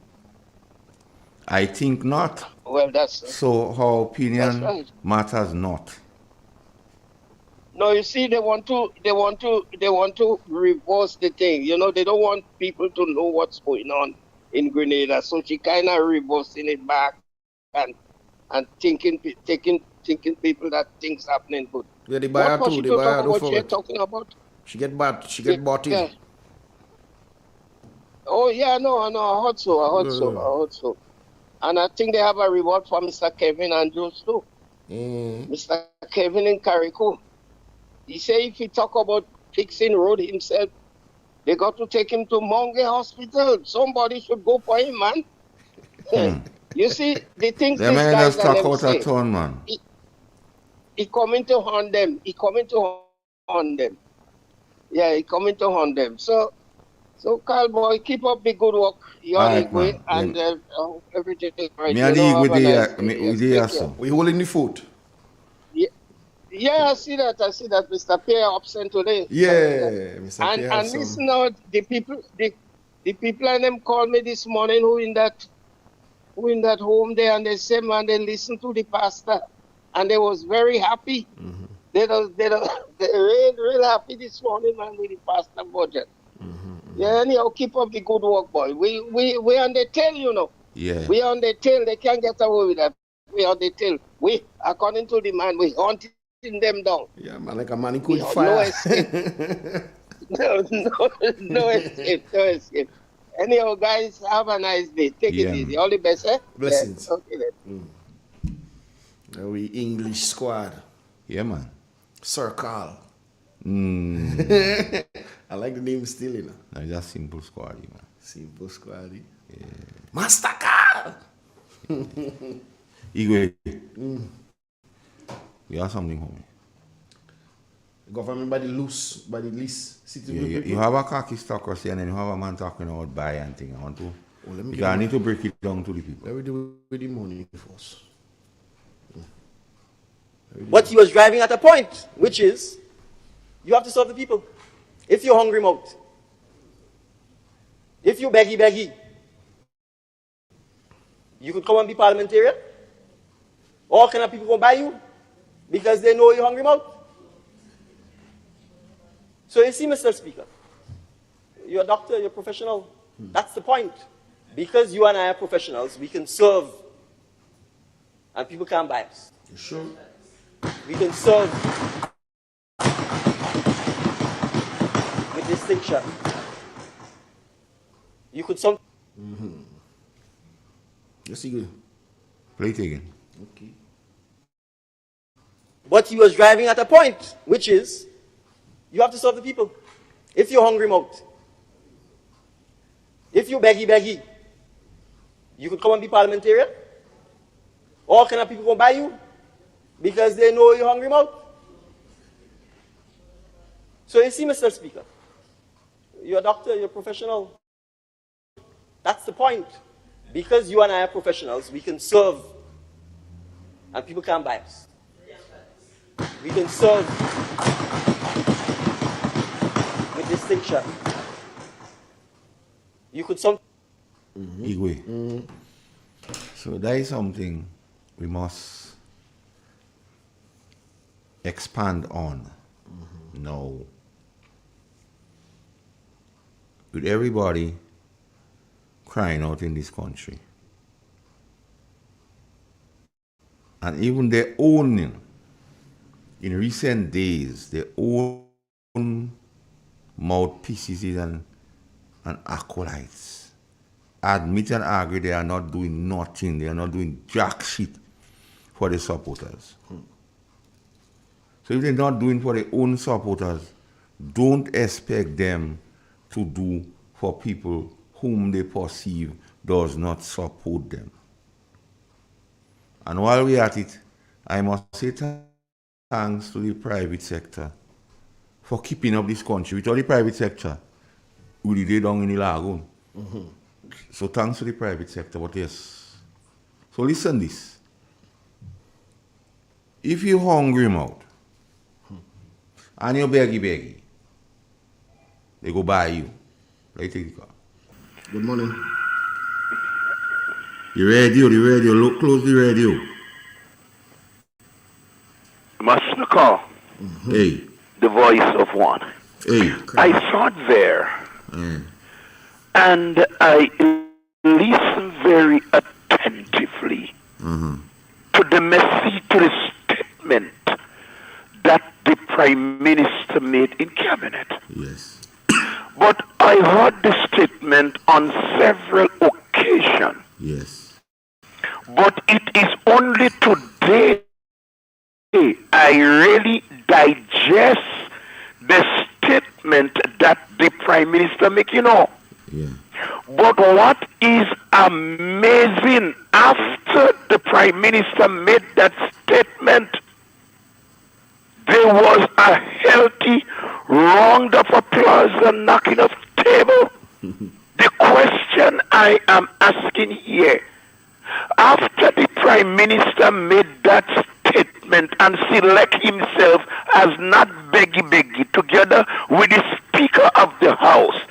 I think not. Well, that's so. Her opinion right. matters not. No, you see, they want to reverse the thing. You know, they don't want people to know what's going on in Grenada. So she kind of reversing it back and taking people that things happening good. Yeah, they buy her too. They buy her. Don't forget. Talking about? She get bought in. Yeah. Oh yeah, no, I heard so. And I think they have a reward for Mr. Kevin Andrews too. Mr. Kevin in Carrico. He said if he talk about fixing road himself, they got to take him to Monge Hospital. Somebody should go for him, man. You see, the things Them these men guys just and talk them out say, a ton, man. he coming to haunt them. He coming to haunt them. Yeah, he coming to haunt them. So Carl boy, keep up the good work. You're Alright, way, man. and everything is right. Me and the Have with a nice the day. with the Take care. also. We holding the foot. Yeah, I see that, Mr. Pierre absent today. Yeah, Mr. And Pierre. and listen now, the people and them called me this morning who in that home there, and they said, man, they listened to the pastor and they was very happy. They real happy this morning, man, with the pastor budget. Yeah, anyhow, keep up the good work, boy. We on the tail, you know. Yeah. We on the tail. They can't get away with that. We on the tail. We, according to the man, we hunting them down. Yeah, man, like a man in cold No fire. escape. no escape. Anyhow, guys, have a nice day. Take it easy. All the best, eh? Blessings. Yeah. Okay then. We English squad. Yeah, man. Sir Carl. I like the name still, you know. No, just simple squaddy, man. Simple squaddy. Yeah. Master Carl! Igwe. You have something for me. Government by the least citizen. You have a khaki stock or and then you have a man talking about buy and thing. I want to. Because I need to break it down to the people. Let me do with the money first. But he was driving at a point, which is, you have to serve the people. If you're hungry mouth, if you beggy, you could come and be parliamentarian. All kind of people go buy you because they know you're hungry mouth. So you see, Mr. Speaker, you're a doctor, you're a professional. That's the point. Because you and I are professionals, we can serve and people can't buy us. You sure? We can serve with distinction. You could some. Yes, you go. Play it again. Okay. But he was driving at a point, which is, you have to serve the people. If you're hungry mouth, if you beggy, you could come and be parliamentarian. All kind of people go buy you because they know you're hungry mouth. So you see, Mr. Speaker, you're a doctor, you're a professional. That's the point. Because you and I are professionals, we can serve and people can't buy us. We can serve with distinction. You could some. Igwe. So that is something we must expand on now. With everybody crying out in this country, and even their own, in recent days, their own mouthpieces and acolytes admit and argue they are not doing nothing, they are not doing jack shit for the supporters. So if they're not doing for their own supporters, don't expect them to do for people whom they perceive does not support them. And while we're at it, I must say thanks to the private sector for keeping up this country. Without the private sector, we would be down in the lagoon. So thanks to the private sector, but yes. So listen this. If you're hungry mouth, and you're beggy, they go buy you. Let's take the car. Good morning. The radio, look close the radio. Master Call. Hey. The voice of one. Hey. I sat there and I listened very attentively to the message, to the statement that the Prime Minister made in Cabinet. Yes. But I heard the statement on several occasions. Yes. But it is only today I really digest the statement that the Prime Minister make, But what is amazing, after the Prime Minister made that statement, there was a healthy round of applause and knocking of table. The question I am asking here, after the Prime Minister made that statement and select himself as not beggy together with the Speaker of the House,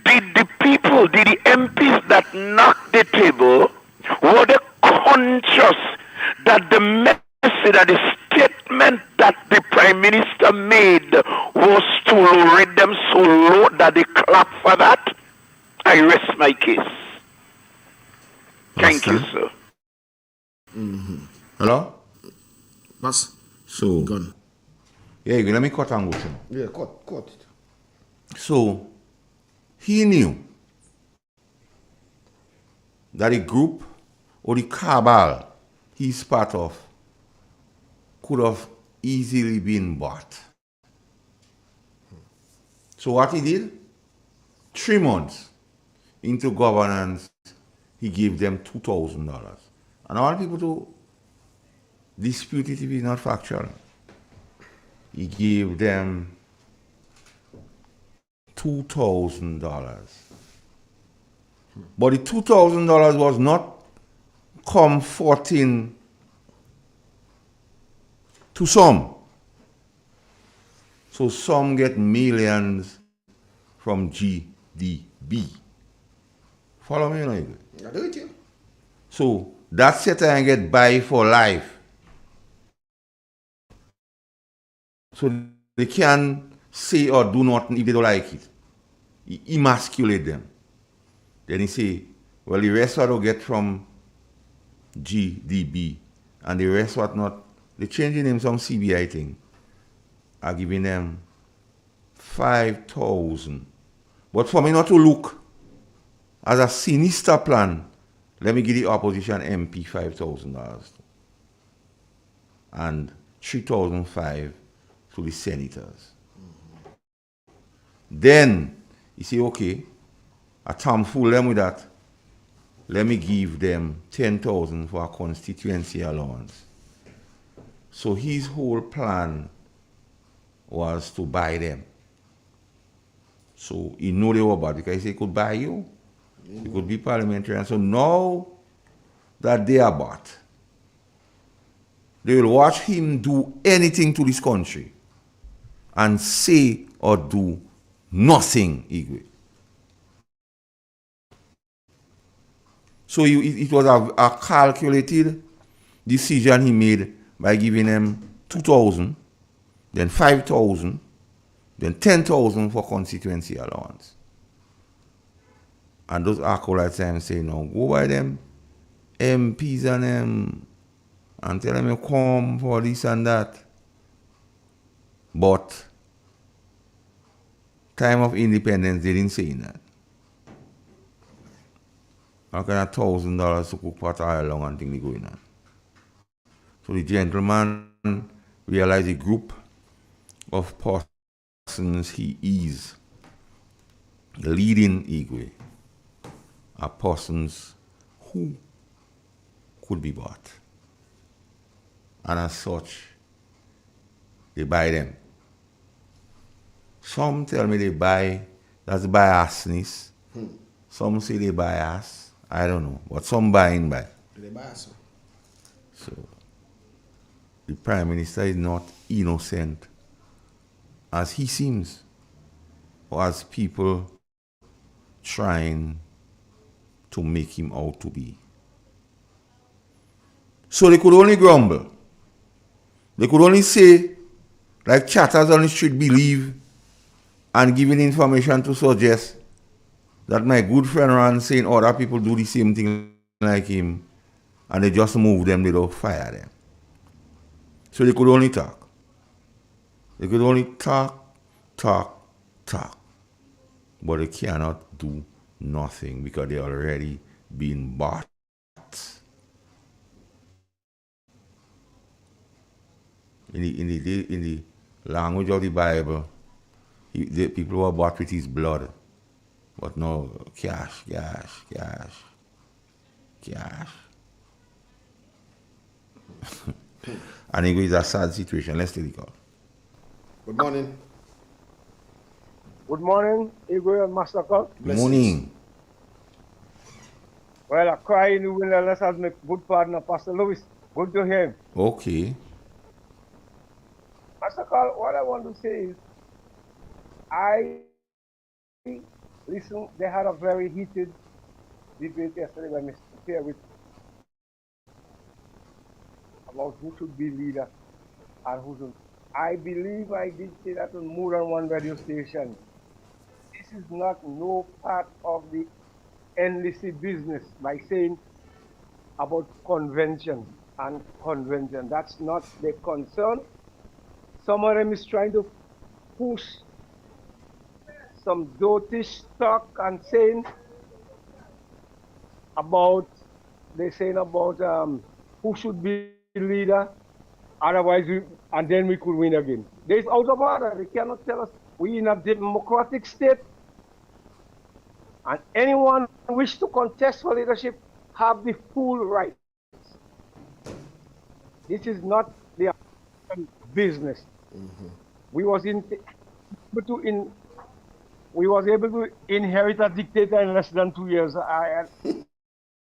did the people, did the MPs that knocked the table, were they conscious that the message, that the statement that the Prime Minister made was to rate them so low that they clap for that? I rest my case. Thank you, sir. Hello? Boss. So, Gone. Yeah, let me cut and go. Yeah, cut it. So, he knew that the group or the cabal he's part of could have easily been bought. So what he did? 3 months into governance, he gave them $2,000. And I want people to dispute it if it's not factual. He gave them $2,000. But the $2,000 was not comforting to some. So some get millions from GDB. Follow me, like I do it, yeah. So that set and get buy for life. So they can say or do nothing if they don't like it. He emasculate them. Then he say, well, the rest what they get from GDB and the rest what not, they changing them some CBI thing, are giving them 5,000. But for me not to look as a sinister plan, let me give the opposition MP $5,000 and $3,500 to the senators. Then you say, okay, I fool them with that. Let me give them 10,000 for a constituency allowance. So his whole plan was to buy them. So he knew they were bad because he said he could buy you. He could be parliamentarian. So now that they are bought, they will watch him do anything to this country and say or do nothing, Igwe. So it was a calculated decision he made by giving them 2,000, then 5,000, then 10,000 for constituency allowance. And those acolytes I'm saying, no, go by them MPs and them and tell them you come for this and that. But time of independence, they didn't say that. How can $1,000 to cook pot all along and things going on? So the gentleman realized the group of persons he is leading Igwe are persons who could be bought. And as such, they buy them. Some tell me they buy, that's biasness. Some say they bias. I don't know. But some buying by. They bias. So the Prime Minister is not innocent as he seems, or as people trying to make him out to be. So they could only grumble. They could only say, like chatters on the street believe, and giving information to suggest that my good friend Ron saying other people do the same thing like him, and they just move them, they don't fire them. So they could only talk. They could only talk. But they cannot do nothing because they already been bought in the language of the Bible, the people were bought with his blood. But no, cash. Anyway, it's a sad situation. Let's take the call. Good morning. Good morning, Igor and Master Call. Good morning. Well, I cry in the wilderness as my good partner, Pastor Lewis. Good to hear him. Okay. Master Call, what I want to say is, listen, they had a very heated debate yesterday by Mr. Pierre about who should be leader and who should. I believe I did say that on more than one radio station. This is not no part of the NLC business by saying about convention and convention. That's not the concern. Some of them is trying to push some dotish talk and saying about, who should be leader, otherwise and then we could win again. There's out of order. They cannot tell us we in a democratic state and anyone who wish to contest for leadership have the full rights. This is not the business. We was able to inherit a dictator in less than 2 years.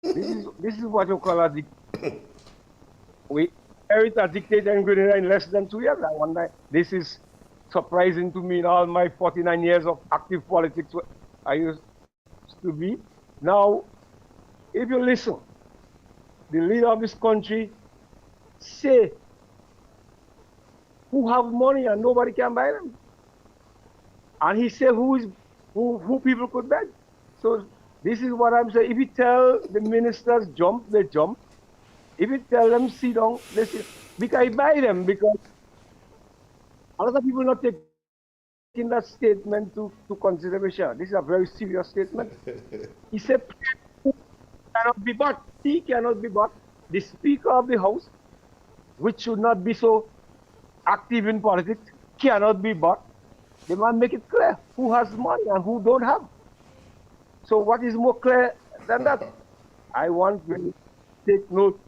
This is what you call a dictator. We inherit a dictator in Grenada in less than 2 years. I wonder, this is surprising to me in all my 49 years of active politics I used to be. Now, if you listen, the leader of this country say who have money and nobody can buy them. And he said who people could beg. So this is what I'm saying. If you tell the ministers jump, they jump. If you tell them sit down, they sit. Because I buy them, because a lot of people not taking that statement to consideration. This is a very serious statement. He said cannot be bought. He cannot be bought. The Speaker of the House, which should not be so active in politics, cannot be bought. They must make it clear who has money and who don't have. So what is more clear than that? I want to take note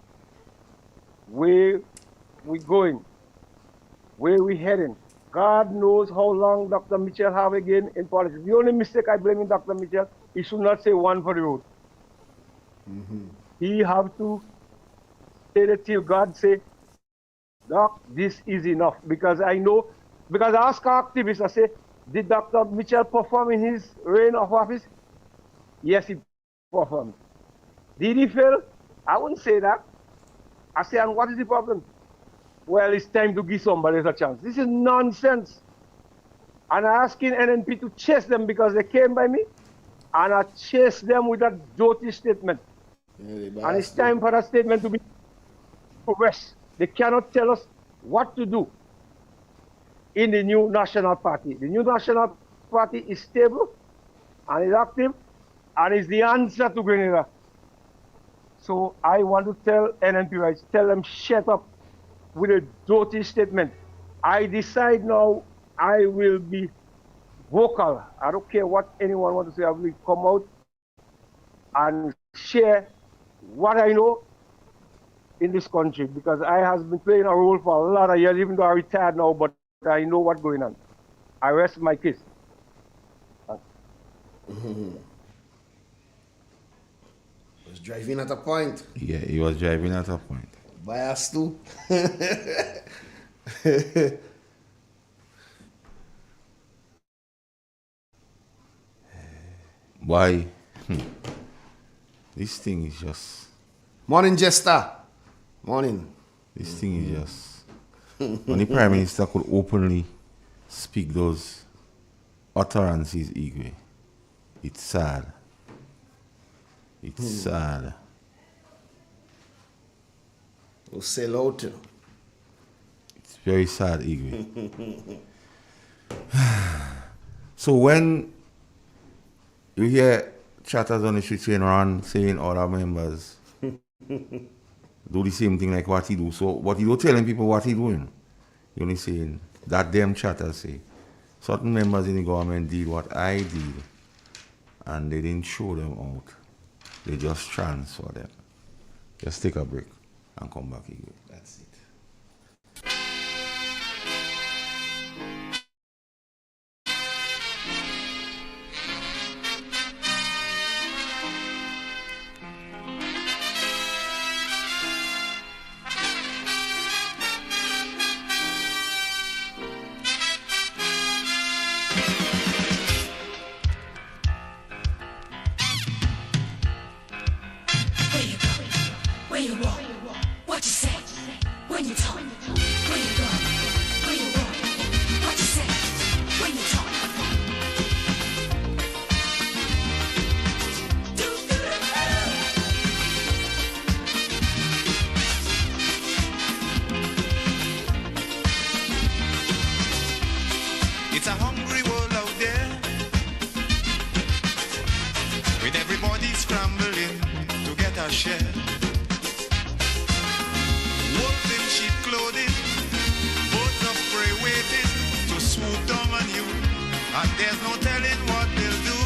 where we're going, where we're heading. God knows how long Dr. Mitchell have again in politics. The only mistake I blame in Dr. Mitchell, he should not say one for the road. He have to say that till God say, Doc, this is enough. Because I know, because I ask activists, I say, did Dr. Mitchell perform in his reign of office? Yes, he performed. Did he fail? I wouldn't say that. I say, and what is the problem? Well, it's time to give somebody a chance. This is nonsense. And I'm asking NNP to chase them because they came by me, and I chase them with that dirty statement. And it's time for that statement to be progressed. They cannot tell us what to do in the new National Party. The new National Party is stable and is active and is the answer to Grenada. So I want to tell NNP rights, tell them shut up with a dirty statement. I decide now I will be vocal. I don't care what anyone wants to say. I will come out and share what I know in this country, because I have been playing a role for a lot of years, even though I'm retired now, but I know what's going on. I rest my case. Was driving at a point. Yeah, he was driving at a point. Bias too. Why? This thing is just... Morning, Jester. Morning. This thing is just... When the Prime Minister could openly speak those utterances, Igwe, it's sad. It's sad. We'll sell out. It's very sad, Igwe. So when you hear chatters on the street saying all our members do the same thing like what he do, so what he do telling people what he doing. You only saying that them chatter say certain members in the government did what I did and they didn't show them out. They just transfer them. Just take a break and come back again. That's it. Where you walk, what you say, when you talk, where you go, where you walk, what you say, when you talk. It's a hungry world out there, with everybody scrambling to get a share. Wolves in sheep clothing, birds of prey waiting to swoop down on you, and there's no telling what they'll do.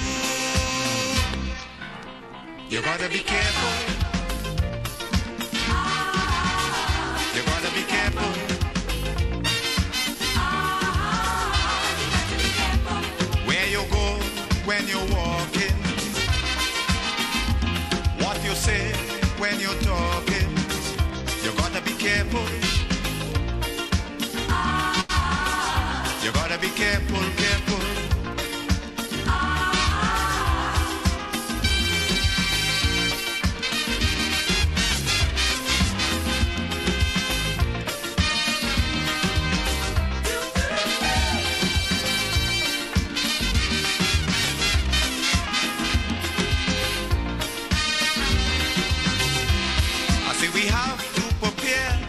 You gotta be careful. You gotta be careful. Where you go when you're walking, what you say when you're talking. You gotta be careful. You gotta be careful, careful. I say we have to prepare.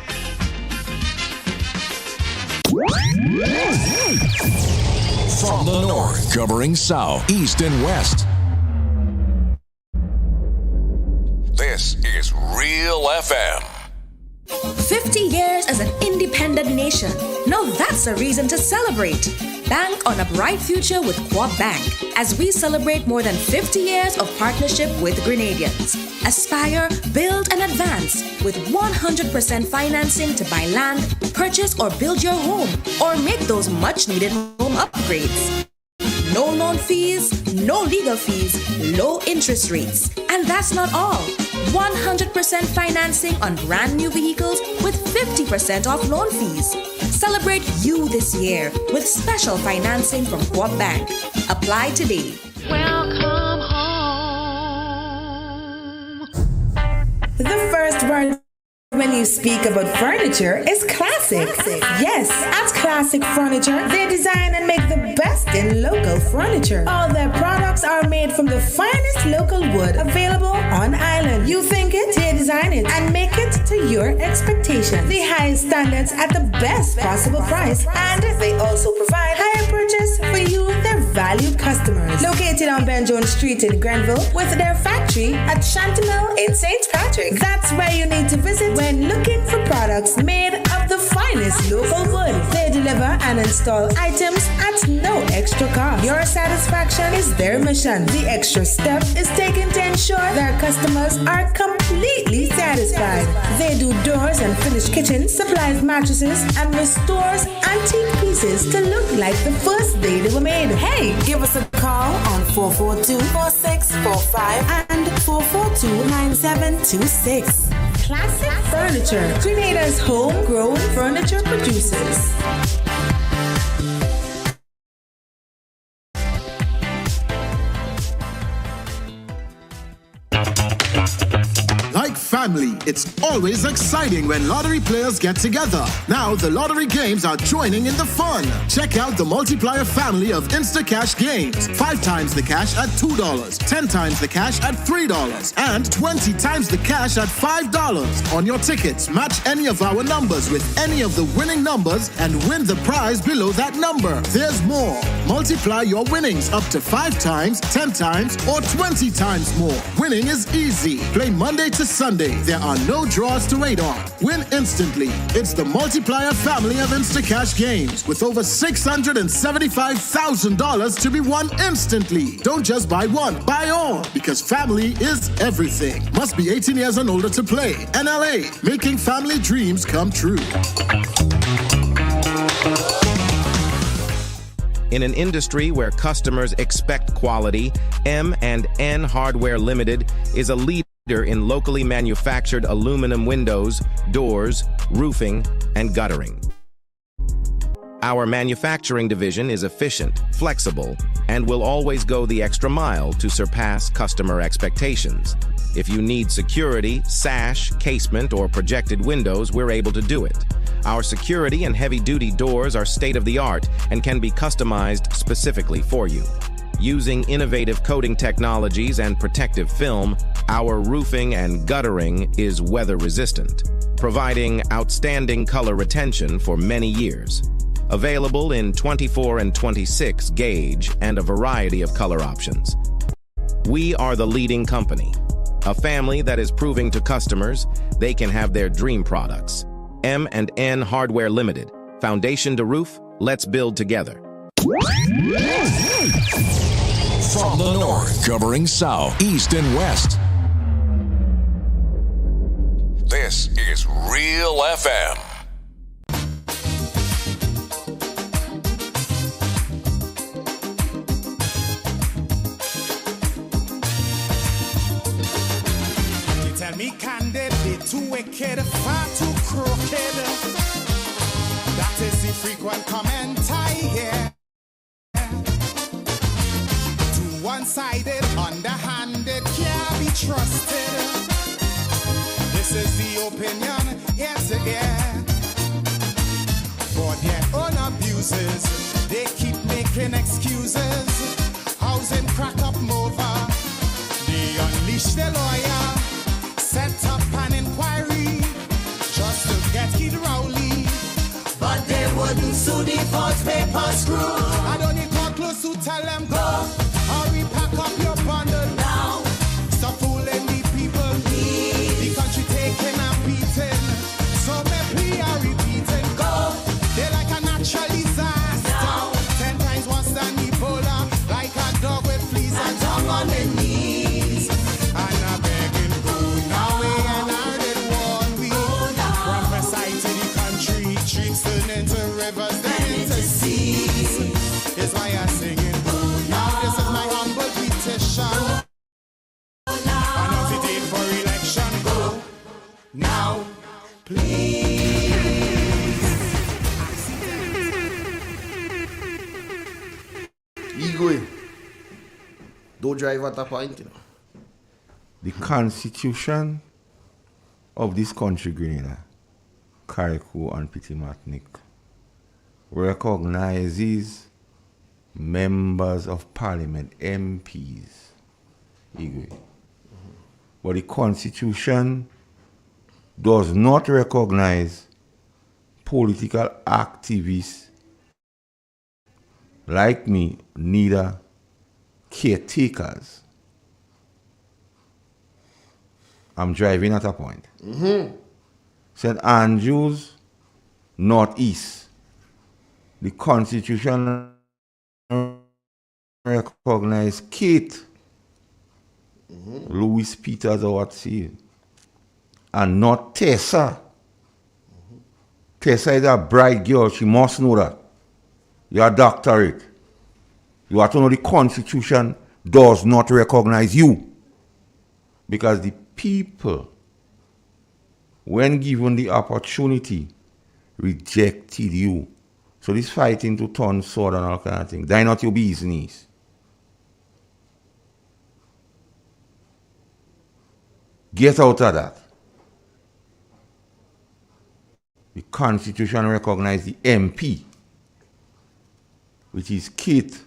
From the north, covering south, east, and west. This is Real FM. 50 years as an independent nation. Now that's a reason to celebrate. Bank on a bright future with Co-op Bank as we celebrate more than 50 years of partnership with Grenadians. Aspire, build, and advance with 100% financing to buy land, purchase or build your home, or make those much-needed home upgrades. No loan fees, no legal fees, low interest rates. And that's not all. 100% financing on brand new vehicles with 50% off loan fees. Celebrate you this year with special financing from Co-op Bank. Apply today. Welcome home. The first word when you speak about furniture is classic. Yes, at Classic Furniture, they design and make the best in local furniture. All their products are made from the finest local wood available on island. You think it, they design it, and make it to your expectations. The highest standards at the best possible price, and they also provide higher purchase for you, their valued customers. Located on Ben Jones Street in Grenville, with their factory at Chantimel in St. Patrick. That's where you need to visit when looking for products made of the finest local wood. They deliver and install items at no extra cost. Your satisfaction is their mission. The extra step is taken to ensure their customers are completely satisfied. They do doors and finished kitchens, supplies mattresses, and restores antique pieces to look like the first day they were made. Hey, give us a call on 442-4645 and 442-9726. Classic Furniture, Grenada's homegrown furniture producers. Like family, it's always exciting when lottery players get together. Now, the lottery games are joining in the fun. Check out the multiplier family of Instacash games. 5 times the cash at $2, 10 times the cash at $3, and 20 times the cash at $5. On your tickets, match any of our numbers with any of the winning numbers and win the prize below that number. There's more. Multiply your winnings up to 5 times, 10 times, or 20 times more. Winning is easy. Play Monday to Sunday Sunday, there are no draws to wait on. Win instantly. It's the multiplier family of Instacash games with over $675,000 to be won instantly. Don't just buy one, buy all, because family is everything. Must be 18 years and older to play. NLA, making family dreams come true. In an industry where customers expect quality, M&N Hardware Limited is a leader in locally manufactured aluminum windows, doors, roofing, and guttering. Our manufacturing division is efficient, flexible, and will always go the extra mile to surpass customer expectations. If you need security, sash, casement, or projected windows, we're able to do it. Our security and heavy-duty doors are state-of-the-art and can be customized specifically for you. Using innovative coating technologies and protective film, our roofing and guttering is weather-resistant, providing outstanding color retention for many years. Available in 24 and 26 gauge and a variety of color options. We are the leading company, a family that is proving to customers they can have their dream products. M&N Hardware Limited. Foundation to roof, let's build together. From the north, covering south, east, and west. This is Real FM. Tell me candid, they too wicked, far too crooked. That is the frequent comment I hear. Too one-sided, underhanded, can't be trusted. This is the opinion, ear to ear. For their own abuses, they keep making excuses. Housing crack up over, they unleash their lawyer. Set up an inquiry just to get Kid Rowley. But they wouldn't sue the false paper screw. I don't need to close to tell them go. Hurry, pack up your bundle now. Stop fooling the people. The country taking a beating. So maybe I repeating. Go. They're like a natural disaster. Now. 10 times worse than Ebola. Like a dog with fleas and tongue on their knees. And I'm begging. Into rivers, then into seas. Is why I'm singing. Now this is my humble petition. Announce the date for election. Go now, please. Igwe, don't drive at a point, you know. The constitution of this country, Grenada, Carriacou and Pitimatnik, recognizes members of parliament, MPs, but the constitution does not recognize political activists like me, neither caretakers. I'm driving at a point. St. Andrews, Northeast. The Constitution recognizes Kate, Louis Peters or what see, and not Tessa. Tessa is a bright girl, she must know that. You're a doctorate. You have to know the Constitution does not recognize you. Because the people, when given the opportunity, rejected you. So this fighting to turn sword and all kind of things, that's not your business. Get out of that. The Constitution recognizes the MP, which is Kate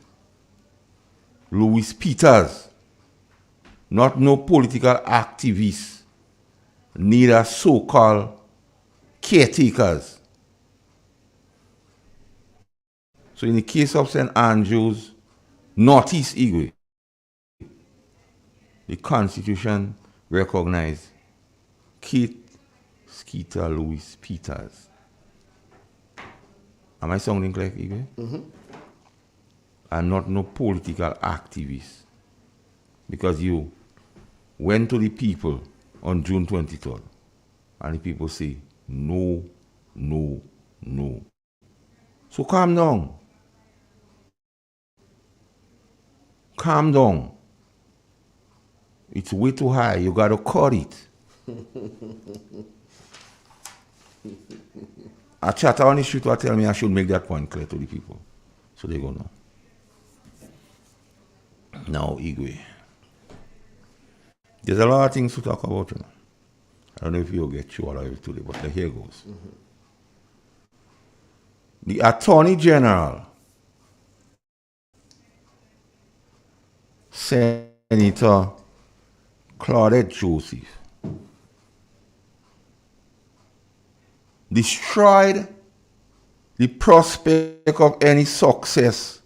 Louis Peters, not no political activists, neither so-called caretakers. So in the case of St. Andrews, Northeast Igwe, the Constitution recognizes Skeeter Louis Peters. Am I sounding correct, Igwe? Mm-hmm. I'm not no political activist. Because you went to the people on June 23rd and the people say, no, no, no. So calm down. Calm down. It's way too high. You got to cut it. A chatter on the street will tell me I should make that point clear to the people. So they go know. Now, Igwe. There's a lot of things to talk about. You know. I don't know if you'll get through all of it today, but here goes. Mm-hmm. The Attorney General, Senator Claudette Joseph, destroyed the prospect of any success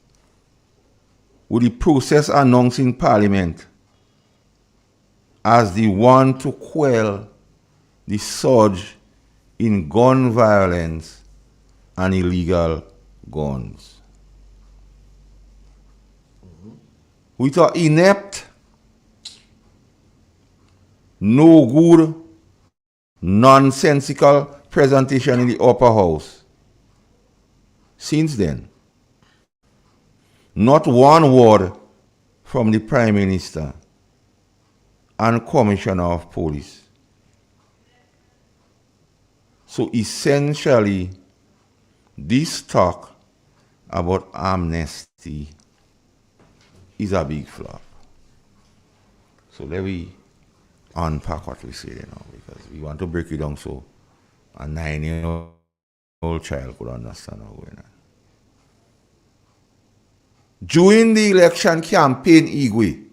with the process announced in Parliament as the one to quell the surge in gun violence and illegal guns. With an inept, no good, nonsensical presentation in the upper house. Since then, not one word from the Prime Minister and Commissioner of Police. So essentially, this talk about amnesty is a big flop. So let me unpack what we say now, because we want to break it down so a 9-year-old child could understand what's going on. During the election campaign, Igwe,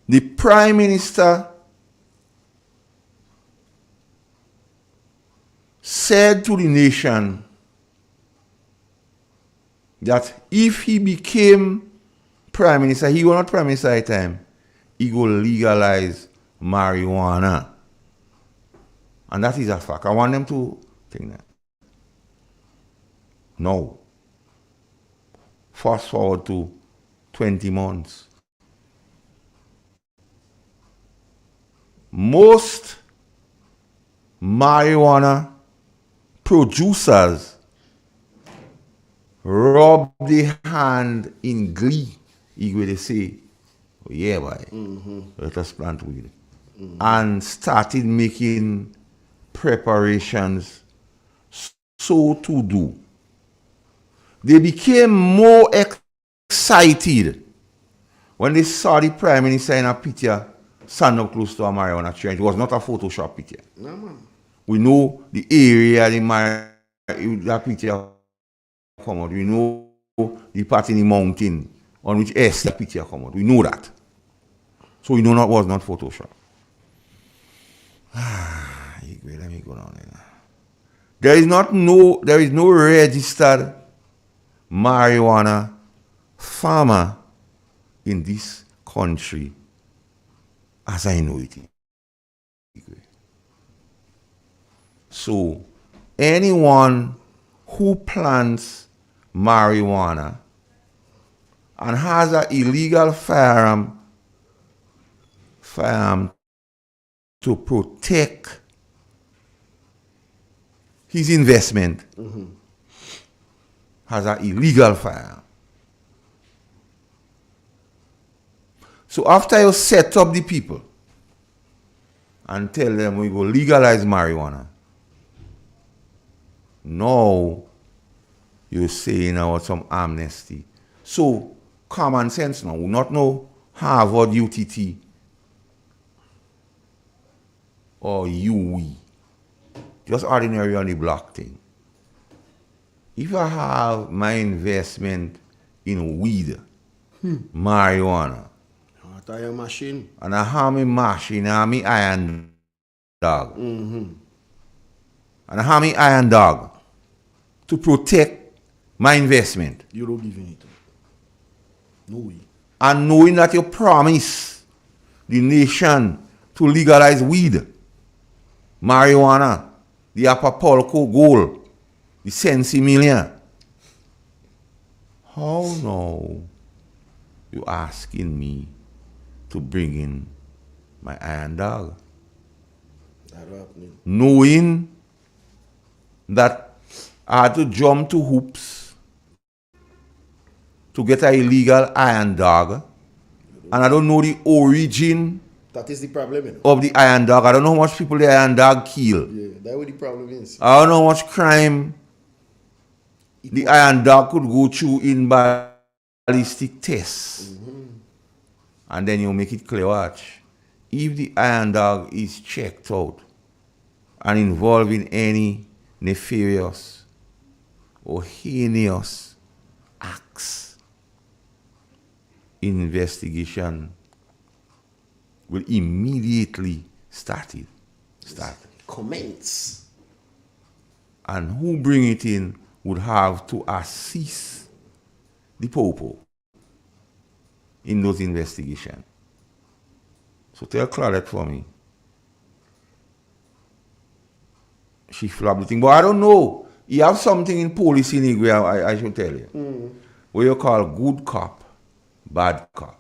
the Prime Minister said to the nation that if he became Prime Minister, he was not Prime Minister at the time, he will legalize marijuana. And that is a fact. I want them to think that. No. Fast forward to 20 months. Most marijuana producers rub the hand in glee. Igwe, they say, oh, yeah, boy, let us plant weed. And started making preparations so to do. They became more excited when they saw the Prime Minister in a picture stand up close to a marijuana tree. It was not a Photoshop picture. No, man. We know the area that picture come out. We know the part in the mountain on which the picture come out. We know that. So we know that was not Photoshop. Let me go down there. There is no registered marijuana farmer in this country as I know it. So anyone who plants marijuana and has an illegal firearm to protect his investment has an illegal firearm. So after you set up the people and tell them we go legalize marijuana, now you're saying about some amnesty. So common sense now, we not know Harvard, UTT, or UE. Just ordinary on the block thing. If I have my investment in weed, marijuana, tire machine, and I have my machine, I have my iron dog, and I have my iron dog to protect my investment. You don't give it. No way. And knowing that you promise the nation to legalize weed, marijuana, the Acapulco Gold, the Sensimilia. How now you asking me to bring in my iron dog? Knowing that I had to jump to hoops to get an illegal iron dog, and I don't know the origin That is the problem, you know? of the iron dog. I don't know how much people the iron dog kill. Yeah, that's what the problem is. I don't know how much crime the iron dog could go through in ballistic tests. And then you make it clear, watch. If the iron dog is checked out and involved in any nefarious or heinous acts, investigation will immediately start. Commence. And who bring it in would have to assist the Popo in those investigations. So tell Claudette for me. She flabbed the thing. But I don't know. You have something in police in Igwe, I should tell you. What you call good cop, bad cop.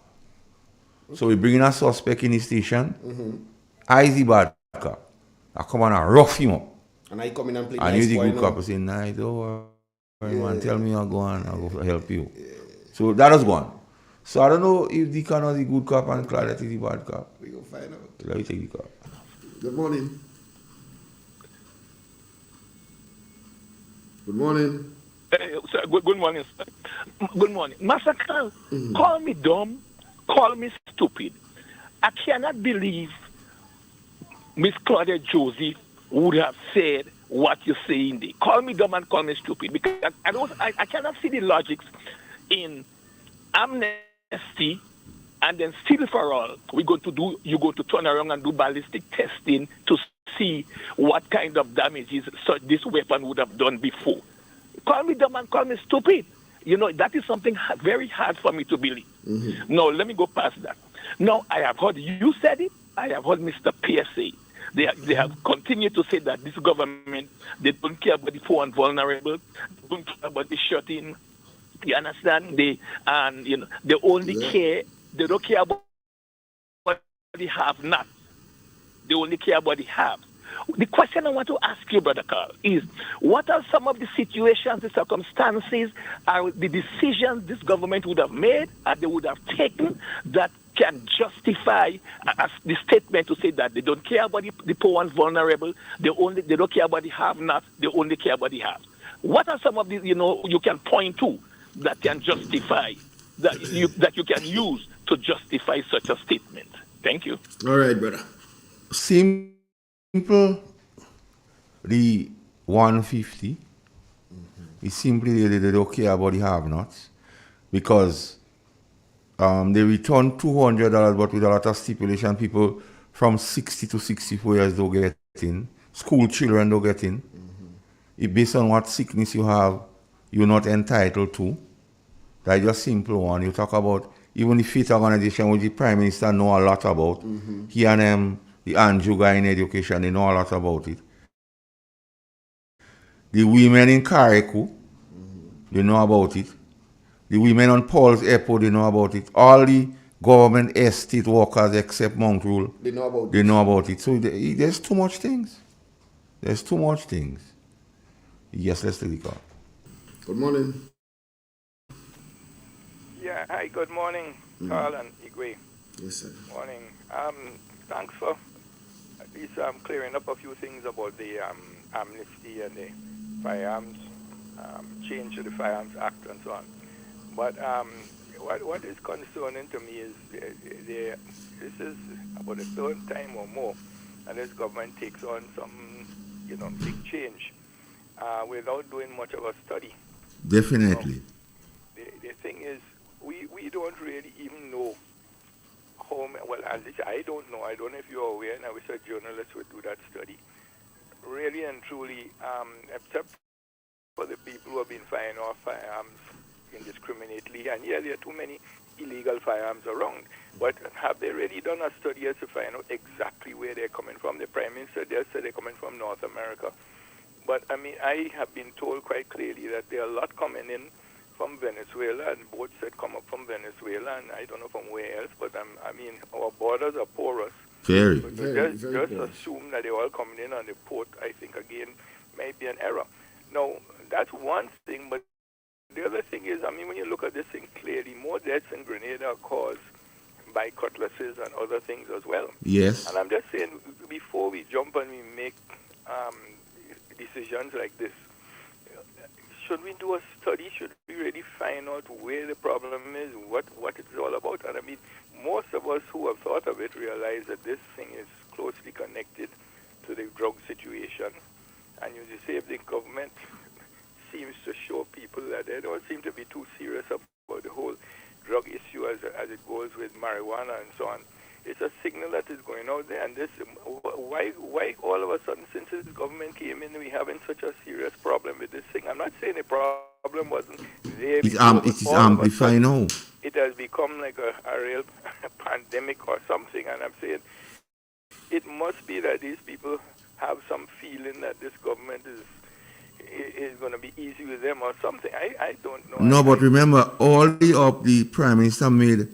So we bring in a suspect in the station. I is the bad cop. I come on and rough him up. And I come in and play And nice you the boy good now. cop say, nah, don't worry, man. Tell me I'll go on. I'll go help you. So that was gone. So I don't know if Deacon was the good cop and Claudette is the bad cop. We go find out. Let me take the cop. Good morning. Good morning. Sir, good morning, sir. Good morning. Massacre, call me dumb, call me stupid. I cannot believe Miss Claudia Josie would have said what you're saying there. Call me dumb and call me stupid, because I cannot see the logics in amnesty and then still for all. You're going to turn around and do ballistic testing to see what kind of damages such this weapon would have done before. Call me dumb and call me stupid. You know, that is something very hard for me to believe. No, let me go past that. No, I have heard you said it. I have heard Mr. Pierce say it. They have continued to say that this government, they don't care about the poor and vulnerable, they don't care about the shut-in. You understand? They only care. They don't care about what they have not. They only care about the have. The question I want to ask you, Brother Carl, is what are some of the situations, the circumstances, are the decisions this government would have made, they would have taken that can justify the statement to say that they don't care about the poor and vulnerable, they don't care about the have-not, they only care about the have. What are some of these, you can point to that can justify, that you can use to justify such a statement? Thank you. All right, brother. Simple, the 150 is simply they don't care about the have-nots, because they return $200, but with a lot of stipulation. People from 60 to 64 years don't get in. School children don't get in. It based on what sickness you have, you're not entitled to. That's just simple one. You talk about even the faith organization, which the Prime Minister know a lot about. He and the Andrew guy in education, they know a lot about it. The women in Kariku, they know about it. The women on Paul's Airport, they know about it. All the government estate workers except Mount Rule, They know about they know about it. So there's too much things. There's too much things. Yes, let's take the call. Good morning. Yeah, hi, good morning, Carl and Igwe. Yes, sir. Morning. Thanks for at least clearing up a few things about the amnesty and the firearms, change to the Firearms Act and so on. But what is concerning to me is this is about the third time or more, and this government takes on some, big change without doing much of a study. Definitely. The thing is, we don't really even know how, well, at least I don't know. I don't know if you're aware, and I wish a journalist would do that study. Really and truly, except for the people who have been firing off firearms indiscriminately, and yeah, there are too many illegal firearms around. But have they really done a study as to find out exactly where they're coming from? The Prime Minister just said they're coming from North America. But, I mean, I have been told quite clearly that there are a lot coming in from Venezuela, and boats that come up from Venezuela, and I don't know from where else, but I mean, our borders are porous. Very. But Very, just very porous. assume that they're all coming in on the port, I think, again, might be an error. Now, that's one thing, but the other thing is, I mean, when you look at this thing clearly, more deaths in Grenada are caused by cutlasses and other things as well. Yes. And I'm just saying, before we jump and we make decisions like this, should we do a study? Should we really find out where the problem is, what it's all about? And I mean, most of us who have thought of it realize that this thing is closely connected to the drug situation. And you say if the government seems to show people that they don't seem to be too serious about the whole drug issue as it goes with marijuana and so on, it's a signal that is going out there. And this, why all of a sudden, since the government came in, we having such a serious problem with this thing? I'm not saying the problem wasn't there. It is amplifying now. It has become like a real pandemic or something. And I'm saying it must be that these people have some feeling that this government is going to be easy with them or something. I don't know. No, but remember, the Prime Minister made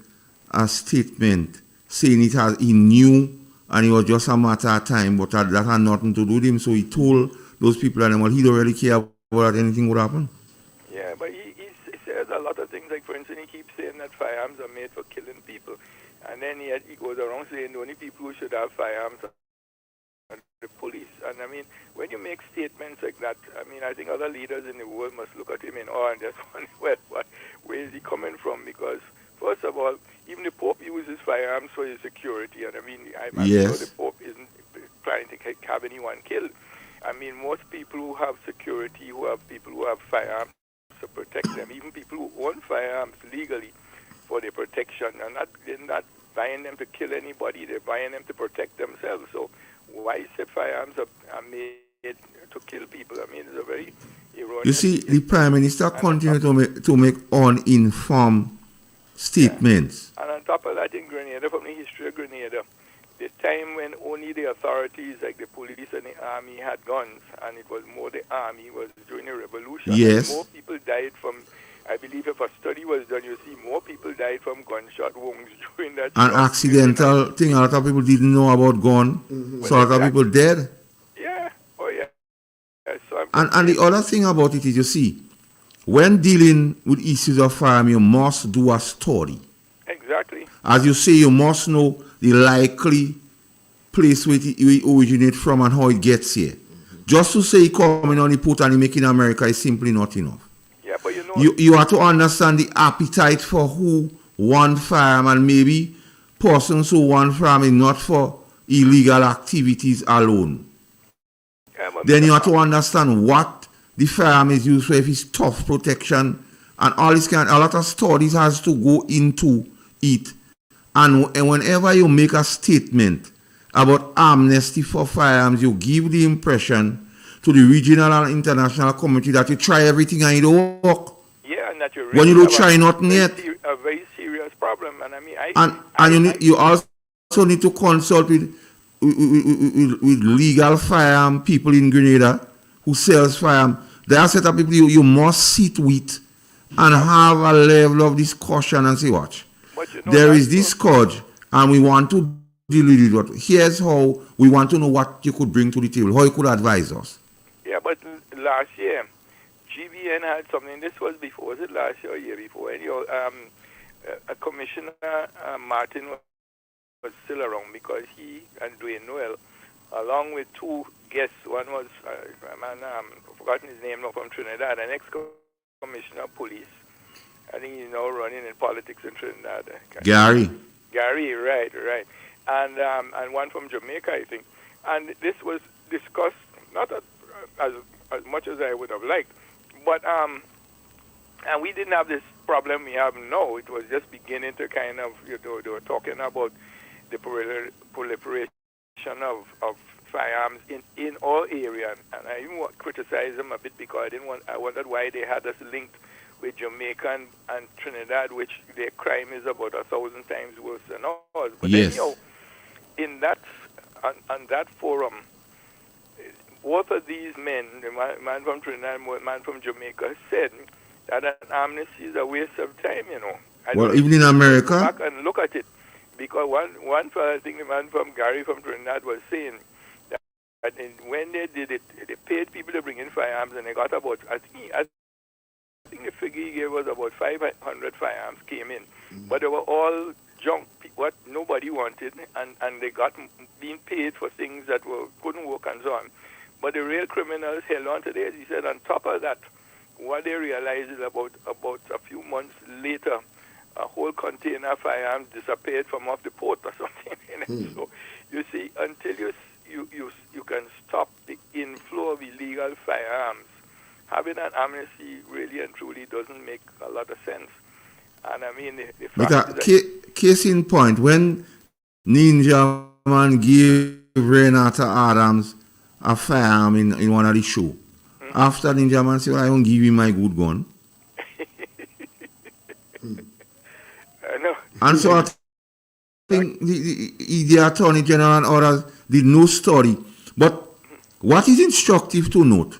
a statement saying he knew and it was just a matter of time, but that had nothing to do with him. So he told those people and well, he don't really care about anything would happen. Yeah, but he says a lot of things. Like, for instance, he keeps saying that firearms are made for killing people. And then he goes around saying the only people who should have firearms are the police. And I mean, when you make statements like that, I mean, I think other leaders in the world must look at him in awe and just wonder where is he coming from? Because, first of all, even the Pope uses firearms for his security. And I mean, I'm sure the Pope isn't planning to have anyone killed. I mean, most people who have security, who have people who have firearms to protect them, even people who own firearms legally for their protection, they're not buying them to kill anybody, they're buying them to protect themselves. So why say firearms are made to kill people? I mean, it's a very erroneous... You see, the Prime Minister continued to make uninformed statements. Yeah. And on top of that, in Grenada, from the history of Grenada, the time when only the authorities like the police and the army had guns, and it was more the army, was during the revolution. Yes. More people died from, I believe if a study was done, you see more people died from gunshot wounds during that. An accidental thing, a lot of people didn't know about gun, so a lot of people dead. Yeah, oh yeah. So and the other thing about it is, you see, when dealing with issues of firearm, you must do a study. Exactly. As you say, you must know the likely place where it originates from and how it gets here. Just to say coming on the port and make in America is simply not enough. Yeah, but you know... You have to understand the appetite for who want firearm, and maybe persons who want firearm is not for illegal activities alone. Yeah, then you have to understand what the firearm is used for, if it's tough protection, and all this kind. A lot of studies has to go into it. And whenever you make a statement about amnesty for firearms, you give the impression to the regional and international community that you try everything and it don't work. Yeah, and that you really when you don't try nothing yet. A very serious problem, and I mean, you also need to consult with legal firearm people in Grenada who sells firearm. There are set of people you must sit with and have a level of discussion and say, watch. There is this scourge, and we want to deal with it. But here's how we want to know what you could bring to the table, how you could advise us. Yeah, but last year, GBN had something. This was before, was it last year or year before? Anyhow, Commissioner Martin was still around because he and Dwayne Noel, along with two guests, one was, I've forgotten his name now, from Trinidad, an ex-commissioner of police. I think he's now running in politics in Trinidad. Gary, right. And one from Jamaica, I think. And this was discussed, not as much as I would have liked, but and we didn't have this problem we have now. It was just beginning to kind of, they were talking about the proliferation of firearms in all areas. And I even criticized them a bit because I wondered why they had us linked with Jamaica and Trinidad, which their crime is about 1,000 times worse than ours. But Yes. anyhow, in that on that forum, both of these men, the man from Trinidad and the man from Jamaica, said that an amnesty is a waste of time, you know. Well, even in America? Go back and look at it. Because one fellow, I think the man from Gary from Trinidad was saying that when they did it, they paid people to bring in firearms and they got about, I think the figure he gave was about 500 firearms came in. But they were all junk, what nobody wanted, and they got being paid for things that couldn't work and so on. But the real criminals held on to theirs. He said on top of that, what they realized is about a few months later, a whole container of firearms disappeared from off the port or something. So you see, until you can stop the inflow of illegal firearms, having an amnesty really and truly doesn't make a lot of sense. And I mean, the fact is that case in point, when Ninja Man gave Renata Adams a firearm in one of the show, after Ninja Man said, well, I won't give him my good gun. I know. And so I think the Attorney General and others did no study. But what is instructive to note,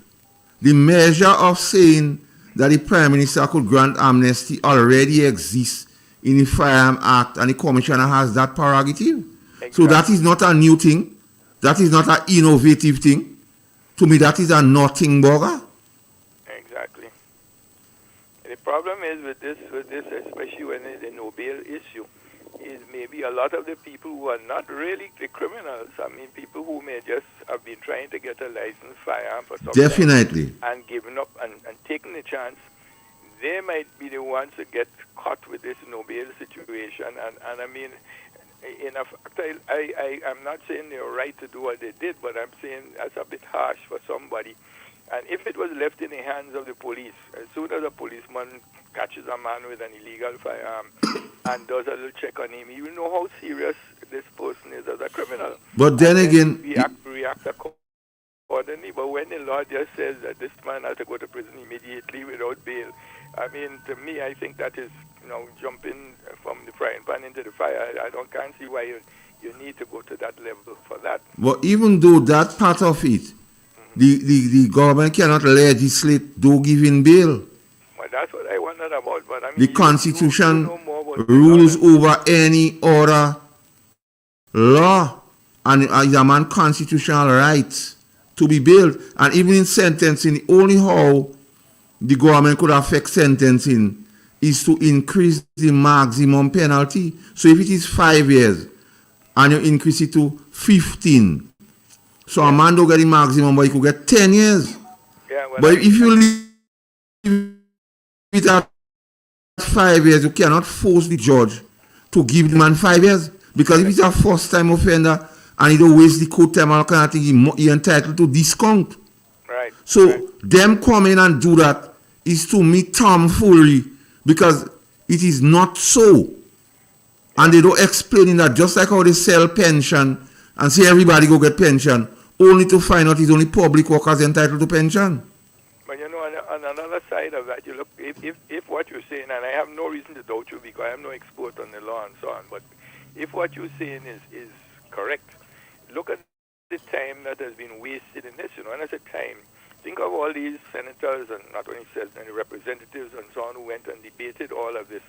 the measure of saying that the Prime Minister could grant amnesty already exists in the Firearm Act, and the Commissioner has that prerogative. Exactly. So that is not a new thing. That is not an innovative thing. To me, that is a nothing burger. Exactly. The problem is with this, especially when it's a no bail issue, is maybe a lot of the people who are not really the criminals. I mean, people who may just have been trying to get a licensed firearm for something. Definitely. And given up and taking the chance, they might be the ones to get caught with this no bail situation. And I mean, in fact, I'm not saying they're right to do what they did, but I'm saying that's a bit harsh for somebody. And if it was left in the hands of the police, as soon as a policeman catches a man with an illegal firearm and does a little check on him, he will know how serious this person is as a criminal. But then again, react accordingly. But when the law just says that this man has to go to prison immediately without bail, I mean, to me, I think that is, jumping from the frying pan into the fire. Can't see why you need to go to that level for that. But even though that part of it, the government cannot legislate do giving bail. Well, that's what I wondered about. But I mean, the Constitution rules over any other law, and it's a man's constitutional right to be bailed. And even in sentencing, only how the government could affect sentencing is to increase the maximum penalty. So if it is 5 years and you increase it to 15, so a man don't get the maximum, but he could get 10 years. Yeah, well, but if you leave it at 5 years, you cannot force the judge to give the man 5 years. Because if it's a first-time offender and he don't waste the court time, all kind of thing, he's entitled to discount. Right. So them come in and do that is to me tomfoolery, because it is not so. And they don't explain in that, just like how they sell pension and say everybody go get pension, only to find out it's only public workers entitled to pension. But on another side of that, you look, if what you're saying, and I have no reason to doubt you because I'm no expert on the law and so on, but if what you're saying is correct, look at the time that has been wasted in this. When I say time, think of all these senators and not only senators, and representatives and so on who went and debated all of this.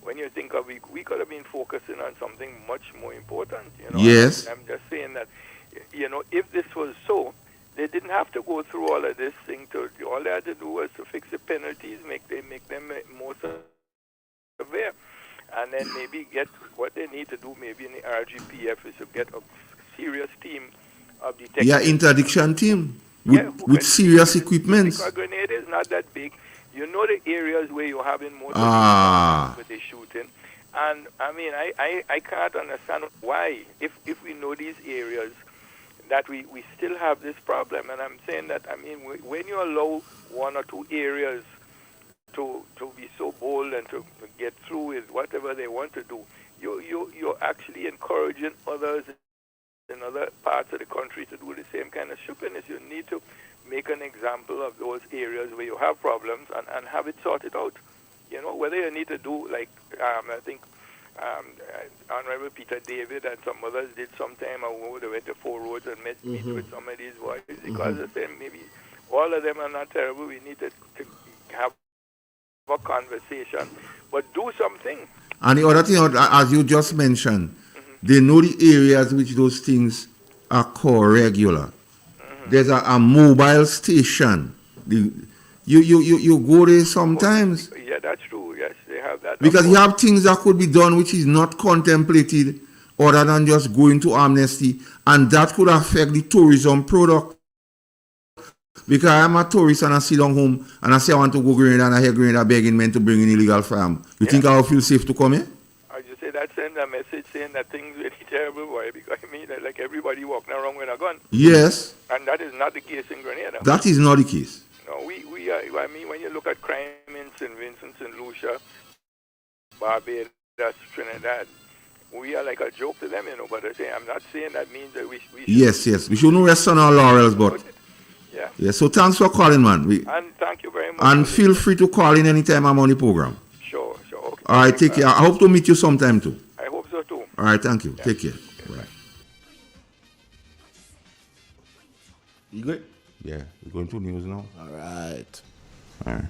When you think of it, we could have been focusing on something much more important. Yes. I'm just saying that, if this was so, they didn't have to go through all of this thing. All they had to do was to fix the penalties, make them more severe, and then maybe get what they need to do. Maybe in the RGPF is to get a serious team of detectives. Yeah, interdiction team with serious equipment. Because a grenade is not that big. You know the areas where you're having most with the shooting. And, I mean, I can't understand why, if we know these areas, that we still have this problem. And I'm saying that, I mean, when you allow one or two areas to be so bold and to get through with whatever they want to do, you're actually encouraging others in other parts of the country to do the same kind of stupidness. You need to make an example of those areas where you have problems and have it sorted out. You know, whether you need to do like I think Honorable Peter David and some others did sometime ago. They went to Four Roads and meet with some of these boys because they said maybe all of them are not terrible. We need to have a conversation, but do something. And the other thing, as you just mentioned, they know the areas which those things are called regular. There's a mobile station. You go there sometimes. Yeah, that's true. Yes, they have that. Because you have things that could be done which is not contemplated other than just going to amnesty, and that could affect the tourism product. Because I'm a tourist and I sit down home and I say I want to go Grenada and I hear Grenada begging men to bring in illegal farm. You think I will feel safe to come here? I just say that send a message saying that things really terrible, boy, because I mean, like everybody walking around with a gun. Yes. And that is not the case in Grenada. That is not the case. No, we are, I mean, when you look at crime in St. Vincent, St. Lucia, Barbados, Trinidad, we are like a joke to them, you know, but I say, I'm not saying that means that we should. Yes. We should not rest on our laurels, but. Yeah, so thanks for calling, man. And thank you very much. And feel free to call in anytime I'm on the program. Sure, okay. All right, take care. I hope to meet you sometime too. I hope so too. All right, thank you. Take care. Okay, bye. You good? Yeah, we're going to news now. All right. All right.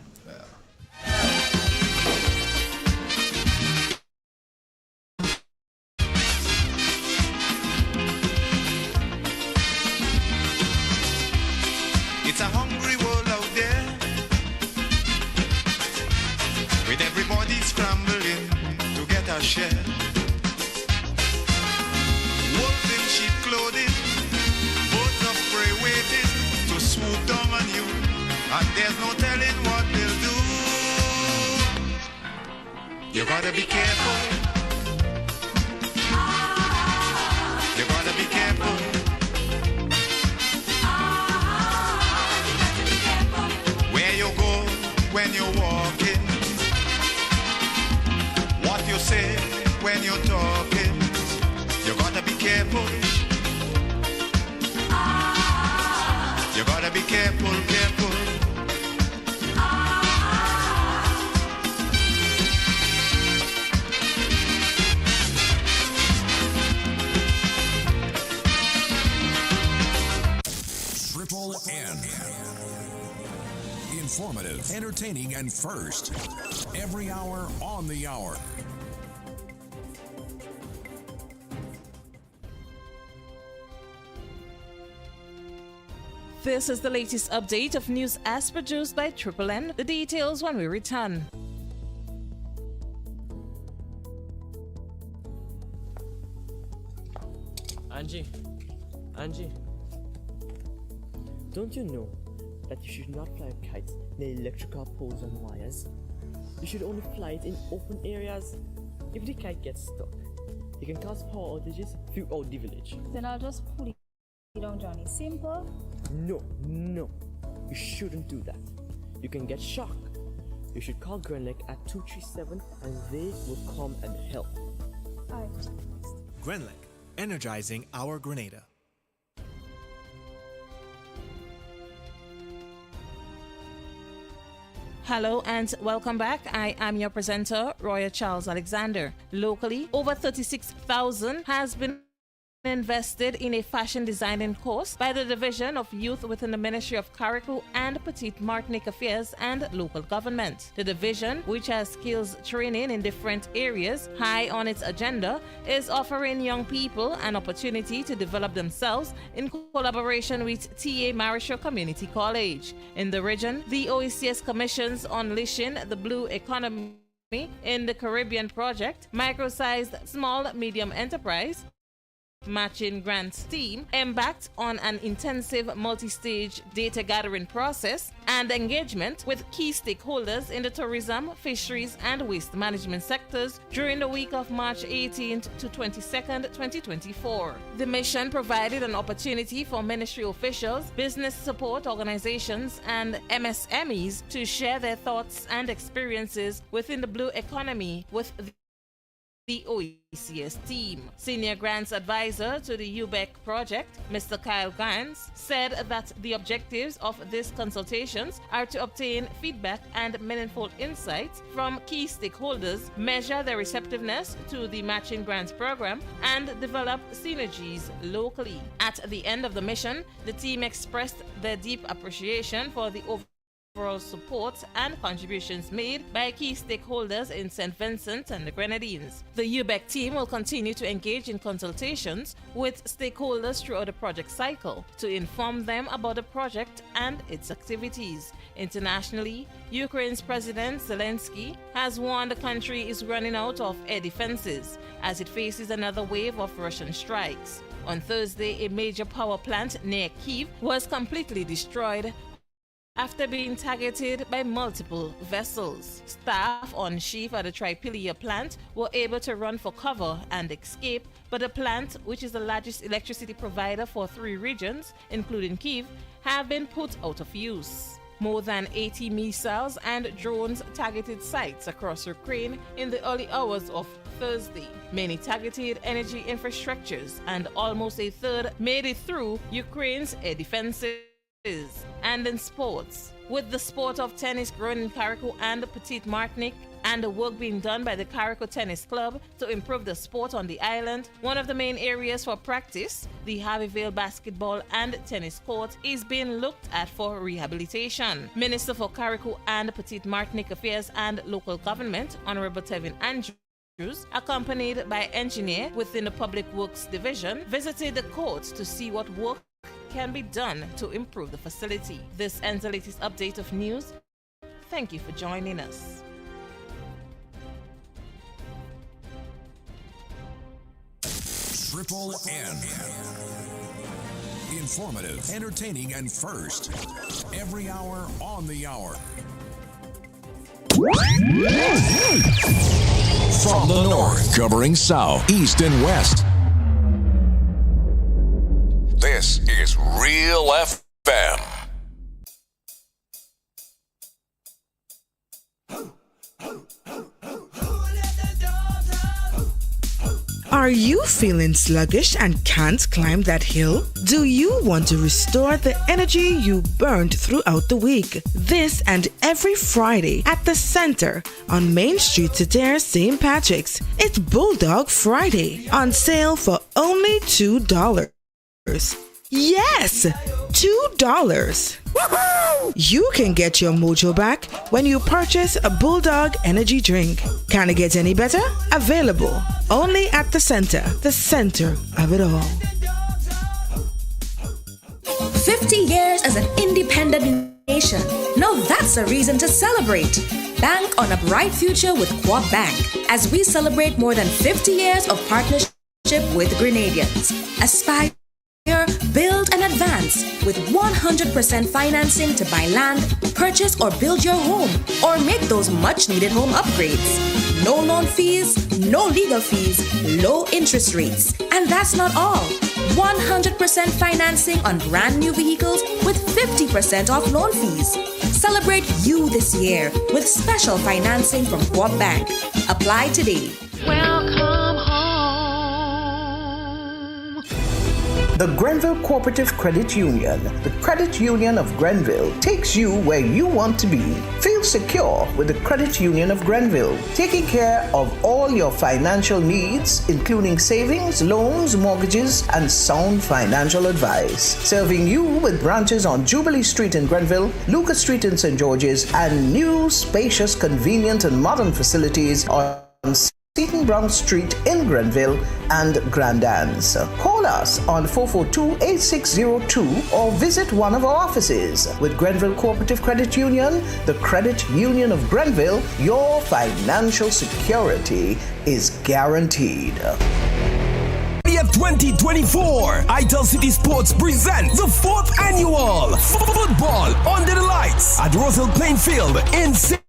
It's a hungry world out there, with everybody scrambling to get a share. Wolves in sheep clothing, birds of prey waiting to swoop down on you, and there's no telling what they'll do. You gotta be careful. You gotta be careful. When you're walking, what you say when you're talking, you gotta be careful. You gotta be careful. Triple N. Informative, entertaining, and first. Every hour on the hour. This is the latest update of news as produced by Triple N. The details when we return. Angie, don't you know that you should not fly kites near electrical poles and wires? You should only fly it in open areas. If the kite gets stuck, it can cause power outages throughout the village. Then I'll just pull it down, Johnny. Simple. No. You shouldn't do that. You can get shocked. You should call Grenlec at 237 and they will come and help. Alright. Grenlec, energizing our Grenada. Hello and welcome back. I am your presenter, Roya Charles Alexander. Locally, over 36,000 has been invested in a fashion designing course by the Division of Youth within the Ministry of Carrico and Petite Martinique Affairs and local government. The division, which has skills training in different areas high on its agenda, is offering young people an opportunity to develop themselves in collaboration with TA Marisha Community College. In the region, the OECS commissions Unleashing the Blue Economy in the Caribbean project, micro-sized small-medium enterprise, matching grants team embarked on an intensive multi-stage data gathering process and engagement with key stakeholders in the tourism, fisheries, and waste management sectors during the week of March 18th to 22nd, 2024. The mission provided an opportunity for ministry officials, business support organizations, and MSMEs to share their thoughts and experiences within the blue economy with the OECS team. Senior Grants Advisor to the UBEC project, Mr. Kyle Gans, said that the objectives of these consultations are to obtain feedback and meaningful insights from key stakeholders, measure their receptiveness to the matching grants program, and develop synergies locally. At the end of the mission, the team expressed their deep appreciation for the overall support and contributions made by key stakeholders in St. Vincent and the Grenadines. The UBEC team will continue to engage in consultations with stakeholders throughout the project cycle to inform them about the project and its activities. Internationally, Ukraine's President Zelensky has warned the country is running out of air defenses as it faces another wave of Russian strikes. On Thursday, a major power plant near Kyiv was completely destroyed after being targeted by multiple vessels. Staff on shift at the Tripilia plant were able to run for cover and escape, but the plant, which is the largest electricity provider for 3 regions, including Kyiv, have been put out of use. More than 80 missiles and drones targeted sites across Ukraine in the early hours of Thursday. Many targeted energy infrastructures, and almost a third made it through Ukraine's air defenses. And in sports, with the sport of tennis growing in Carriacou and Petite Martinique, and the work being done by the Carriacou Tennis Club to improve the sport on the island, one of the main areas for practice, the Harveyville basketball and tennis court, is being looked at for rehabilitation. Minister for Carriacou and Petite Martinique Affairs and Local Government, Honorable Tevin Andrews, accompanied by engineer within the Public Works Division, visited the court to see what work can be done to improve the facility. This ends the latest update of news. Thank you for joining us. Triple N. Informative, entertaining, and first. Every hour on the hour. From the north, covering south, east, and west. This is Real FM. Are you feeling sluggish and can't climb that hill? Do you want to restore the energy you burned throughout the week? This and every Friday at the center on Main Street Cedar, St. Patrick's, it's Bulldog Friday, on sale for only $2. Yes, $2. You can get your mojo back when you purchase a Bulldog energy drink. Can it get any better? Available only at the center of it all. 50 years as an independent nation. Now that's a reason to celebrate. Bank on a bright future with Quad Bank as we celebrate more than 50 years of partnership with Grenadians. Aspire, build, and advance with 100% financing to buy land, purchase or build your home, or make those much-needed home upgrades. No loan fees, no legal fees, low interest rates. And that's not all. 100% financing on brand new vehicles with 50% off loan fees. Celebrate you this year with special financing from Quad Bank. Apply today. Welcome home. The Grenville Cooperative Credit Union, the credit union of Grenville, takes you where you want to be. Feel secure with the Credit Union of Grenville, taking care of all your financial needs, including savings, loans, mortgages, and sound financial advice. Serving you with branches on Jubilee Street in Grenville, Lucas Street in St. George's, and new, spacious, convenient, and modern facilities on Seton Brown Street in Grenville and Grand Anse. Call us on 442-8602 or visit one of our offices. With Grenville Cooperative Credit Union, the credit union of Grenville, your financial security is guaranteed. 2024, Itel City Sports present the 4th annual Football Under the Lights at Roselle Plainfield in St.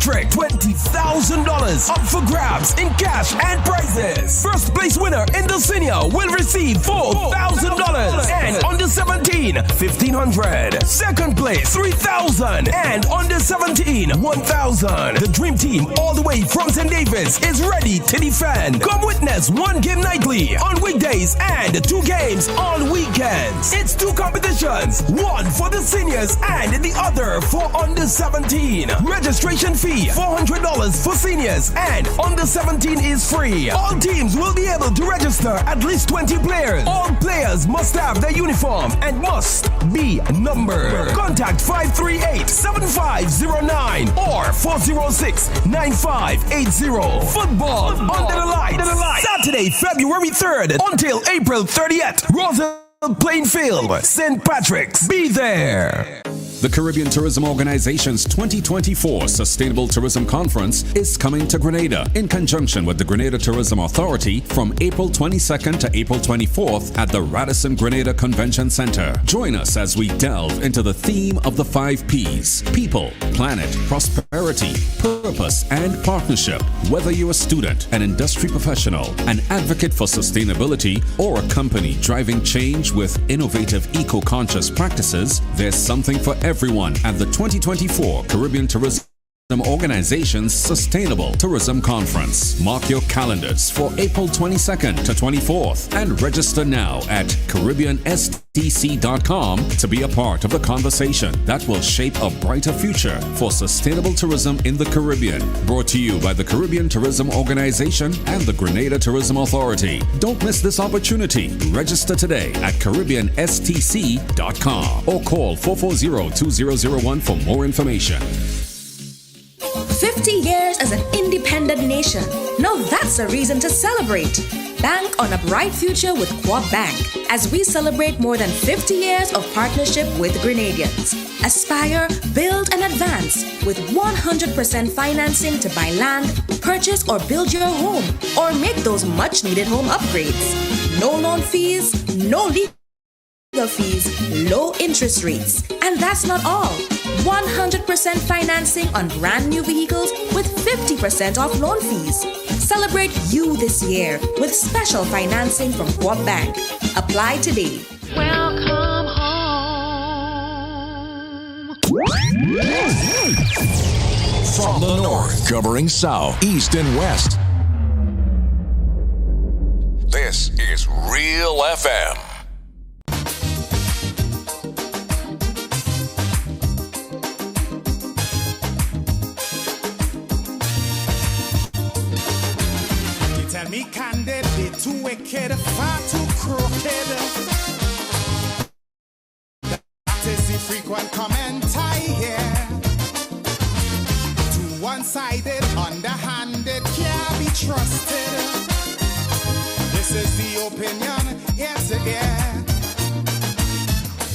Patrick, $20,000 up for grabs in cash and prizes. First place winner in the senior will receive $4,000 and under 17, $1,500. Second place, $3,000 and under 17, $1,000. The dream team all the way from St. David's is ready to defend. Come witness one game nightly on weekdays and 2 games on weekends. It's 2 competitions, one for the seniors and the other for under 17. Registration fee $400 for seniors and under 17 is free. All teams will be able to register at least 20 players. All players must have their uniform and must be numbered. Contact 538-7509 or 406-9580. Football under the lights. Saturday, February 3rd until April 30th. Roselle Plainfield, St. Patrick's. Be there. The Caribbean Tourism Organization's 2024 Sustainable Tourism Conference is coming to Grenada in conjunction with the Grenada Tourism Authority from April 22nd to April 24th at the Radisson Grenada Convention Center. Join us as we delve into the theme of the 5 Ps: people, planet, prosperity, purpose, and partnership. Whether you're a student, an industry professional, an advocate for sustainability, or a company driving change with innovative eco-conscious practices, there's something for everyone at the 2024 Caribbean Tourism Organization's Sustainable Tourism Conference. Mark your calendars for April 22nd to 24th and register now at CaribbeanSTC.com to be a part of the conversation that will shape a brighter future for sustainable tourism in the Caribbean. Brought to you by the Caribbean Tourism Organization and the Grenada Tourism Authority. Don't miss this opportunity. Register today at CaribbeanSTC.com or call 440-2001 for more information. 50 years as an independent nation. Now that's a reason to celebrate. Bank on a bright future with Quad Bank as we celebrate more than 50 years of partnership with Grenadians. Aspire, build, and advance with 100% financing to buy land, purchase or build your home, or make those much-needed home upgrades. No loan fees, no legal fees, low interest rates. And that's not all. 100% financing on brand new vehicles with 50% off loan fees. Celebrate you this year with special financing from Quad Bank. Apply today. Welcome home. From the north, covering south, east, and west. This is Real FM. Tell me candid, they too wicked, far too crooked. That is the frequent comment I hear. Too one-sided, underhanded, can't be trusted. This is the opinion, yes, yeah.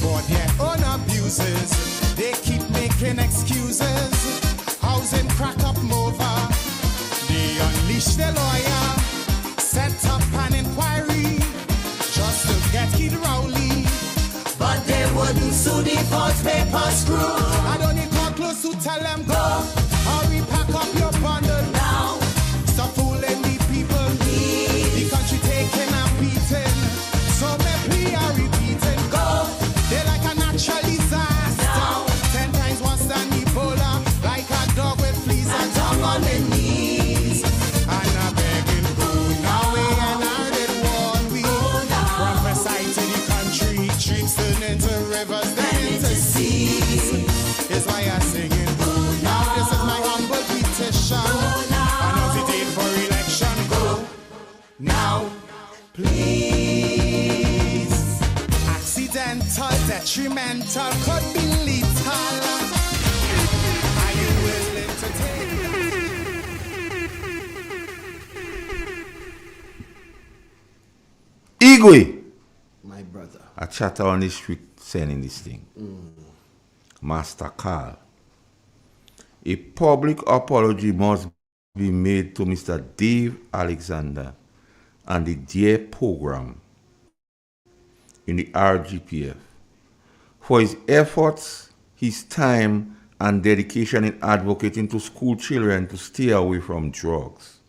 For their own abuses, they keep making excuses. Housing crack up over, they unleash the lawyer. Set up an inquiry just to get Kid Rowley. But they wouldn't sue the false paper screw. I don't need more close to tell them go. Hurry, pack up your bundle now. Stop fooling the people. The country taking a beating. So me plea are repeating. Go. They're like a natural disaster. Now. 10 times worse than Ebola. Like a dog with fleas and tongue on the knees. And a begging go. Streets turn into rivers, then into seas. Is why I'm singing. Go now. This is my humble petition. Announce the date for election. Go now, please. Accidental, detrimental, could be lethal. Are you willing to take? Igwe. My brother. A chatter on the street saying this thing. Master Carl. A public apology must be made to Mr. Dave Alexander and the DARE program in the RGPF for his efforts, his time, and dedication in advocating to school children to stay away from drugs.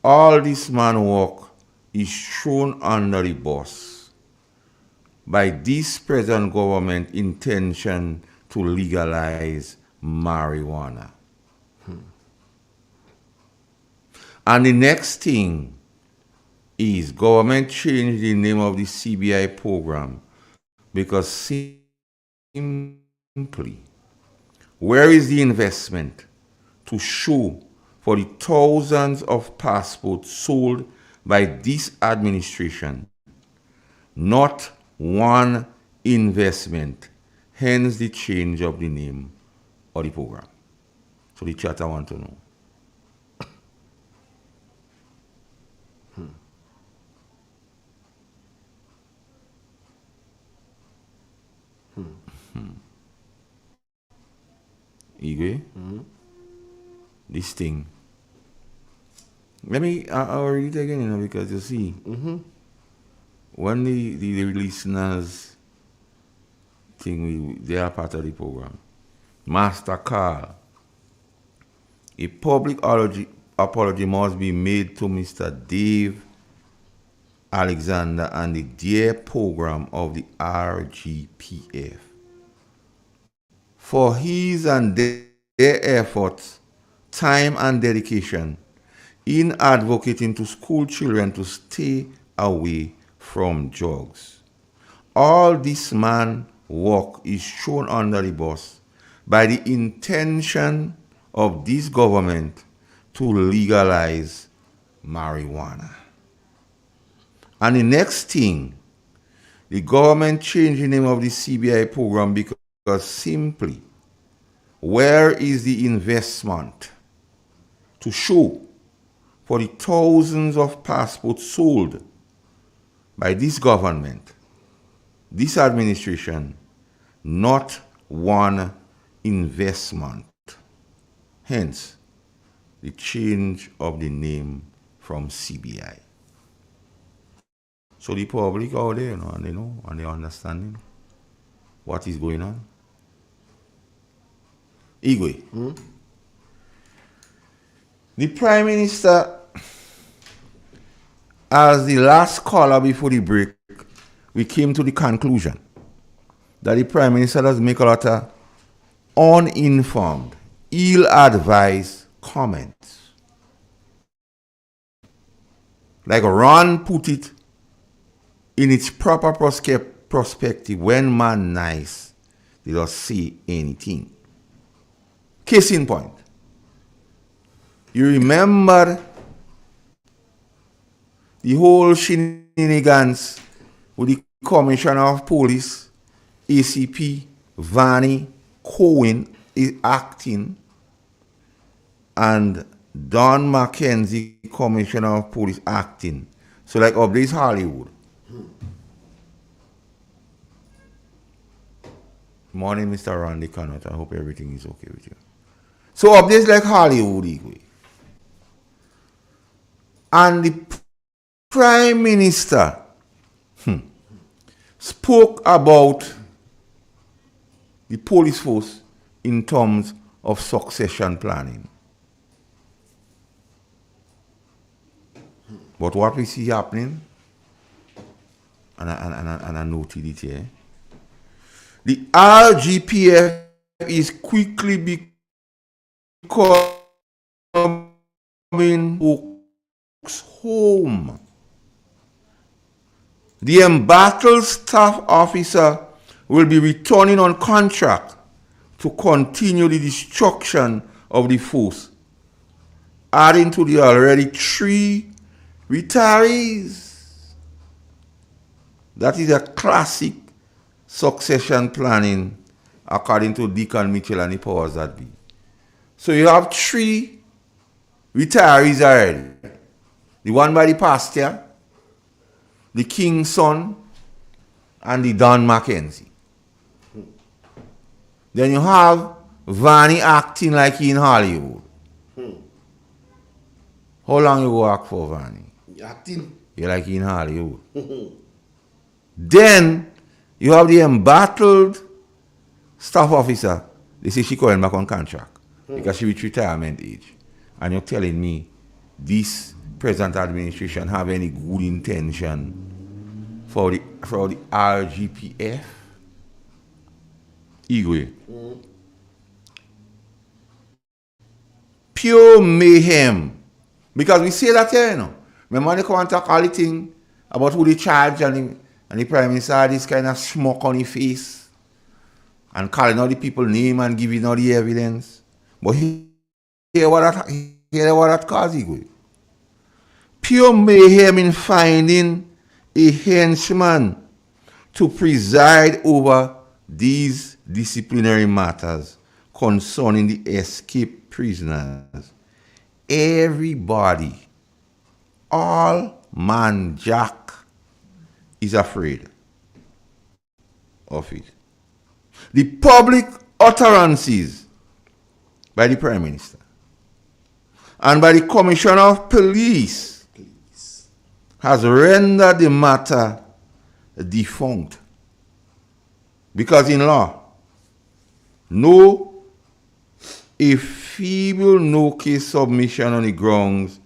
All this man work is thrown under the bus by this present government intention to legalize marijuana. And the next thing is government changed the name of the CBI program because simply, where is the investment to show for the thousands of passports sold by this administration? Not one investment, hence the change of the name of the program. So the chat I want to know. Igwe, this thing. Let me, I'll read it again, because you see, when the listeners thing, they are part of the program. Master Carl, a public apology must be made to Mr. Dave Alexander and the dear program of the RGPF for his and their efforts, time and dedication in advocating to school children to stay away from drugs. All this man work is thrown under the bus by the intention of this government to legalize marijuana. And the next thing, the government changed the name of the CBI program because simply, where is the investment to show for the thousands of passports sold by this government, this administration? Not one investment. Hence, the change of the name from CBI. So the public out there, and they know, and they understanding what is going on. Igwe, the Prime Minister, as the last caller before the break, we came to the conclusion that the Prime Minister does make a lot of uninformed, ill-advised comments. Like Ron put it in its proper perspective, when man nice, they don't say anything. Case in point, you remember the whole shenanigans with the Commissioner of Police, ACP, Vanny, Cohen is acting, and Don Mackenzie, Commissioner of Police, acting. So like up there is Hollywood. Morning, Mr. Randy Cannott. I hope everything is okay with you. So up there is like Hollywood. And the Prime Minister spoke about the police force in terms of succession planning. But what we see happening, and I noted it here, the RGPF is quickly becoming folks' home. The embattled staff officer will be returning on contract to continue the destruction of the force, adding to the already 3 retirees. That is a classic succession planning according to Deacon Mitchell and the powers that be. So you have 3 retirees already. The one by the pastor, the king's son, and the Don Mackenzie. Then you have Vanny acting like he in Hollywood. How long you work for Vanny? Acting. You like he in Hollywood. Then you have the embattled staff officer, they say she going back on contract because she reached retirement age. And you're telling me this present administration have any good intention for the RGPF? Igwe. Pure mayhem. Because we say that here, you know. Remember they come and talk all the thing about who they charge and the Prime Minister had this kind of smoke on his face and calling all the people name and giving all the evidence. But hear what that cause, Igwe. Pure mayhem in finding a henchman to preside over these disciplinary matters concerning the escaped prisoners. Everybody, all man jack is afraid of it. The public utterances by the Prime Minister and by the Commissioner of Police has rendered the matter defunct. Because in law, a feeble no-case submission on the grounds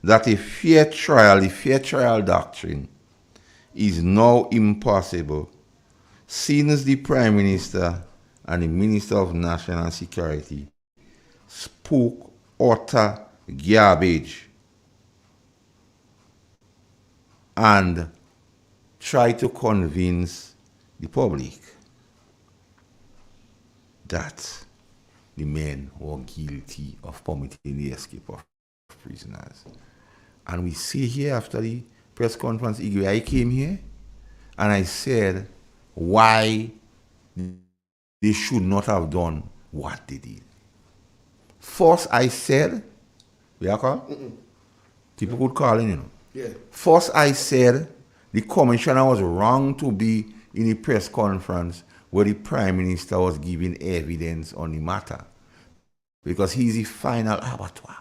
that the fair trial doctrine is now impossible since the Prime Minister and the Minister of National Security spoke utter garbage and tried to convince the public that the men were guilty of permitting the escape of prisoners. And we see here after the press conference, I came here and I said why they should not have done what they did. First, I said, people could call in, you know. Yeah. First, I said the commissioner was wrong to be in a press conference where the Prime Minister was giving evidence on the matter. Because he's the final arbiter.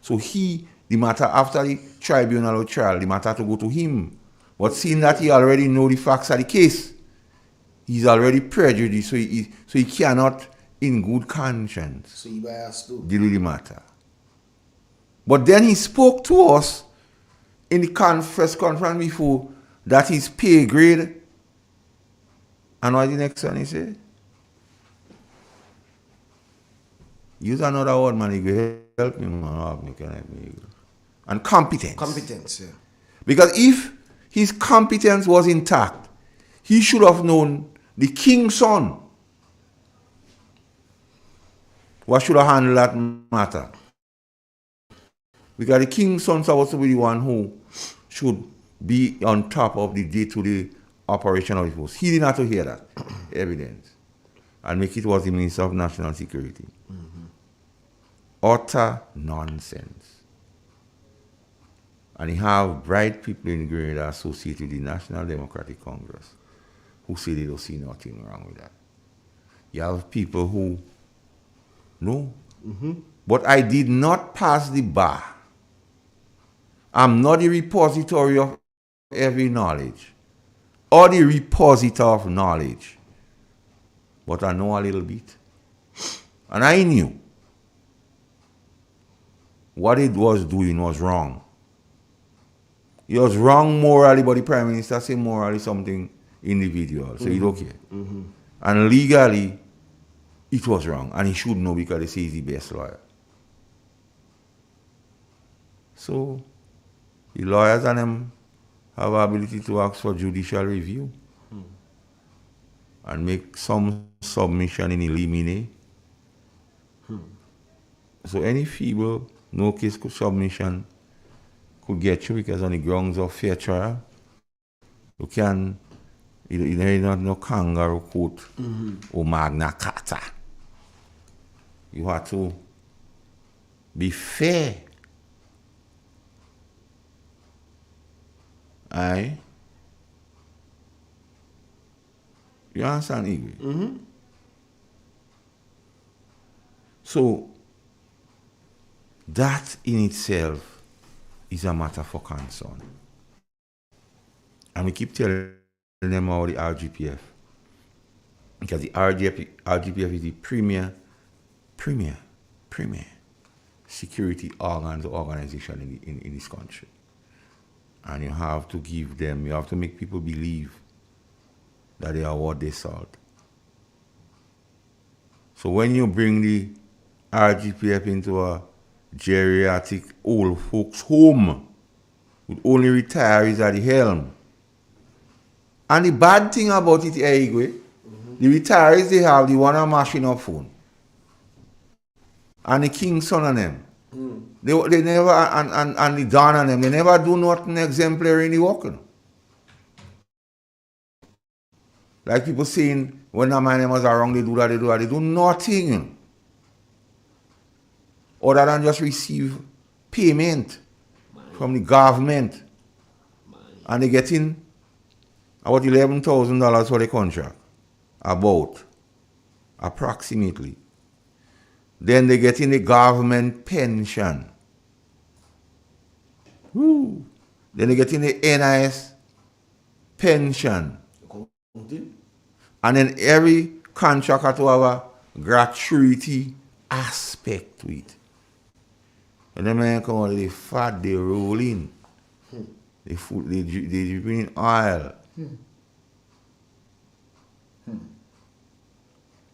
So the matter after the tribunal or trial, the matter to go to him. But seeing that he already know the facts of the case, he's already prejudiced, so he cannot, in good conscience, deal with the matter. But then he spoke to us in the press conference before that his pay grade. And what the next one he said? Use another word, man. You help me, man. And competence. Competence, yeah. Because if his competence was intact, he should have known the king's son. What should have handled that matter? Because the king's son supposed to be the one who should be on top of the day-to-day operation of the force. He didn't have to hear that evidence and make it was the Minister of National Security. Utter nonsense. And you have bright people in Grenada associated with the National Democratic Congress who say they don't see nothing wrong with that. You have people who know. But I did not pass the bar. I'm not the repository of every knowledge or the repository of knowledge. But I know a little bit. And I knew what it was doing was wrong. It was wrong morally, but the Prime Minister said morally something individual, so he don't care. And legally, it was wrong, and he should know because they say he's the best lawyer. So, the lawyers and them have the ability to ask for judicial review and make some submission in limine. So any feeble, no case submission could get you because on the grounds of fair trial, you can, there is not no kangaroo court or Magna Carta. You have to be fair. Aye? You understand, Igwe? So, that in itself is a matter for concern. And we keep telling them about the RGPF. Because the RGPF is the premier security organization in this country. And you have to give them, you have to make people believe that they are what they salt. So when you bring the RGPF into a geriatric old folks home with only retirees at the helm, and the bad thing about it, Igwe, the retirees they have, the one are mashing up phone. And the king's son of them. They never, and the Don and them, they never do nothing exemplary in the work. Like people saying, when a man was around, they do that, they do nothing. Other than just receive payment from the government. And they get in about $11,000 for the contract. Approximately. Then they get in the government pension. Woo. Then they get in the NIS pension. And then every contract has to have a gratuity aspect to it. And then men come out, they fat, they roll in. They bring in oil.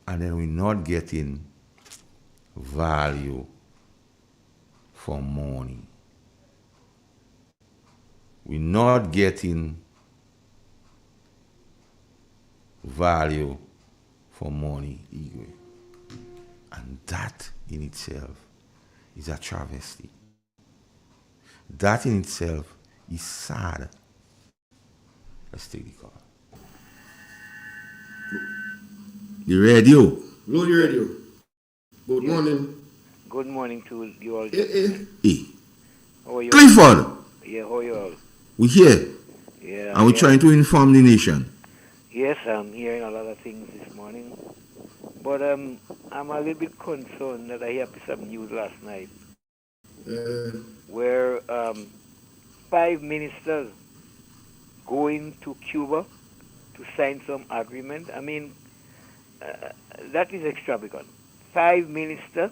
And then we're not getting value for money. We're not getting value for money, Igwe. And that in itself is a travesty. That in itself is sad. Let's take the call. The radio. Load the radio. Good morning. Good morning to you all. Hey. How are you? Clifford. Yeah, how are you all? We're here. Yeah. And we're trying to inform the nation. Yes, I'm hearing a lot of things this morning. But I'm a little bit concerned that I heard some news last night where 5 ministers going to Cuba to sign some agreement. I mean, that is extravagant. 5 ministers.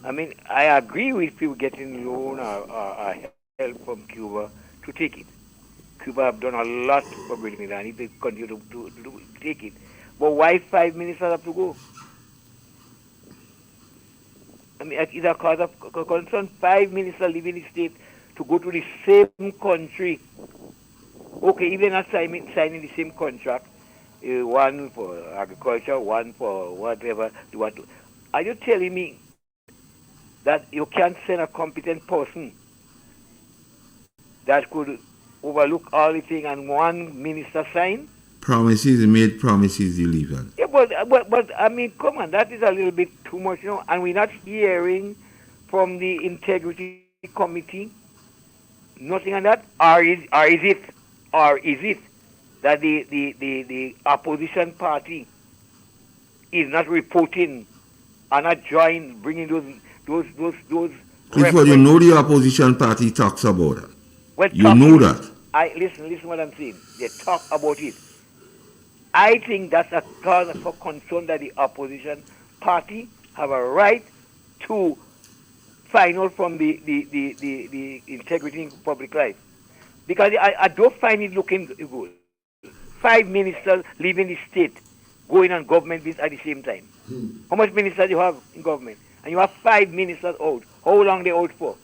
I mean, I agree with people getting loan or help from Cuba to take it. Cuba have done a lot for bringing it down. If they continue to take it. But why 5 ministers have to go? I mean, it's a cause of concern. 5 ministers leaving the state to go to the same country. Okay, even not signing the same contract. One for agriculture, one for whatever you want to. Are you telling me that you can't send a competent person that could overlook all the things and one minister sign? Promises made, promises delivered. Yeah, but I mean, come on, that is a little bit too much, you know. And we're not hearing from the integrity committee nothing on that. Or is it that the opposition party is not reporting and not bringing those Clifford, you know the opposition party talks about that. Well, you know that. Listen what I'm saying. They talk about it. I think that's a cause for concern that the opposition party have a right to find out from the integrity in public life. Because I don't find it looking good. 5 ministers leaving the state, going on government business at the same time. How much ministers you have in government? And you have 5 ministers out. How long they out for?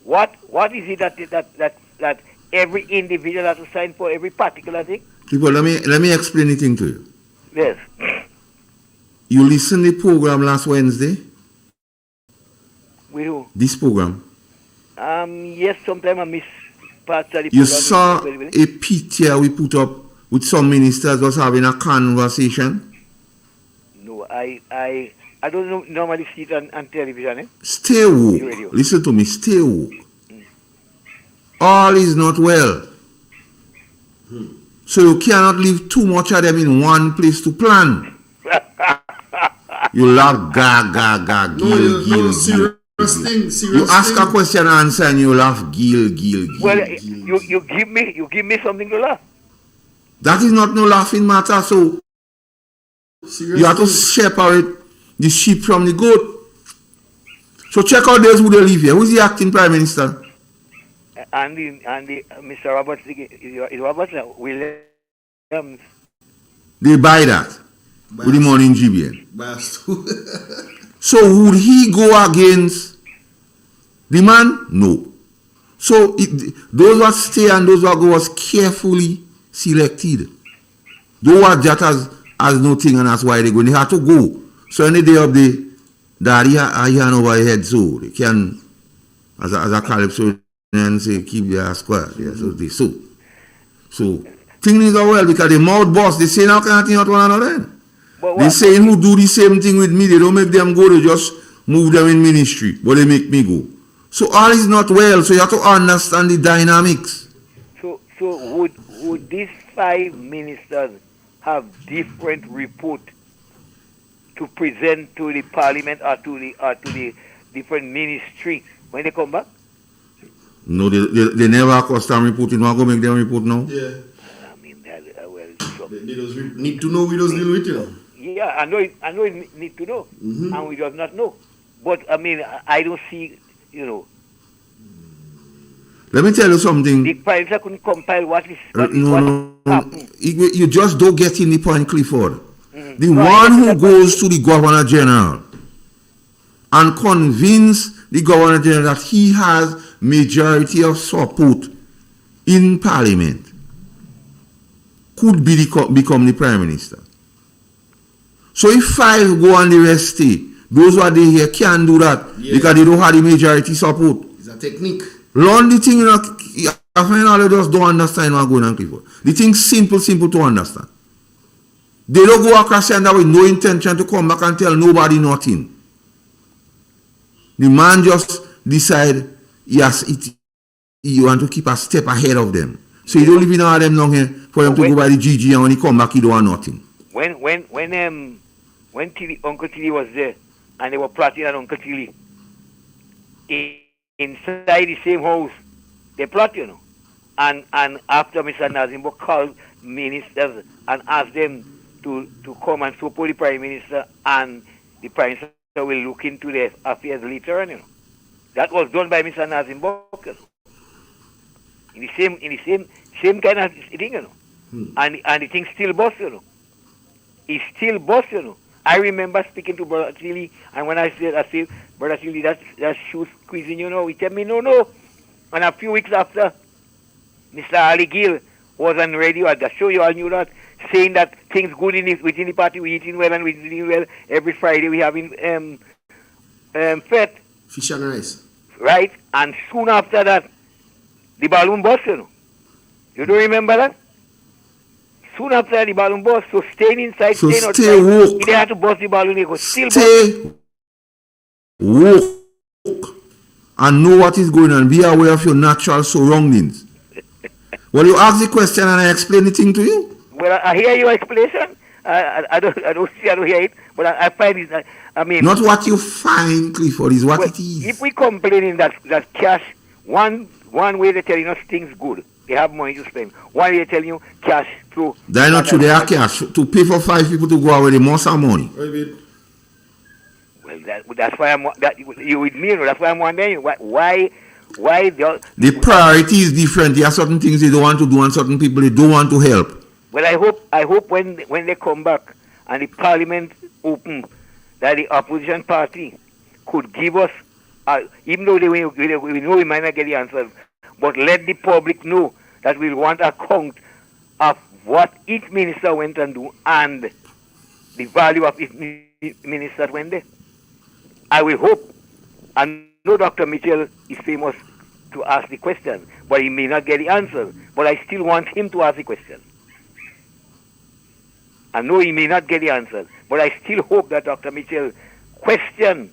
What is it that every individual has to sign for every particular thing? People, let me explain it to you. Yes. You listened to the program last Wednesday? With who? This program. Yes, sometime I miss part of the program. You saw a picture we put up with some ministers was having a conversation? No, I don't normally see it on television. Eh? Stay woke. Listen to me, stay woke. All is not well. So you cannot leave too much of them in one place to plan. You laugh, gil. Serious you ask a question and answer and you laugh, gil. Well, you give me something to laugh. That is not no laughing matter. So you have to separate the sheep from the goat. So check out those who they live here. Who's the acting Prime Minister? And Mr. Roberts, Williams. They buy that with the money in GBN. So would he go against the man? No. So those that stay and those that go was carefully selected. Those that just as nothing, and that's why they go. They have to go. So any day of the daddy hand over your head, so they can, as a calypso, and say keep their square. Yeah, so things are well because the mouth boss, they say now can't think one another. They saying who do the same thing with me, they don't make them go, they just move them in ministry, but they make me go. So all is not well, so you have to understand the dynamics. So would these 5 ministers have different report to present to the parliament or to the different ministry when they come back? No, they never custom report. You want to go make them report now? Yeah. I mean, they just need to know we just deal with it. Yeah, I know it need to know, and we does not know. But I mean, I don't see, Let me tell you something. The Prime Minister couldn't compile what happened. You just don't get in the point, Clifford. The one who goes to the Governor General and convince the Governor General that he has majority of support in Parliament could become the Prime Minister. So if 5 go and the rest stay, those who are there here can't do that because they don't have the majority support. It's a technique. Learn the thing, I find all of us don't understand what's going on, Clifford. The thing's simple to understand. They don't go across yonder with no intention to come back and tell nobody nothing. The man just decide he want to keep a step ahead of them. So he don't leave in all them long here for them to go by the GG, and when he come back he don't want nothing. When Uncle Tilly was there and they were plotting at Uncle Tilly inside the same house, they plot, And after Mr. Nazimbo called ministers and asked them to come and support the Prime Minister, and the Prime Minister will look into the affairs later on, That was done by Mr. Nazimbo, In the same kind of thing, And the thing still bust, It still bust, I remember speaking to Brother Tilly, and when I said, Brother Tilly, that shoe squeezing, he tell me, no. And a few weeks after, Mr. Ali Gill was on radio, I'll show you all knew that, saying that things good within the party, we eating well and we eating well. Every Friday we having fete. Fish and rice. Right? And soon after that, the balloon burst, You don't remember that? Soon after the balloon burst, so staying inside, so staying stay outside. Woke. He didn't have to burst the balloon, he goes still stay woke and know what is going on. Be aware of your natural surroundings. Well, you ask the question and I explain the thing to you. Well, I hear your explanation. I don't hear it, but I find it. I mean, not what you find, Clifford, is what it is. If we complaining that cash, one way they're telling us things good, they have money to spend. One way they're telling you cash through. They're not true. They are cash to pay for 5 people to go away. They must have money. Well, that's why you with me. That's why I'm wondering why the priority is different. There are certain things they don't want to do and certain people they don't want to help. Well, I hope when they come back and the parliament open, that the opposition party could give us, even though we know we might not get the answers, but let the public know that we want a count of what each minister went and do and the value of each minister went there. I will hope. I know Dr. Mitchell is famous to ask the question, but he may not get the answer. But I still want him to ask the question. I know he may not get the answer, but I still hope that Dr. Mitchell question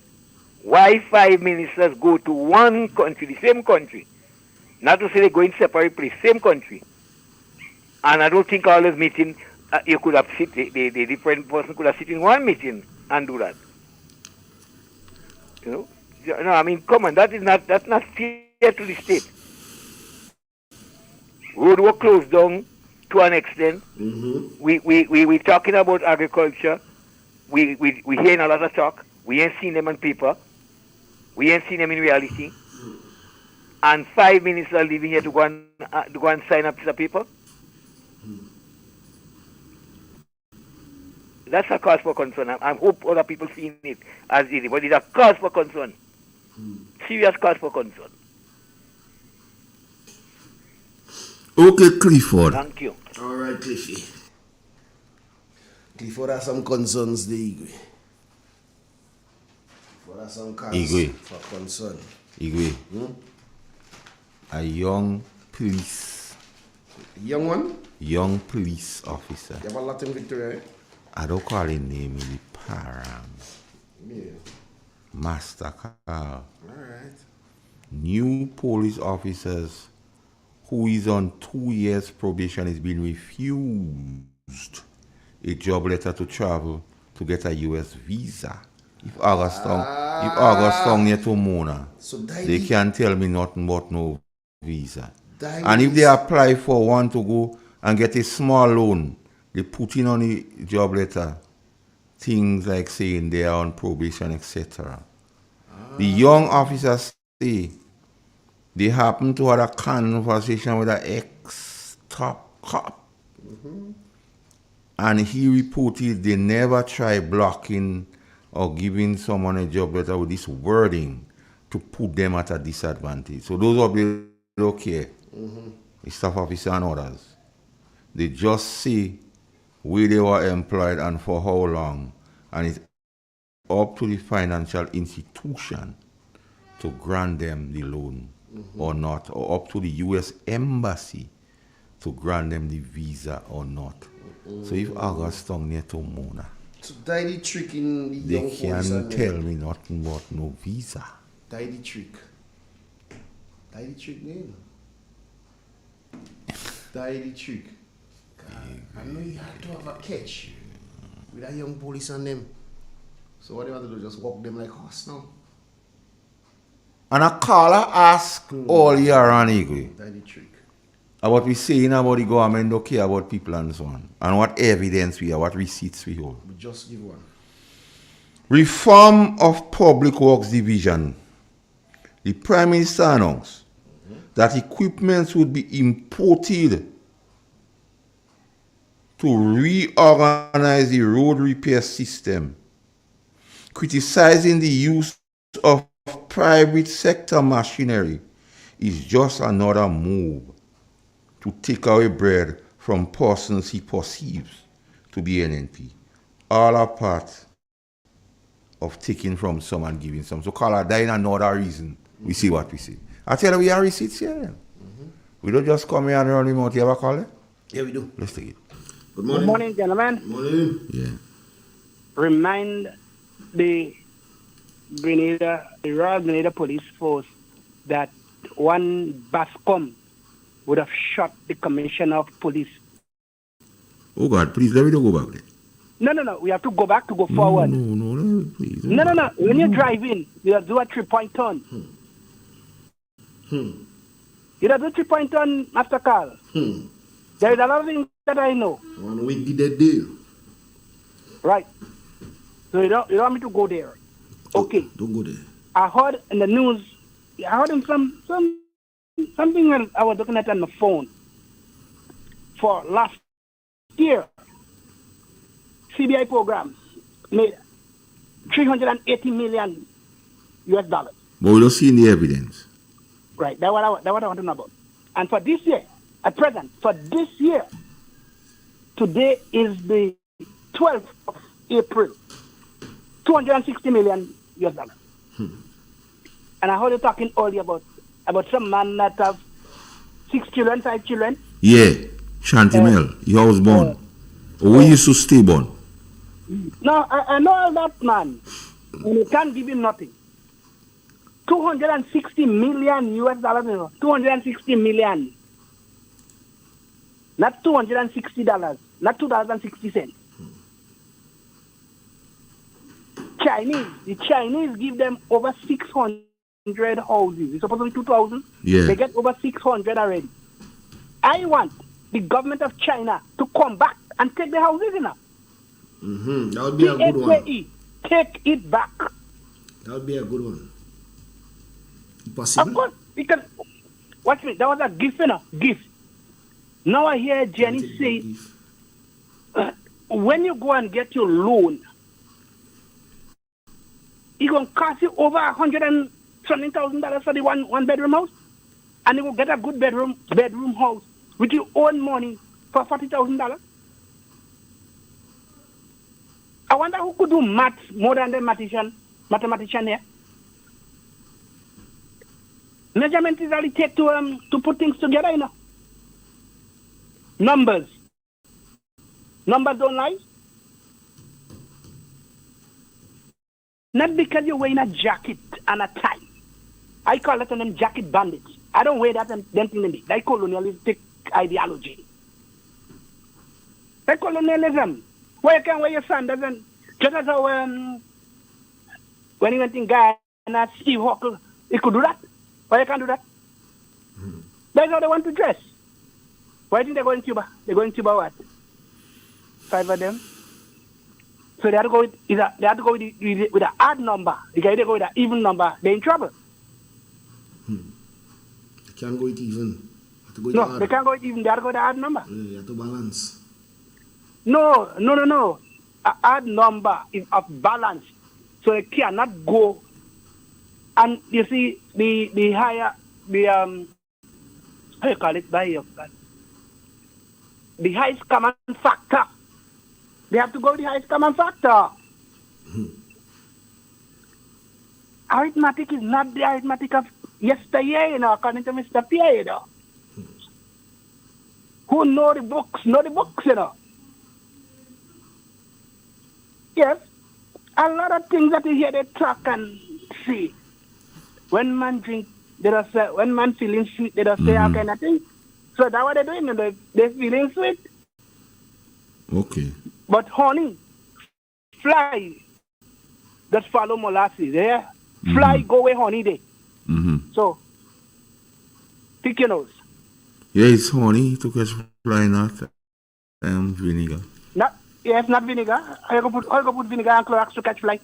why 5 ministers go to one country, the same country. Not to say they go in separate place, same country. And I don't think all those meetings, you could have sit, the different person could have sit in one meeting and do that. No, I mean, come on, that's not fair to the state. Road were closed down to an extent. We talking about agriculture. We hearing a lot of talk. We ain't seen them on paper. We ain't seen them in reality. And 5 minutes are leaving here to go and sign up to the paper. That's a cause for concern. I hope other people seeing it as easy, but it's a cause for concern. Serious cause for concern. Okay, Clifford. Thank you. All right, Cliffy. Clifford has some concerns there, Igwe. Clifford has some cause Igwe. for concern. Igwe. A young police. Young one? Young police officer. You have a Latin Victoria, eh? I don't call his name in the param. Yeah. Master Carl. Alright. New police officers who is on 2 years probation is being refused a job letter to travel to get a US visa. If August tongue near to Mona, So they can't tell me nothing about no visa. That And if is- they apply for one to go and get a small loan, they put in on the job letter things like saying they are on probation, etc. The young officers say they happen to have a conversation with an ex-top cop. And he reported they never try blocking or giving someone a job letter with this wording to put them at a disadvantage. So those of you who don't care, the staff officer and others, they just see where they were employed and for how long, and it's up to the financial institution to grant them the loan or not, or up to the US Embassy to grant them the visa or not. So if August tongue near to Mona, So that the trick in the they young police can't and tell them. me nothing about no visa. That the trick. That the trick, man. That the trick. I know you have to have a catch with that young police and them. So what they want to do, just walk them like horse now. And a caller ask all year on Igwe That the trick. about we saying about the government don't care about people and so on. And what evidence we have, what receipts we hold. We just give one. Reform of Public Works Division. The Prime Minister announced that equipment would be imported to reorganize the road repair system, criticizing the use of private sector machinery is just another move to take away bread from persons he perceives to be NNP. All are part of taking from some and giving some. So call that in another reason. We see what we see. I tell you, we have receipts here. We don't just come here and run him out. You ever call it? Yeah, we do. Let's take it. Good Good morning, gentlemen. Good morning. Yeah. Remind the Royal Grenada Police Force that one BASCOM would have shot the Commissioner of Police. Oh God, please let me don't go back there. No. We have to go back to go forward. No, please. No. When you're driving, you have to do a 3-point turn. You have to do a 3-point turn, Master Carl. There is a lot of things that I know. One week did that deal. Right. So you don't want me to go there. Okay. Don't go there. I heard in the news, I heard in something when I was looking at on the phone. For last year, CBI programs made $380 million US dollars. But we don't see any evidence. Right. That's what I want to know about. And for this year, at present, for this year, today is the 12th of April, $260 million US dollars. And I heard you talking earlier about some man that have 6 children, 5 children. Yeah, Chantimel, your house born. We used to stay born. No, I know all that man. And you can't give him nothing. $260 million US dollars. $260 million. Not $260. Not $2.60. The Chinese give them over 600 houses. It's supposed to be 2,000. Yeah. They get over 600 already. I want the government of China to come back and take the houses, you know. That would be a good one. Take it back. That would be a good one. Possible? Of course, because, watch me, that was a gift, you know, gift. Now I hear Jenny say, when you go and get your loan, it's going to cost you over $120,000 for the one bedroom house, and you will get a good bedroom house with your own money for $40,000. I wonder who could do maths more than the mathematician here. Measurement is all it takes to put things together, you know. Numbers don't lie. Not because you're wearing a jacket and a tie. I call it them jacket bandits. I don't wear that them thing in me. That's colonialistic ideology. That's colonialism. Why you can't wear your sandals and just as how when he went in Ghana, Steve Hawker, he could do that. Why you can't do that? That's how they want to dress. Why didn't they go in Cuba? They go in Cuba what? 5 of them. So they have to go with with an odd number. Because if they go with an even number, they're in trouble. They can't go with even. They can't go with even. They have to go with an odd number. Yeah, you have to balance. No. An odd number is of balance. So they cannot go. And you see, the higher, how you call it? The highest common factor. They have to go with the highest common factor. Arithmetic is not the arithmetic of yesteryear, you know, according to Mr. Pierre, you know. Who know the books, you know. Yes, a lot of things that you hear they talk and see. When man drink, they don't say, when man feeling sweet, they don't say all kind of thing. So that's what they're doing, you know, they're feeling sweet. Okay. But honey, fly, just follow molasses, yeah? Fly, go away, honey, day. So, pick your nose. Yeah, it's honey to catch fly, not vinegar. Yes, not vinegar. I go put vinegar and Clorox to catch fly.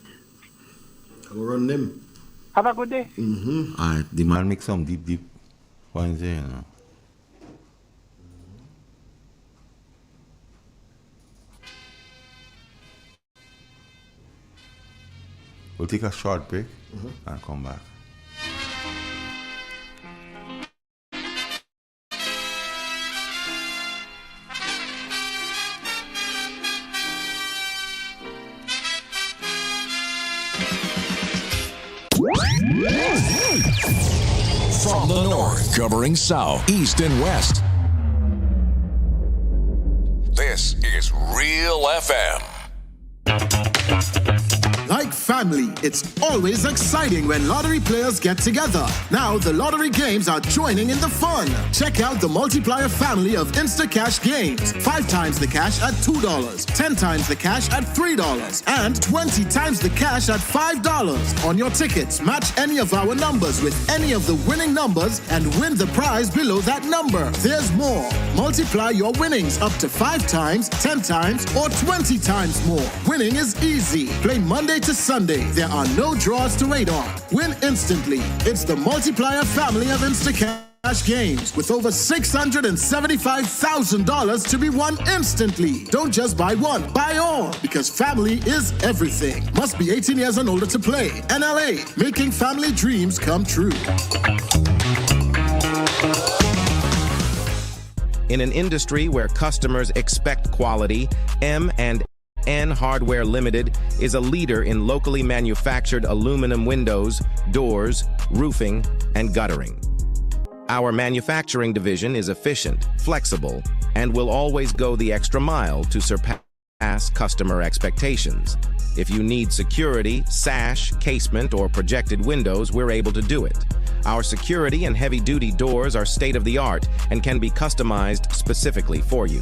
I'll run them. Have a good day. Alright, the man make some deep ones there, you know. We'll take a short break and come back. From the north, covering south, east, and west. This is Real FM. Like family, it's always exciting when lottery players get together. Now the lottery games are joining in the fun. Check out the multiplier family of Instacash games. 5 times the cash at $2, 10 times the cash at $3, and 20 times the cash at $5. On your tickets, match any of our numbers with any of the winning numbers and win the prize below that number. There's more. Multiply your winnings up to 5 times, 10 times, or 20 times more. Winning is easy. Play Monday to Sunday. There are no draws to wait on. Win instantly. It's the multiplier family of Instacash games with over $675,000 to be won instantly. Don't just buy one, buy all, because family is everything. Must be 18 years and older to play. NLA, making family dreams come true. In an industry where customers expect quality, M&N Hardware Limited is a leader in locally manufactured aluminum windows, doors, roofing, and guttering. Our manufacturing division is efficient, flexible, and will always go the extra mile to surpass customer expectations. If you need security, sash, casement, or projected windows, we're able to do it. Our security and heavy-duty doors are state-of-the-art and can be customized specifically for you.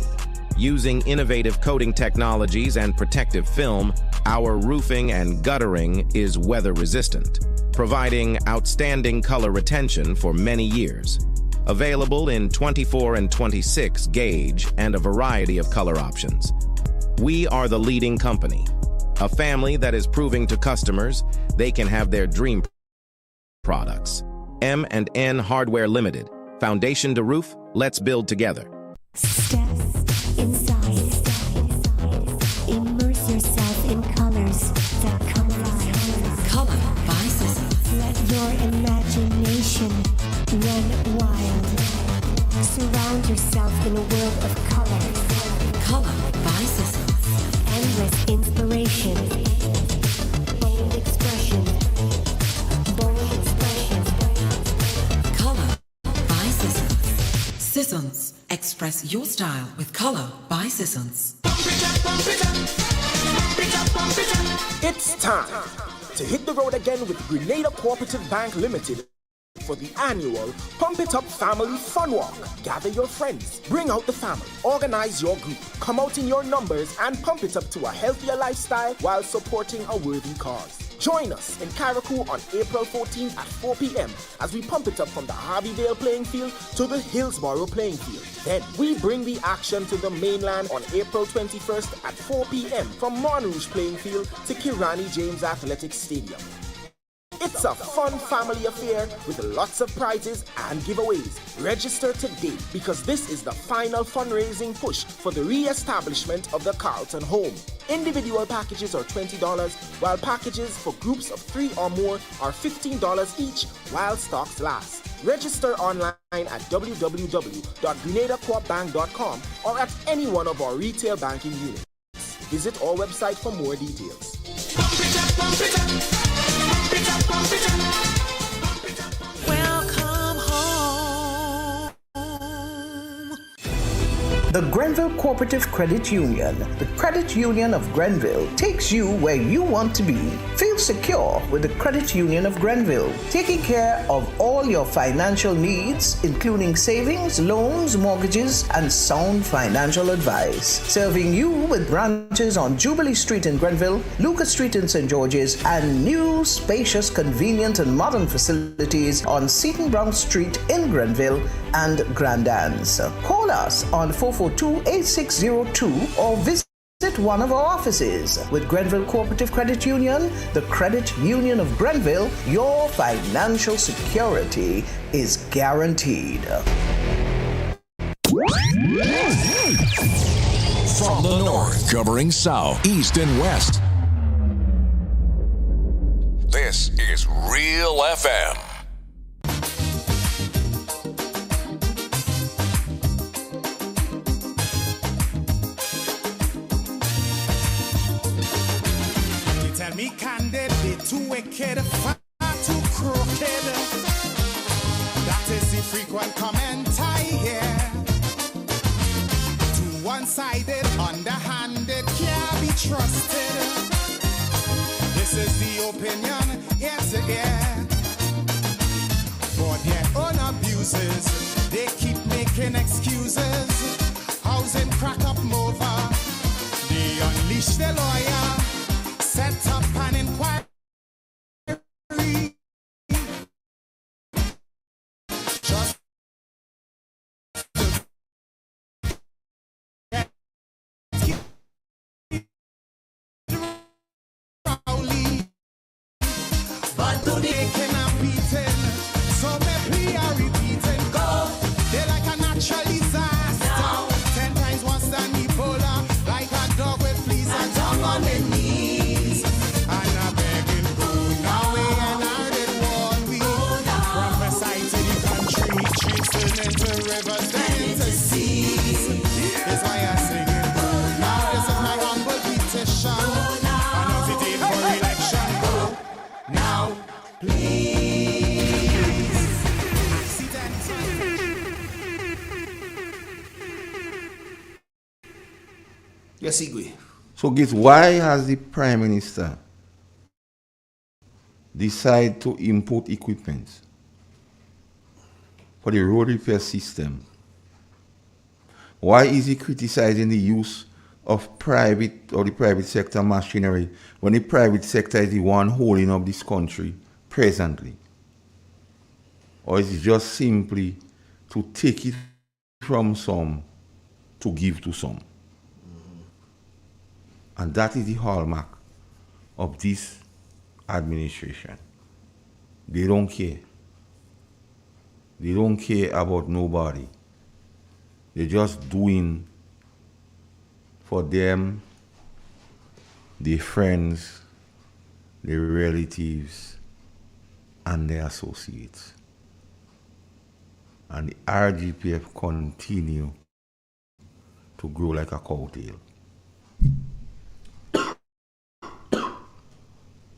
Using innovative coating technologies and protective film, our roofing and guttering is weather-resistant, providing outstanding color retention for many years. Available in 24 and 26 gauge and a variety of color options. We are the leading company, a family that is proving to customers they can have their dream products. M&N Hardware Limited. Foundation to roof, let's build together. Step inside. Immerse yourself in colors that come alive. Color by Sizzles. Let your imagination run wild. Surround yourself in a world of color. Color by Sizzles. Endless inspiration. Bold expression. Bold expression. Color by Sizzles. Sizzles. Express your style with color by Sizzles. It's time to hit the road again with Grenada Cooperative Bank Limited for the annual Pump It Up Family Fun Walk. Gather your friends, bring out the family, organize your group, come out in your numbers and pump it up to a healthier lifestyle while supporting a worthy cause. Join us in Carriacou on April 14th at 4 p.m. as we pump it up from the Harveyvale playing field to the Hillsborough playing field. Then we bring the action to the mainland on April 21st at 4 p.m. from Monrouge playing field to Kirani James Athletic Stadium. It's a fun family affair with lots of prizes and giveaways. Register today because this is the final fundraising push for the re-establishment of the Carlton Home. Individual packages are $20, while packages for groups of 3 or more are $15 each while stocks last. Register online at www.grenadacoopbank.com or at any one of our retail banking units. Visit our website for more details. Welcome home. The Grenville Cooperative Credit Union, the credit union of Grenville, takes you where you want to be. Feel secure with the Credit Union of Grenville, taking care of all your financial needs, including savings, loans, mortgages, and sound financial advice. Serving you with branches on Jubilee Street in Grenville, Lucas Street in St. George's, and new, spacious, convenient, and modern facilities on Seton Brown Street in Grenville and Grand Anse. Call us on 442-8602 or visit one of our offices. With Grenville Cooperative Credit Union, the credit union of Grenville, your financial security is guaranteed. From the north, covering south, east, and west. This is Real FM. Tell me candid, they too wicked, far too crooked. That is the frequent comment I hear. Too one-sided, underhanded, can't be trusted. This is the opinion, ear to ear. For their own abuses, they keep making excuses. Housing crack up over, they unleash the lawyer. Set up an inquiry. Just but do they cannot beaten? So me plea are repeating. Go, they like a natural disaster. 10 times worse than Ebola, like a dog with fleas and tongue on the knees. And a begging food now we and I did what we prophesy to the country, trees turn into rivers, then into seas. That's why I sing it. Now this is my humble petition. Announce it for election. Go now, please. Yes, Igwe. So guess why has the Prime Minister decided to import equipment for the road repair system? Why is he criticizing the use of private or the private sector machinery when the private sector is the one holding up this country presently? Or is it just simply to take it from some to give to some. And that is the hallmark of this administration. They don't care. They don't care about nobody. They're just doing for them, their friends, their relatives, and their associates. And the RGPF continue to grow like a cowtail.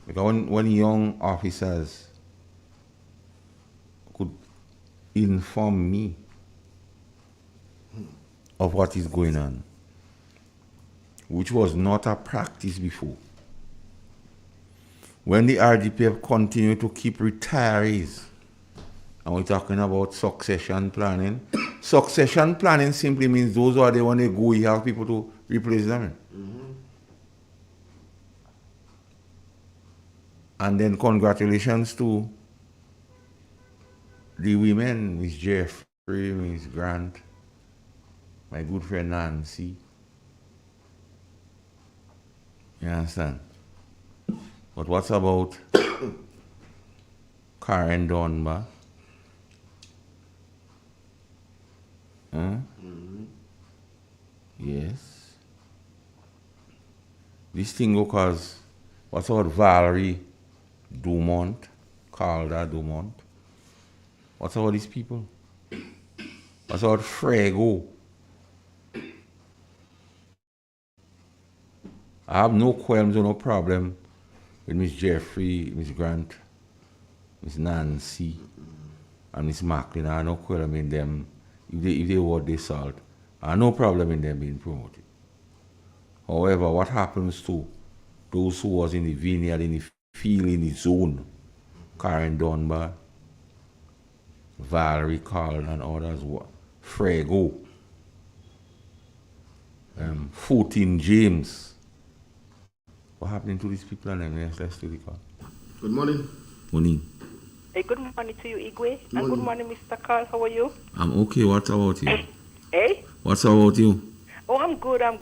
Because when young officers could inform me of what is going on, which was not a practice before. When the RGPF continue to keep retirees, and we're talking about succession planning. Succession planning simply means those are the when they go, you have people to replace them. And then congratulations to the women, Miss Jeffrey, Miss Grant, my good friend Nancy. You understand? But what's about Karen Dunbar? Huh? Yes. This thing because what's about Valerie Dumont, Calder Dumont? What's about these people? What's about Frego? I have no qualms or no problem with Miss Jeffrey, Miss Grant, Miss Nancy, and Miss Macklin. I have no qualm in them. If they worth the salt, I have no problem in them being promoted. However, what happens to those who was in the vineyard, in the field, in the zone, Karen Dunbar, Valerie Carl and others, Frego, 14 James. What happening to these people and them? Let's do the call. Good morning. Morning. Hey, good morning to you, Igwe. And good morning, Mr. Carl. How are you? I'm okay. What about you? Hey? What's about you? Oh, I'm good. I'm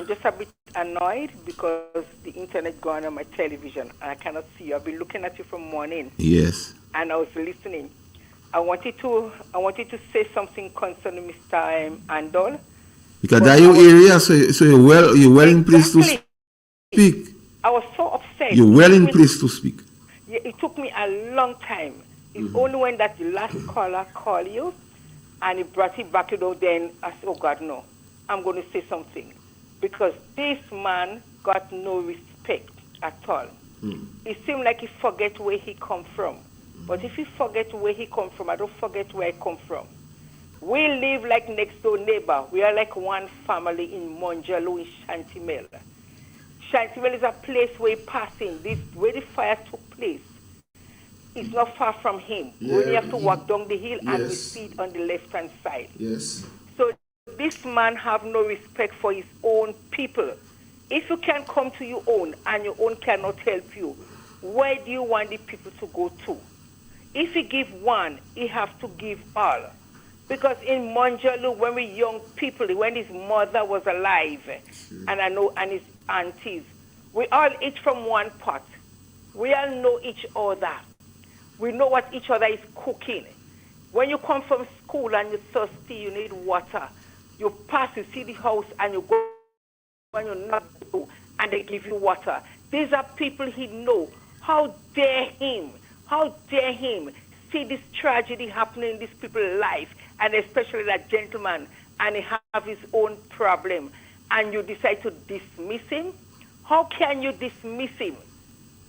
just a bit annoyed because the internet gone on my television and I cannot see you. I've been looking at you from morning. Yes. And I was listening. I wanted to say something concerning Mr. Andol. Because that your area, so you're well in place to speak. I was so upset. You're well in place to speak. Yeah, it took me a long time. It's only when that the last caller called you and he brought it back, then I said, oh God, no. I'm going to say something. Because this man got no respect at all. It seemed like he forget where he come from. But if he forget where he come from, I don't forget where I come from. We live like next door neighbor. We are like one family in Monjalo in Shantimel. Shantimel is a place where he passing. Where the fire took place. It's not far from him. Yeah, we only have to walk down the hill and we see it on the left-hand side. Yes. So this man have no respect for his own people. If you can come to your own and your own cannot help you, where do you want the people to go to? If he give one, he have to give all. Because in Monjalo, when we young people, when his mother was alive, and his aunties, we all eat from one pot. We all know each other. We know what each other is cooking. When you come from school and you're thirsty, you need water. You pass, you see the house, and you go when you're not go, and they give you water. These are people he know. How dare him? How dare him see this tragedy happening in these people's life, and especially that gentleman, and he have his own problem, and you decide to dismiss him? How can you dismiss him?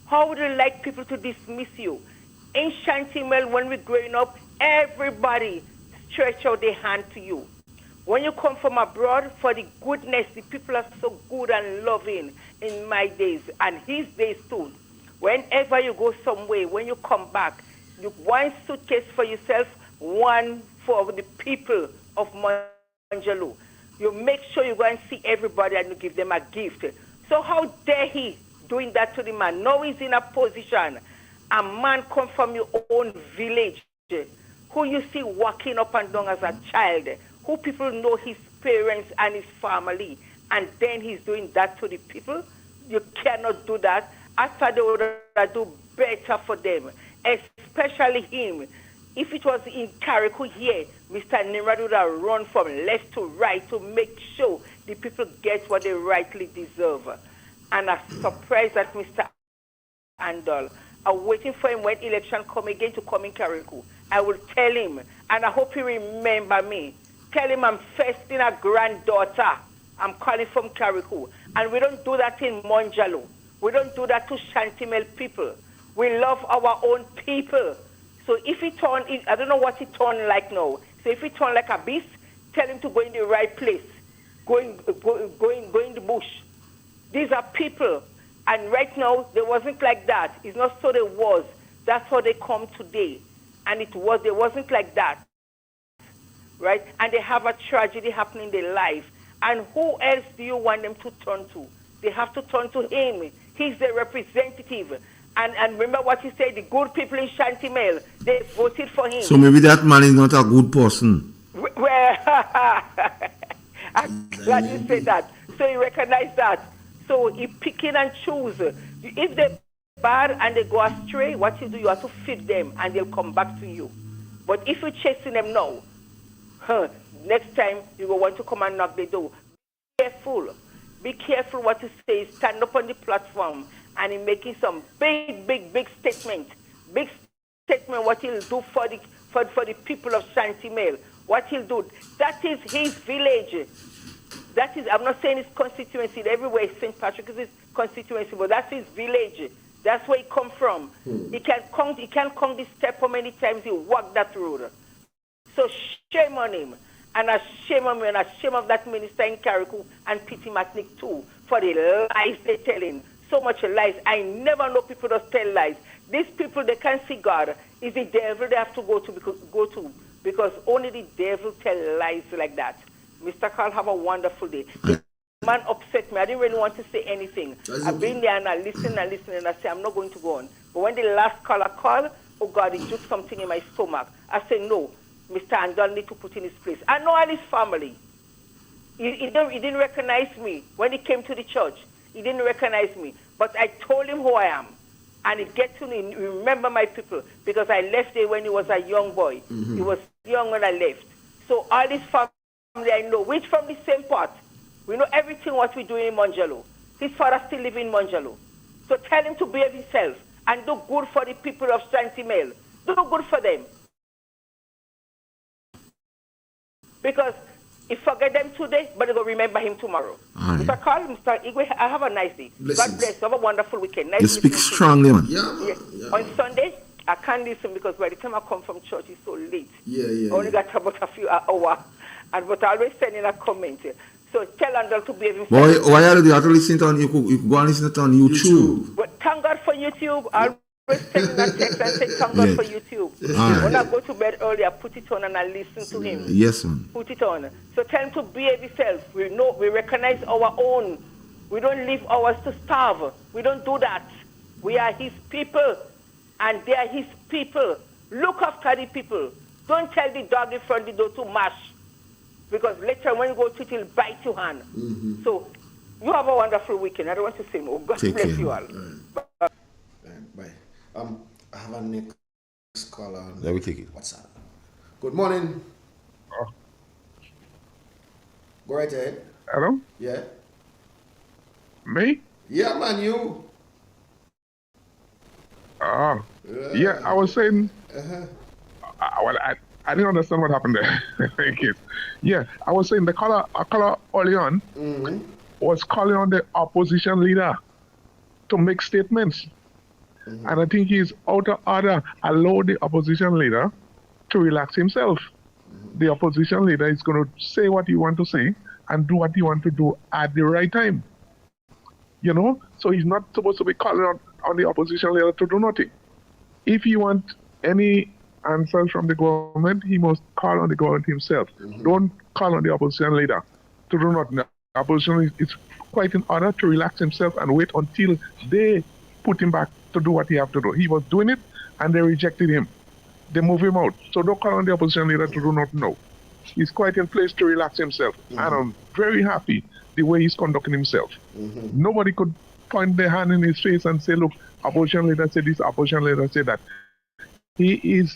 How would you like people to dismiss you? In Shantimel, when we're growing up, everybody stretch out their hand to you. When you come from abroad, for the goodness, the people are so good and loving in my days, and his days too. Whenever you go somewhere, when you come back, you one suitcase for yourself, one for the people of Monjalo. You make sure you go and see everybody and you give them a gift. So how dare he doing that to the man? Now he's in a position. A man come from your own village who you see walking up and down as a child, who people know his parents and his family, and then he's doing that to the people. You cannot do that. I thought they would do better for them, especially him. If it was in Carriacou here, Mr. Nimrod would have run from left to right to make sure the people get what they rightly deserve. And I'm surprised that Mr. Andal are waiting for him when election come again to come in Carriacou. I will tell him, and I hope he remember me. Tell him I'm festing a granddaughter. I'm calling from Carriacou. And we don't do that in Monjalo. We don't do that to Shantimel people. We love our own people. So if he turn, I don't know what he turn like now. So if he turn like a beast, tell him to go in the right place. Go in the bush. These are people. And right now, they wasn't like that. It's not so they was. That's how they come today. And they wasn't like that. Right? And they have a tragedy happening in their life. And who else do you want them to turn to? They have to turn to him. He's the representative. And remember what he said, the good people in Shantimel, they voted for him. So maybe that man is not a good person. Well, I'm glad you said that. So he recognized that. So he picking and choose. If they're bad and they go astray, what you do, you have to feed them and they'll come back to you. But if you're chasing them now, next time you will want to come and knock the door. Be careful. Be careful what you say. Stand up on the platform and in making some big statement. Big statement what he'll do for the people of Shantimel. What he'll do. That is his village. That is, I'm not saying his constituency. Everywhere St. Patrick is his constituency, but that's his village. That's where he come from. He can't count the step how many times he walked that road. So shame on him. And a shame on me, and a shame of that minister in Carriacou and Pity Matnick too, for the lies they're telling. So much lies. I never know people that tell lies. These people, they can't see God. It's the devil they have to go to because only the devil tell lies like that. Mr. Carl, have a wonderful day. The man upset me. I didn't really want to say anything. I've been there and I listen, and I say, I'm not going to go on. But when the last caller called, oh God, it just something in my stomach. I said, no, Mr. Andal need to put in his place. I know all his family. He didn't recognize me when he came to the church. He didn't recognize me. But I told him who I am. And he gets to remember my people because I left there when he was a young boy. He was young when I left. So all his family I know, which from the same pot. We know everything what we do in Monjalo. His father still lives in Monjalo. So tell him to behave himself and do good for the people of Shantimel. Do good for them. Because he forget them today, but they will remember him tomorrow. Mr. Carl, Mr. Igwe, I have a nice day. Blessings. God bless. Have a wonderful weekend. Nice You speak strongly, man. Yeah. On Sunday, I can't listen because by the time I come from church, it's so late. I only got about a few hours. But I always send in a comment. So tell Andal to behave himself. Why are you have to listen to you could go and listen to it on YouTube. But thank God for YouTube. I always send in a text and say thank God for YouTube. When I go to bed early, I put it on and I listen to him. Yes, man. Put it on. So tell him to behave himself. We know, we recognize our own. We don't leave ours to starve. We don't do that. We are his people and they are his people. Look after the people. Don't tell the dog in front of the door to mash. Because later when you go to it, he'll bite your hand. So you have a wonderful weekend. I don't want to say more. God Take bless care. you all. Bye. I have a next call on. Let me take it. What's up? Good morning. Go right ahead. Hello? Yeah. Me? Yeah, man, you. Oh. Yeah, I was saying. Well, I didn't understand what happened there. Thank you. Yeah, I was saying the caller early on was calling on the opposition leader to make statements. And I think he's out of order. Allow the opposition leader to relax himself. The opposition leader is going to say what he wants to say and do what he wants to do at the right time. You know? So he's not supposed to be calling on the opposition leader to do nothing. If he wants any answers from the government, he must call on the government himself. Don't call on the opposition leader to do nothing. The opposition is quite in order to relax himself and wait until they put him back to do what he have to do. He was doing it and they rejected him. they move him out. So don't call on the opposition leader to do not know. He's quite in place to relax himself. And I'm very happy the way he's conducting himself. Nobody could point their hand in his face and say, look, opposition leader said this, opposition leader said that. He is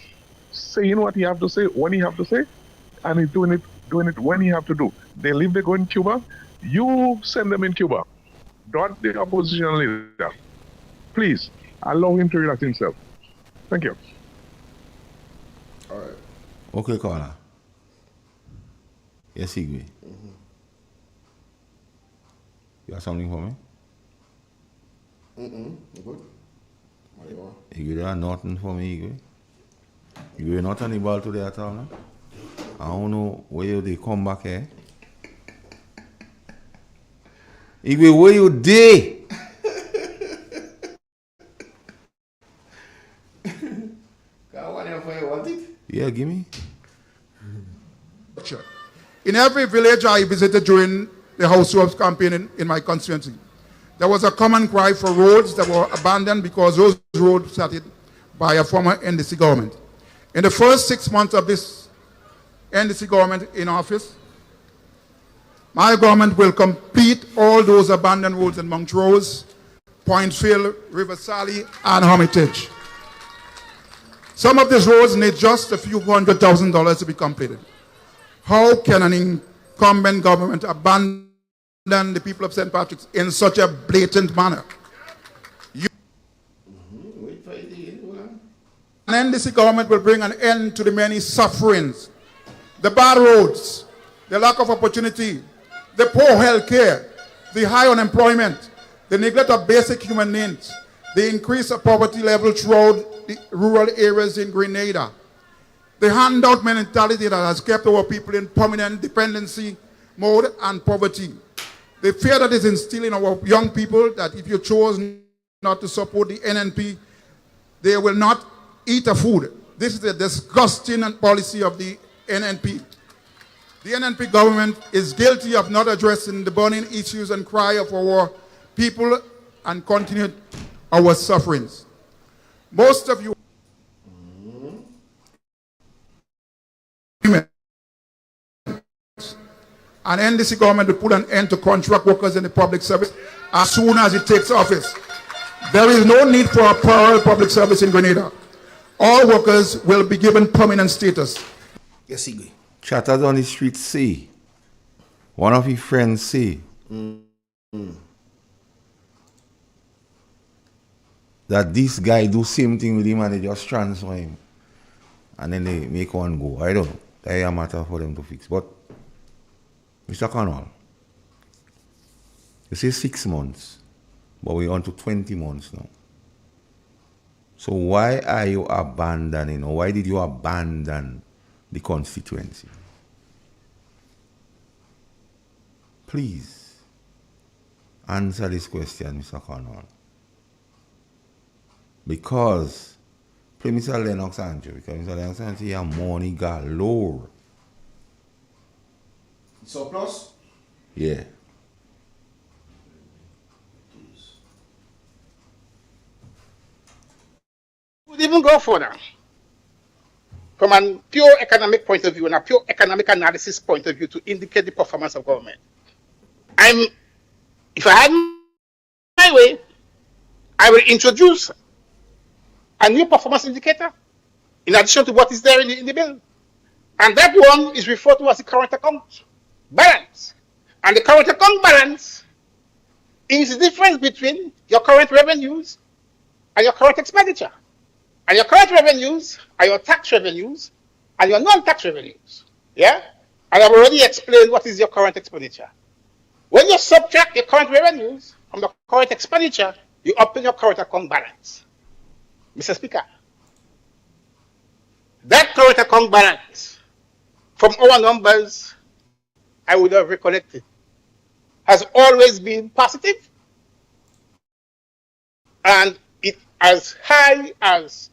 saying what he have to say when he have to say, and he's doing it when he have to do. They leave, they go in Cuba. You send them in Cuba. Not the opposition leader. Please allow him to relax himself. Thank you. All right. Okay, caller. Yes, Igwe. You have something for me? Good. What do you want? Igwe, you have nothing for me, Igwe. You are not on the ball today at all, no? I don't know where they come back here. Igwe, where you dey? Yeah, give me. In every village I visited during the House Ropes campaign in my constituency, there was a common cry for roads that were abandoned because those roads started by a former NDC government. In the first 6 months of this NDC government in office, my government will complete all those abandoned roads in Montrose, Pointville, River Sally, and Hermitage. Some of these roads need just a few $100,000 to be completed. How can an incumbent government abandon the people of St. Patrick's in such a blatant manner? An NDC government will bring an end to the many sufferings, the bad roads, the lack of opportunity, the poor health care, the high unemployment, the neglect of basic human needs, the increase of poverty level throughout the rural areas in Grenada, the handout mentality that has kept our people in permanent dependency mode and poverty, the fear that is instilled in our young people that if you chose not to support the NNP, they will not eat a food. This is a disgusting policy of the NNP. The NNP government is guilty of not addressing the burning issues and cry of our people and continue our sufferings. Most of you and NDC government will put an end to contract workers in the public service as soon as it takes office. There is no need for a parallel public service in Grenada. All workers will be given permanent status. Yes, Igwe. Chatters on the street say, one of his friends say, that this guy do same thing with him and they just transfer him. And then they make one go. I don't know. That is a matter for them to fix. But, Mr. Connell, you say 6 months, but we're on to 20 months now. So why are you abandoning, or why did you abandon the constituency? Please, answer this question, Mr. Connell. Because, play Mr. Lennox Andrew, because Mr. Lennox Andrew has money galore. Surplus? Yeah. We'll even go further. From a pure economic point of view and a pure economic analysis point of view to indicate the performance of government. If I had my way, I will introduce a new performance indicator in addition to what is there in the bill. And that one is referred to as the current account balance. And the current account balance is the difference between your current revenues and your current expenditure. And your current revenues are your tax revenues and your non-tax revenues. Yeah? And I've already explained what is your current expenditure. When you subtract your current revenues from the current expenditure, you obtain your current account balance. Mr. Speaker, that current account balance, from our numbers I would have recollected, has always been positive, and it as high as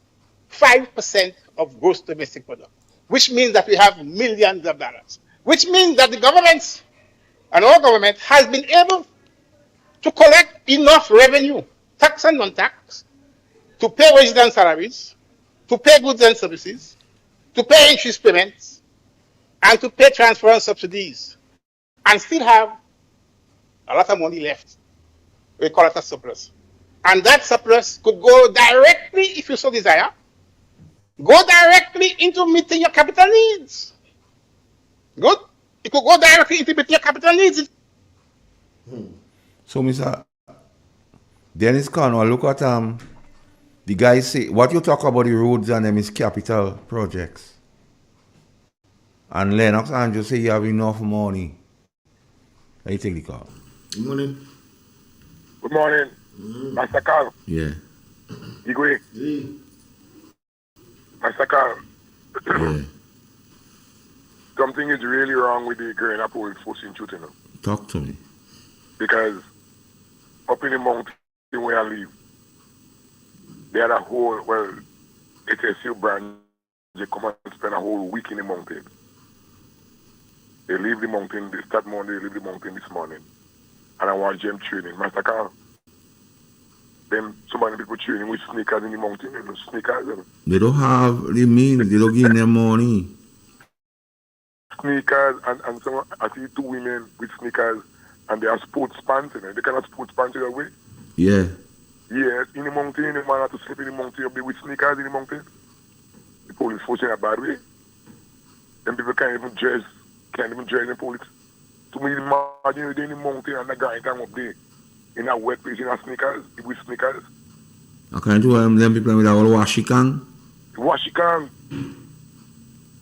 5% of gross domestic product, which means that we have millions of dollars, which means that the government and our government has been able to collect enough revenue, tax and non-tax, to pay wages and salaries, to pay goods and services, to pay interest payments, and to pay transfer subsidies, and still have a lot of money left. We call it a surplus. And that surplus could go directly, if you so desire, go directly into meeting your capital needs. Good? It could go directly into meeting your capital needs. So, Mr. Dennis Cornwall, look at the guy say, what you talk about the roads and them is capital projects. And Lennox Andrew say you have enough money. How you take the call? Good morning. Good morning, Master Carl. Yeah. Igwe. Yeah. Master Carl. Yeah. Something is really wrong with the Grenada police force in Chutin. Talk to me. Because up in the mountain where I live, they had a whole, well, it's a SEAL branch. They come and spend a whole week in the mountain. They leave the mountain, they start Monday, they leave the mountain this morning. And I watch them training. Master Carl, them, so many people training with sneakers in the mountain, you know, sneakers. They don't have the means, they don't give them money. Sneakers, and some, I see two women with sneakers, and they have sports pants, you know. They cannot sports pants that way. Yeah. Yes, in the mountain, the man has to sleep in the mountain, up there with sneakers in the mountain. The police force in a bad way. Them people can't even dress in the police. To me, imagine you're in the mountain and the guy come up there in a wet place in a sneakers, with sneakers. I can't do them people with a whole washikan. Washikan.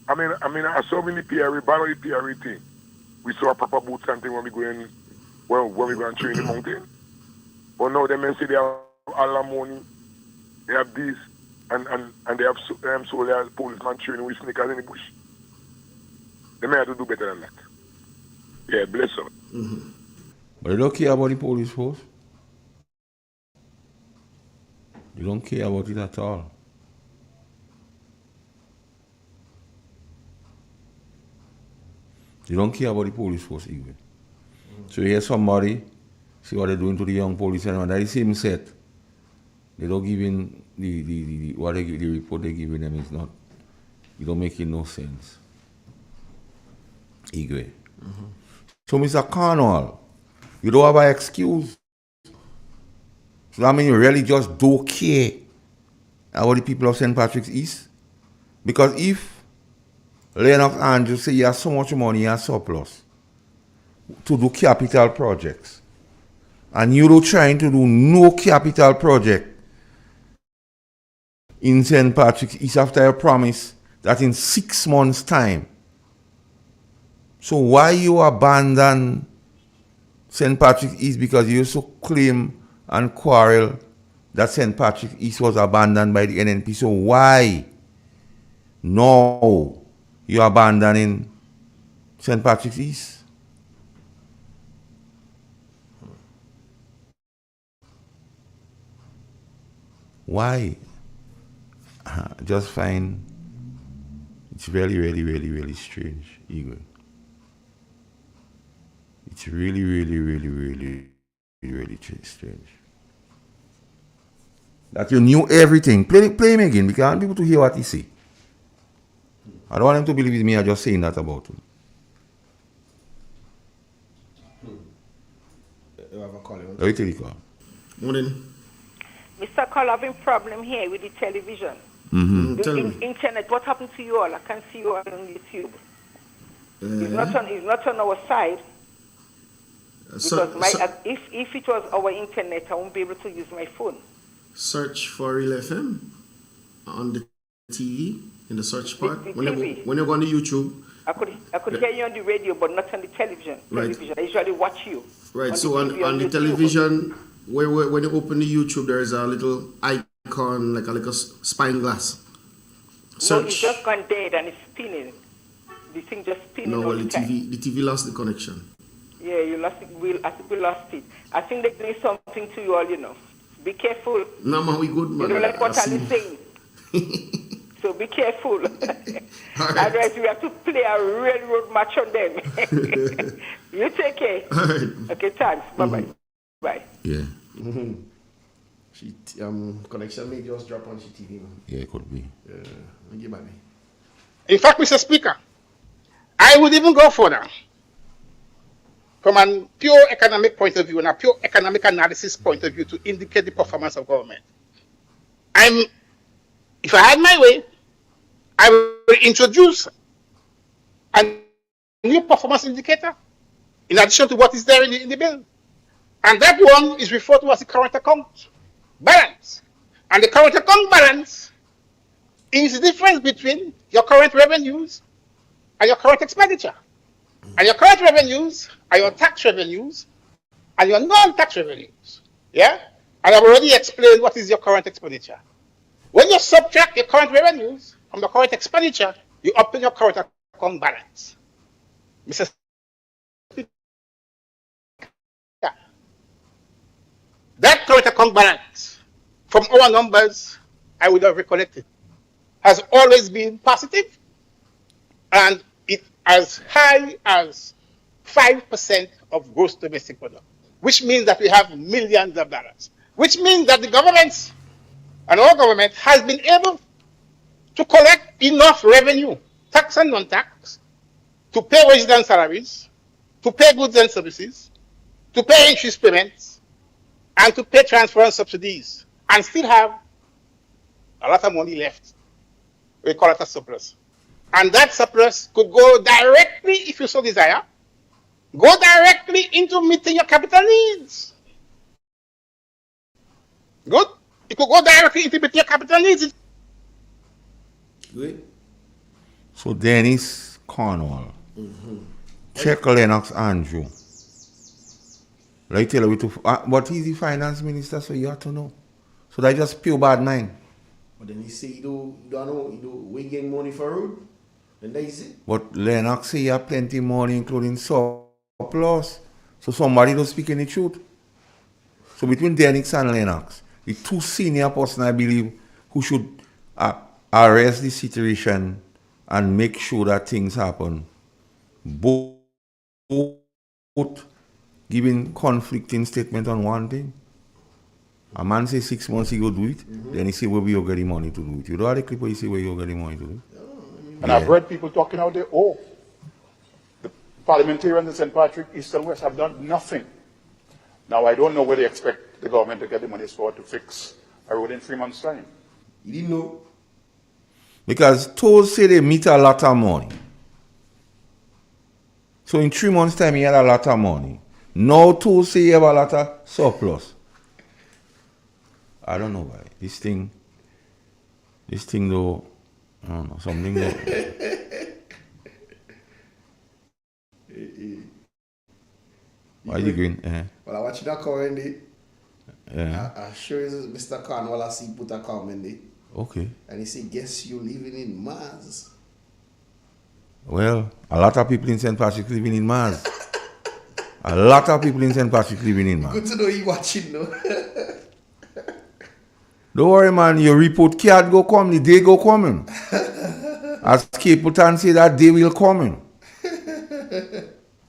I mean, I saw in the PRA, ban the PRA thing. We saw a proper boots and thing when we go in, when we go and train in the mountain. But now they may say they have all the money, they have this, and they have so they have policemen training with sneakers in the bush. They may have to do better than that. Yeah, bless them. Mm-hmm. But they don't care about the police force. They don't care about it at all. They don't care about the police force even. So you hear somebody, see what they're doing to the young police and that is the same set. They don't give in the report they're giving them is not, it don't make no sense. Igwe. Mm-hmm. So Mr. Cornwall, you don't have an excuse. So that means you really just don't care about the people of St. Patrick's East? Because if Lennox Andrew say you have so much money, you have surplus to do capital projects, and you're trying to do no capital project in St. Patrick's East after a promise that in 6 months' time. So why you abandon St. Patrick's East? Because you also claim and quarrel that St. Patrick's East was abandoned by the NNP. So why no you're abandoning St. Patrick's East? Why? I just find it's really, really, really, really strange, Igor. It's really, really, really, really, really strange. That you knew everything. Play him again because I want people to hear what he say. I don't want him to believe me, I'm just saying that about him. You have a call. Let me tell you, call. Morning. Mr. Call, having problem here with the television. Mm-hmm. The internet, what happened to you all? I can't see you all on YouTube. It's not on our side. Because if it was our internet, I won't be able to use my phone. Search for Real FM on the TV in the search part. When you go on the YouTube. I could hear you on the radio, but not on the television. Right. I usually watch you. Right. So on the television, when you open the YouTube, there is a little icon, like a little spine glass. Search. No, it's just gone dead and it's spinning. The thing just spinning. No, well, the TV lost the connection. Yeah, you lost it. I think we lost it. I think they're doing something to you all, you know. Be careful. No, man, we good, man. You know, like what I'm saying. So be careful. Right. Otherwise, we have to play a railroad match on them. You take care. All right. Okay, thanks. Bye-bye. Mm-hmm. Bye. Yeah. Mm-hmm. She connection may just drop on she TV. Yeah, it could be. Yeah, give me. In fact, Mr. Speaker, I would even go further. From a pure economic point of view and a pure economic analysis point of view to indicate the performance of government. If I had my way, I will introduce a new performance indicator in addition to what is there in the bill. And that one is referred to as the current account balance. And the current account balance is the difference between your current revenues and your current expenditure. And your current revenues are your tax revenues and your non-tax revenues. Yeah? And I've already explained what is your current expenditure. When you subtract your current revenues from the current expenditure, you obtain your current account balance. Mr. Speaker, that current account balance, from our numbers I would have recollected, has always been positive, and it as high as 5% of gross domestic product, which means that we have millions of dollars, which means that the government and our government has been able to collect enough revenue, tax and non-tax, to pay wages and salaries, to pay goods and services, to pay interest payments, and to pay transfer and subsidies, and still have a lot of money left. We call it a surplus. And that surplus could go directly, if you so desire, go directly into meeting your capital needs. Good? It could go directly into meeting your capital needs. Good. So Dennis Cornwall, check Lennox Andrew. Like tell you but he's the finance minister, so you have to know. So that's just pure bad mind. But then he say you don't know, we getting money for road. And that is it. But Lennox say you have plenty money, including surplus. So somebody don't speak any truth. So between Dennis and Lennox, the two senior person I believe who should arrest the situation and make sure that things happen. Both giving conflicting statement on one thing. A man say 6 months he go do it, then he say where you get the money to do it. You know how the clip where you say where you get the money to do it? And I've heard people talking out there, oh, the parliamentarians in St. Patrick, East and West have done nothing. Now I don't know where they expect the government to get the money for to fix a road in 3 months' time. You didn't know? Because toes say they meet a lot of money. So in 3 months' time, he had a lot of money. Now toes say he have a lot of surplus. I don't know why. This thing though, I don't know, something that... Why are you going? Well, I watch that comment there. Yeah. I sure is Mr. Cornwall I see put a comment there. Okay. And he say, guess you living in Mars. Well, a lot of people in St. Patrick living in Mars. A lot of people in St. Patrick living in Mars. Good to know you watching though. Don't worry, man. Your report card go come, the day go coming. As Capleton say, that day will coming.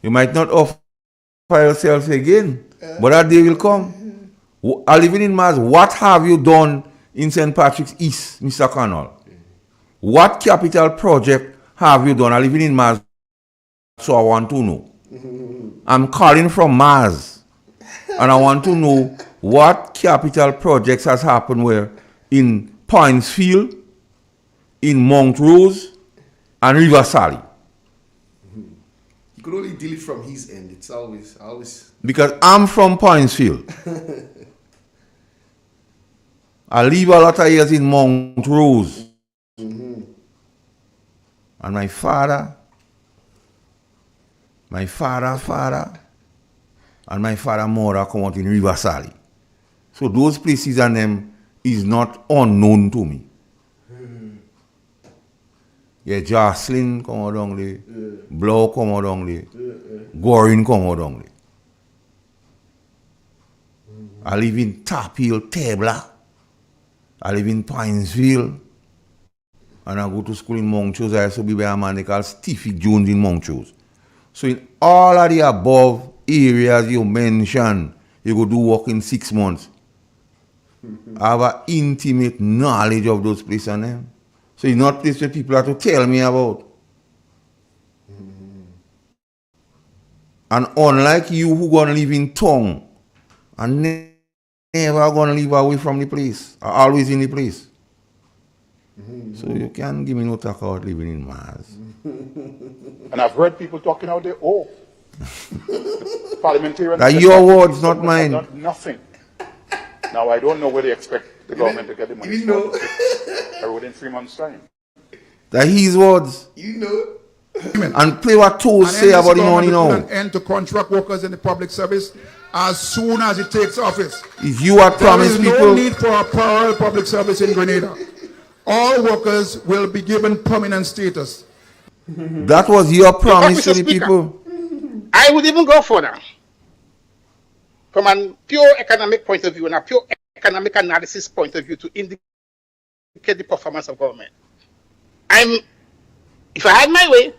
You might not offer yourself again, but that day will come. Living in Mars, what have you done in St. Patrick's East, Mr. Cornwall? What capital project have you done? I living in Mars, so I want to know. I'm calling from Mars, and I want to know what capital projects has happened where in Pointsfield, in Montrose, and River Sally. You could only deal it from his end. It's always. Because I'm from Pointsfield. I live a lot of years in Montrose. And my father, and my father mother come out in River Sally. So those places and them is not unknown to me. Yeah, Jocelyn come out down there, Blow come out down there, Gorin come out down there. I live in Taphill, Tabla. I live in Pinesville. And I go to school in Montrose. I used to be by a man they call Stevie Jones in Montrose. So in all of the above areas you mentioned, you go do work in 6 months. have an intimate knowledge of those places and them. So it's not place where people have to tell me about. And unlike you who gonna live in town and never gonna live away from the place, are always in the place. So you can't give me no talk about living in Mars. And I've heard people talking out there, oh, parliamentarians. That's your words, not mine. Not nothing. Now I don't know where they expect the government to get the money. You know. Within 3 months' time. That's his words. You know. And play what tools say about the money now. Put an end to contract workers in the public service as soon as it takes office. If you had promised people. There is no need for a parallel public service in Grenada. All workers will be given permanent status. That was your promise to the people. I would even go further. From a pure economic point of view and a pure economic analysis point of view to indicate the performance of government. If I had my way,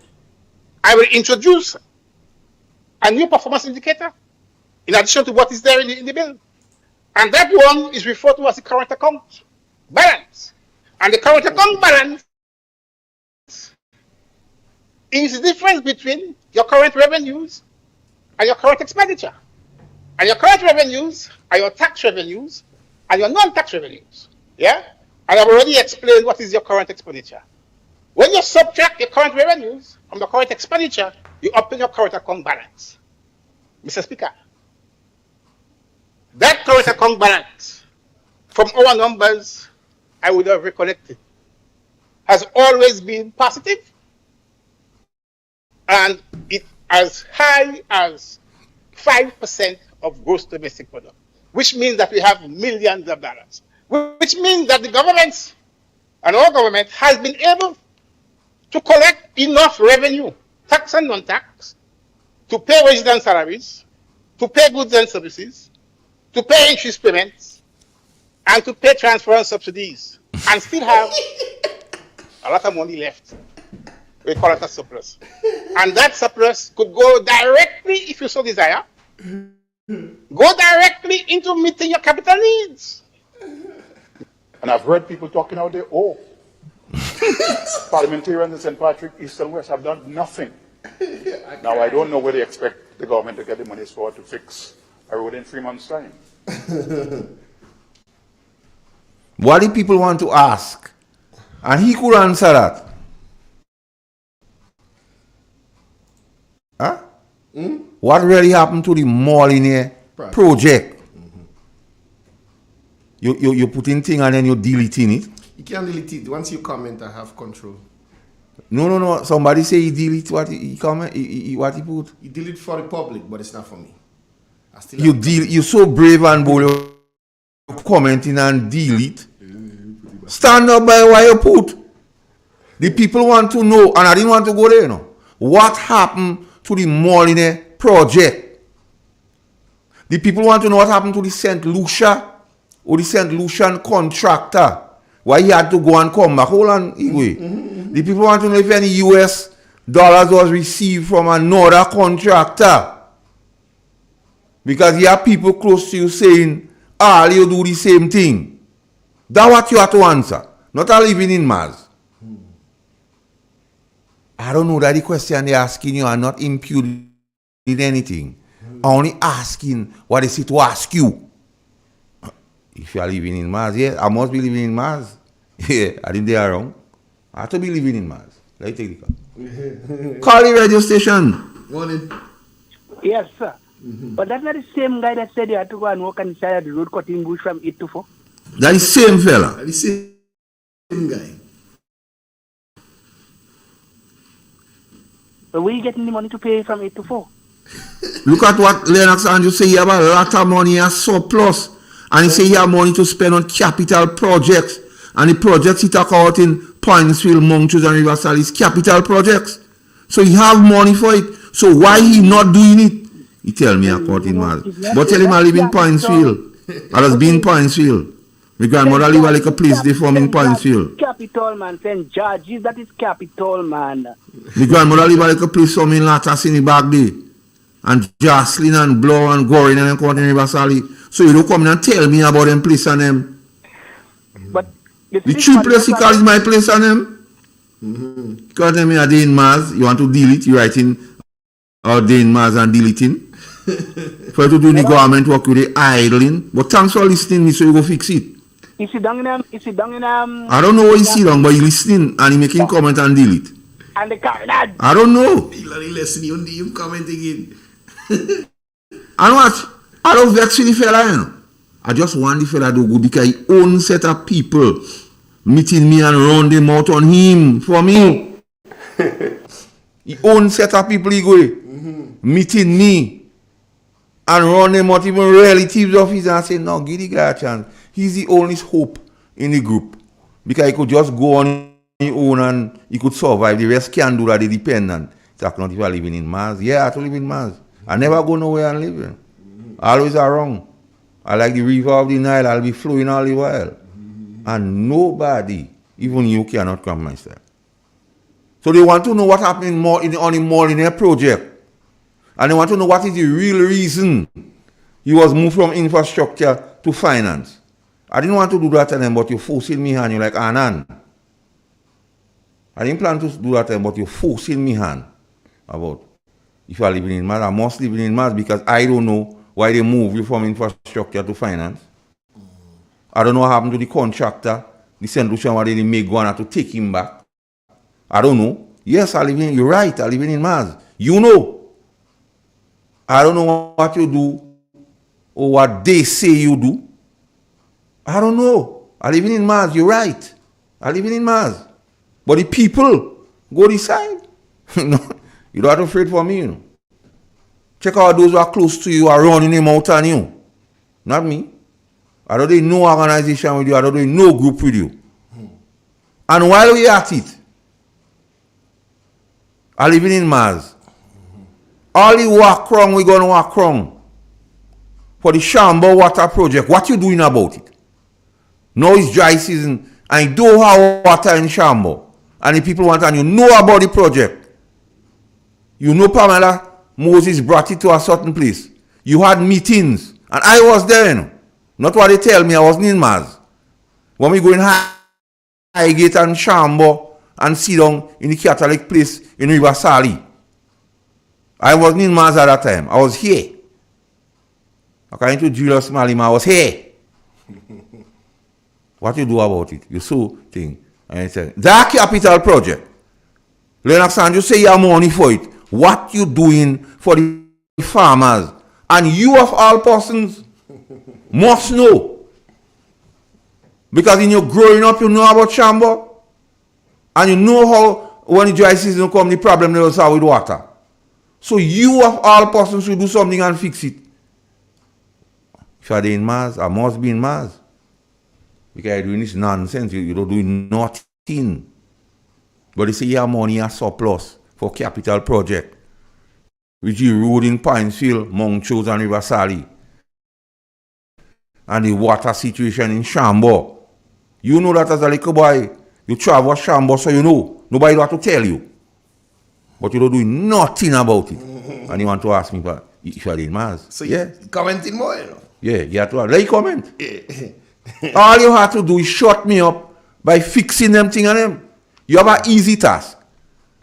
I will introduce a new performance indicator in addition to what is there in the bill. And that one is referred to as the current account balance. And the current account balance is the difference between your current revenues and your current expenditure. And your current revenues are your tax revenues and your non-tax revenues. Yeah? And I've already explained what is your current expenditure. When you subtract your current revenues from the current expenditure, you obtain your current account balance. Mr. Speaker, that current account balance, from our numbers I would have recollected, has always been positive, and it as high as 5% of gross domestic product, which means that we have millions of dollars, which means that the government and our government has been able to collect enough revenue, tax and non-tax, to pay wages and salaries, to pay goods and services, to pay interest payments, and to pay transfer and subsidies, and still have a lot of money left. We call it a surplus. And that surplus could go directly, if you so desire, go directly into meeting your capital needs. And I've heard people talking out there, oh, parliamentarians in St. Patrick, East and West have done nothing. Now I don't know where they expect the government to get the money for to fix a road in 3 months' time. What do people want to ask? And he could answer that. Huh? What really happened to the Molyneux project? You put in thing and then you deleting it? You can't delete it. Once you comment, I have control. No. Somebody say he delete what he comment, what he put. You delete for the public, but it's not for me. You're so brave and bold. You commenting and delete. Stand up by what you put. The people want to know, and I didn't want to go there, what happened to the Molyneux project? The people want to know what happened to the St. Lucia or the St. Lucian contractor. Why he had to go and come back. Hold on, Igwe. The people want to know if any US dollars was received from another contractor. Because you have people close to you saying, you do the same thing. That's what you have to answer. Not all living in Mars. I don't know that the question they're asking you are not imputing anything. Only asking what is it to ask you. If you are living in Mars, yeah, I must be living in Mars. Yeah, I think they are wrong. I have to be living in Mars. Let's take the call. Call the radio station. Morning. Yes, sir. But that's not the same guy that said you had to go and walk on the side of the road cutting bush from 8 to 4? That's the same fella. The same guy. But where are you getting the money to pay from 8 to 4? Look at what Lennox Andrew say. He have a lot of money as surplus. And he say he have money to spend on capital projects. And the projects he talk about in Pointsville, Montrose and Riverside is capital projects. So he have money for it. So why he not doing it? He tell me about it, man. But tell him I live in Pointsville. I was being in Pointsville. My grandmother live like a place they from in Pointsville. Capital, man. St. George's, that is capital, man. My grandmother live like a place from in Latas in the back day. And Jocelyn and Blow and Gorin and come out in Riverside. So you don't come in and tell me about them place and them. The three place he calls my place on him. Because them are Dane Mars, you want to delete, you writing Dane Mars and deleting. For you to do the government work with the idling. But thanks for listening me so you go fix it. Is he down in I don't know what he see down, but he listening and he making comment and delete. And the car, I don't know. He listening, you comment again. And what? I don't vex with the fella, you know. I just want the fella to go because he own set of people meeting me and run them out on him for me. He own set of people he go meeting me and run them out, even relatives of his, and say, no, give the guy a chance. He's the only hope in the group. Because he could just go on his own and he could survive. The rest can't do that, they depend on. It's like, not if you're living in Mars. Yeah, I have to live in Mars. I never go nowhere and live. Always around. I like the river of the Nile, I'll be flowing all the while. And nobody, even you, cannot come my style. So they want to know what happened on the Molyneux project. And they want to know what is the real reason he was moved from infrastructure to finance. I didn't want to do that to them, but you're forcing me hand. You're like, Anan. I didn't plan to do that to them, but you're forcing me hand about if you are living in Mars. I must live in Mars because I don't know why they move you from infrastructure to finance. I don't know what happened to the contractor, the St. Lucian, why they make one to take him back. I don't know. Yes, you're right, I live in Mars. You know. I don't know what you do or what they say you do. I don't know. I live in Mars, you're right. I live in Mars. But the people go decide. No, you don't have to afraid for me, you know. Check out those who are close to you are running them out on you. Not me. I don't do no organization with you. I don't do no group with you. And while we at it, I live in Mars. All the work wrong, we're going to work wrong. For the Shambo water project, what you doing about it? Now it's dry season, and you don't have water in Shambo. And the people want, and you know about the project. You know Pamela Moses brought it to a certain place. You had meetings, and I was there, you know. Not what they tell me, I wasn't in Mars. When we go in Highgate and Shambo and sit down in the Catholic place in River Sally. I wasn't in Mars at that time. I was here. According to Julius Malima, I was here. What you do about it? You so thing. And I say, that capital project. Lennox and you say you have money for it. What you doing for the farmers? And you of all persons must know. Because in your growing up, you know about Shambo. And you know how when the dry season comes, the problem they also have with water. So you of all persons should do something and fix it. If you are in Mars, I must be in Mars. Because you're doing this nonsense, you don't do nothing. But they say you have money as surplus for capital project. Which you road in Pinesfield, Mount Chose and River Sally. And the water situation in Shambo. You know that as a little boy, you travel Shambo, so you know. Nobody have to tell you. But you don't do nothing about it. And you want to ask me if you are in Mars. So yeah, commenting more, you know. Yeah, you have to let you comment. All you have to do is shut me up by fixing them thing on them. You have an easy task.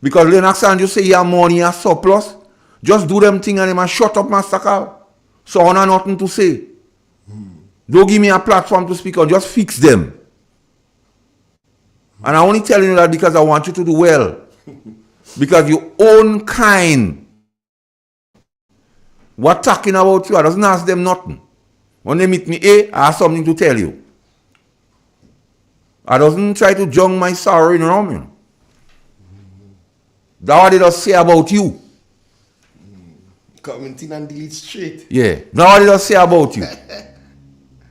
Because Lennox and you say you have money as surplus. Just do them thing on them and shut up, Master Carl. So I have nothing to say. Don't give me a platform to speak on. Just fix them. And I'm only telling you that because I want you to do well. Because your own kind. What talking about you? I doesn't ask them nothing. When they meet me, I have something to tell you. I doesn't try to junk my sorrow in around me. That's what they just say about you. Commenting and delete straight. Yeah. That's what they just say about you.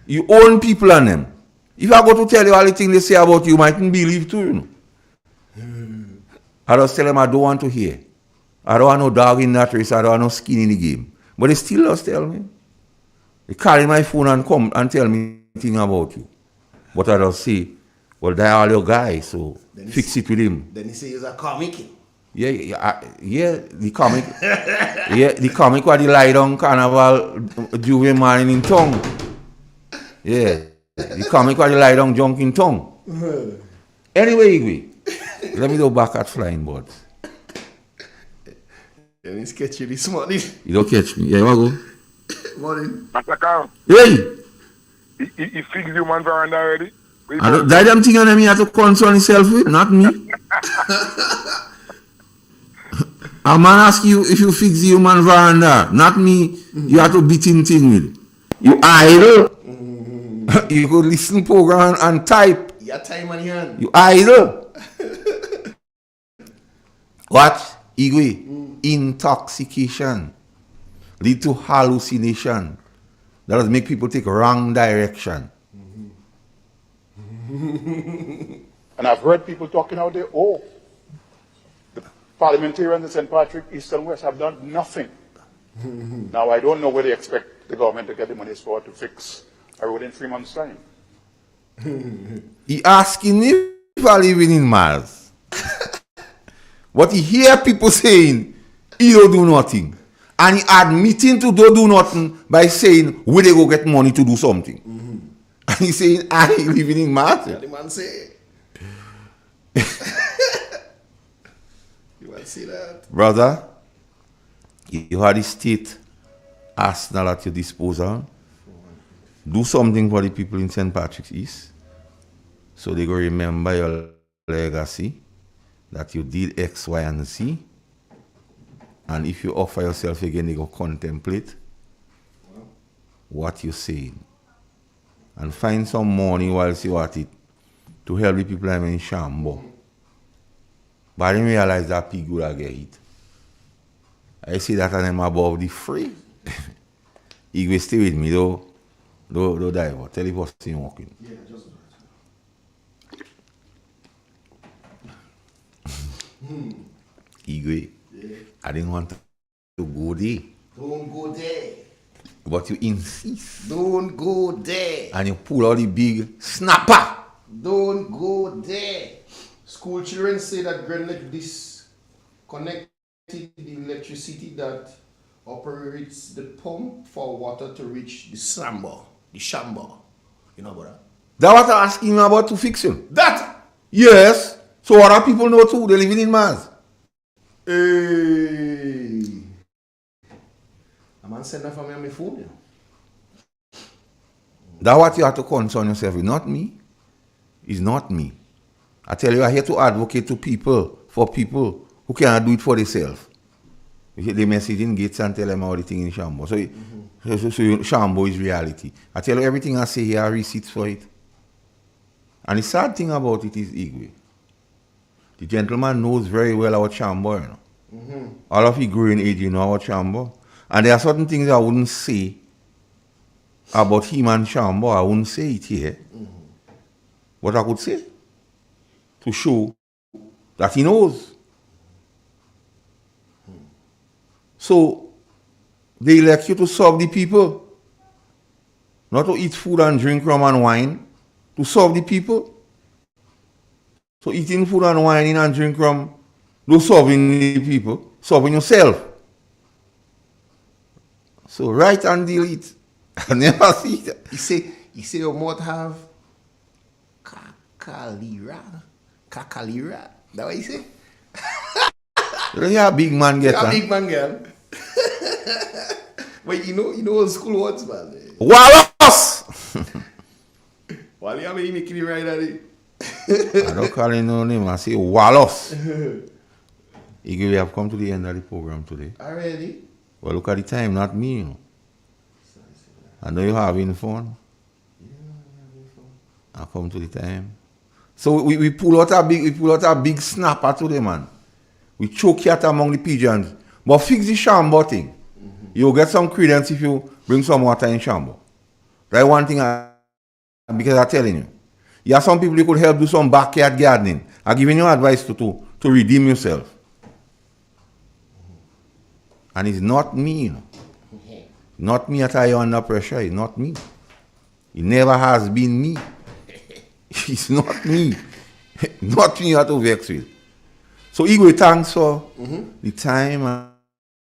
You own people on them. If I go to tell you all the things they say about you, you mightn't believe too, you know. I just tell them I don't want to hear. I don't want no dog in that race. I don't want no skin in the game. But they still just tell me. They carry my phone and come and tell me things about you. But I just say, well, they're all your guys, so fix it with him. Then he say he's a comic. Yeah, the comic. Yeah, the comic where they lie down carnival juve man in tongue. Yeah, the comic where they lie down junk in tongue. Anyway, Igwe, let me go back at flying birds. Let me sketch you this morning. You don't catch me. Yeah, you want to go? Morning. Master Carl. Hey! He fixed you man veranda already? That damn thing on me have to concern himself with, not me. A man ask you if you fix the human veranda, not me. You have to beat him thing with. You idle. You could listen program and type. You have time on your hand. You idle. What? Igwe? Intoxication lead to hallucination. That does make people take wrong direction. And I've heard people talking out there, oh, the parliamentarians in St. Patrick, East and West have done nothing. Now, I don't know where they expect the government to get the money for to fix a road in 3 months' time. He asking if I living in Mars. But he hear people saying, he don't do nothing. And he admitting to don't do nothing by saying, where they go get money to do something. And he saying, I living in Mars. Yeah, the man say. You want to see that? Brother, you had the state arsenal at your disposal. Do something for the people in St. Patrick's East. So they go remember your legacy. That you did X, Y, and Z. And if you offer yourself again, they go contemplate what you're saying. And find some money whilst you're at it to help the people in Shambo. But I didn't realize that pig would have get hit. I see that and I'm above the free. He will stay with me though. Don't die. Tell the person walking. Yeah, just Igwe, yeah. I didn't want to go there. Don't go there. But you insist. Don't go there. And you pull out the big snapper. Don't go there. School children say that Grenade disconnected the electricity that operates the pump for water to reach the shambo. You know about that? That's what I'm asking you about to fix him. That? Yes. So other people know too. They're living in Mars. Hey. A man send that for me on my phone. Yeah. That's what you have to concern yourself with. Not me. It's not me. I tell you, I'm here to advocate to people, for people who cannot do it for themselves. They message in Gates and tell them all the thing in Shambo. So, so Shambo is reality. I tell you, everything I say here, I receipts for it. And the sad thing about it is Igwe. The gentleman knows very well our Shambo, you know. All of you growing age, you know our Shambo. And there are certain things I wouldn't say about him and Shambo. I wouldn't say it here. What I could say to show that he knows. So they elect you to serve the people, not to eat food and drink rum and wine, to serve the people. So eating food and wine and drink rum, don't serving the people, serving yourself. So write and delete. I never see that. He say you might have Kakalira. That what he say? You hear a big man get a big man girl. But you know old school words, man. Wallace! Why you have making it right at it? I don't call him no name. I say Wallace. We have come to the end of the program today. Already? Well, look at the time, not me. You know. I know you're having fun. Yeah, I'm having fun. I come to the time. So we pull out a big snapper today, man. We choke it among the pigeons. But fix the Shambo thing. You'll get some credence if you bring some water in Shambo. That's one thing because I'm telling you. You have some people you could help do some backyard gardening. I'm giving you advice to redeem yourself. And it's not me, you know. Not me at all under pressure. It's not me. It never has been me. It's not me. Not me you have to vex with. So Igwe, thanks for the time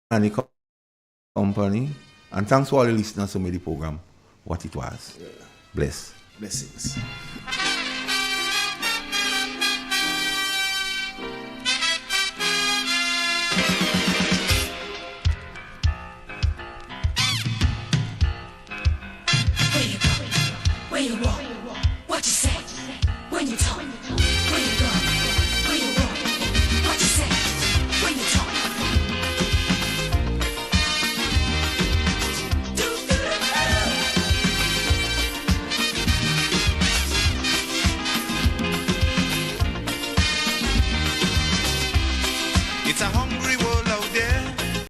and the company. And thanks for all the listeners who made the program what it was. Yeah. Bless. Blessings.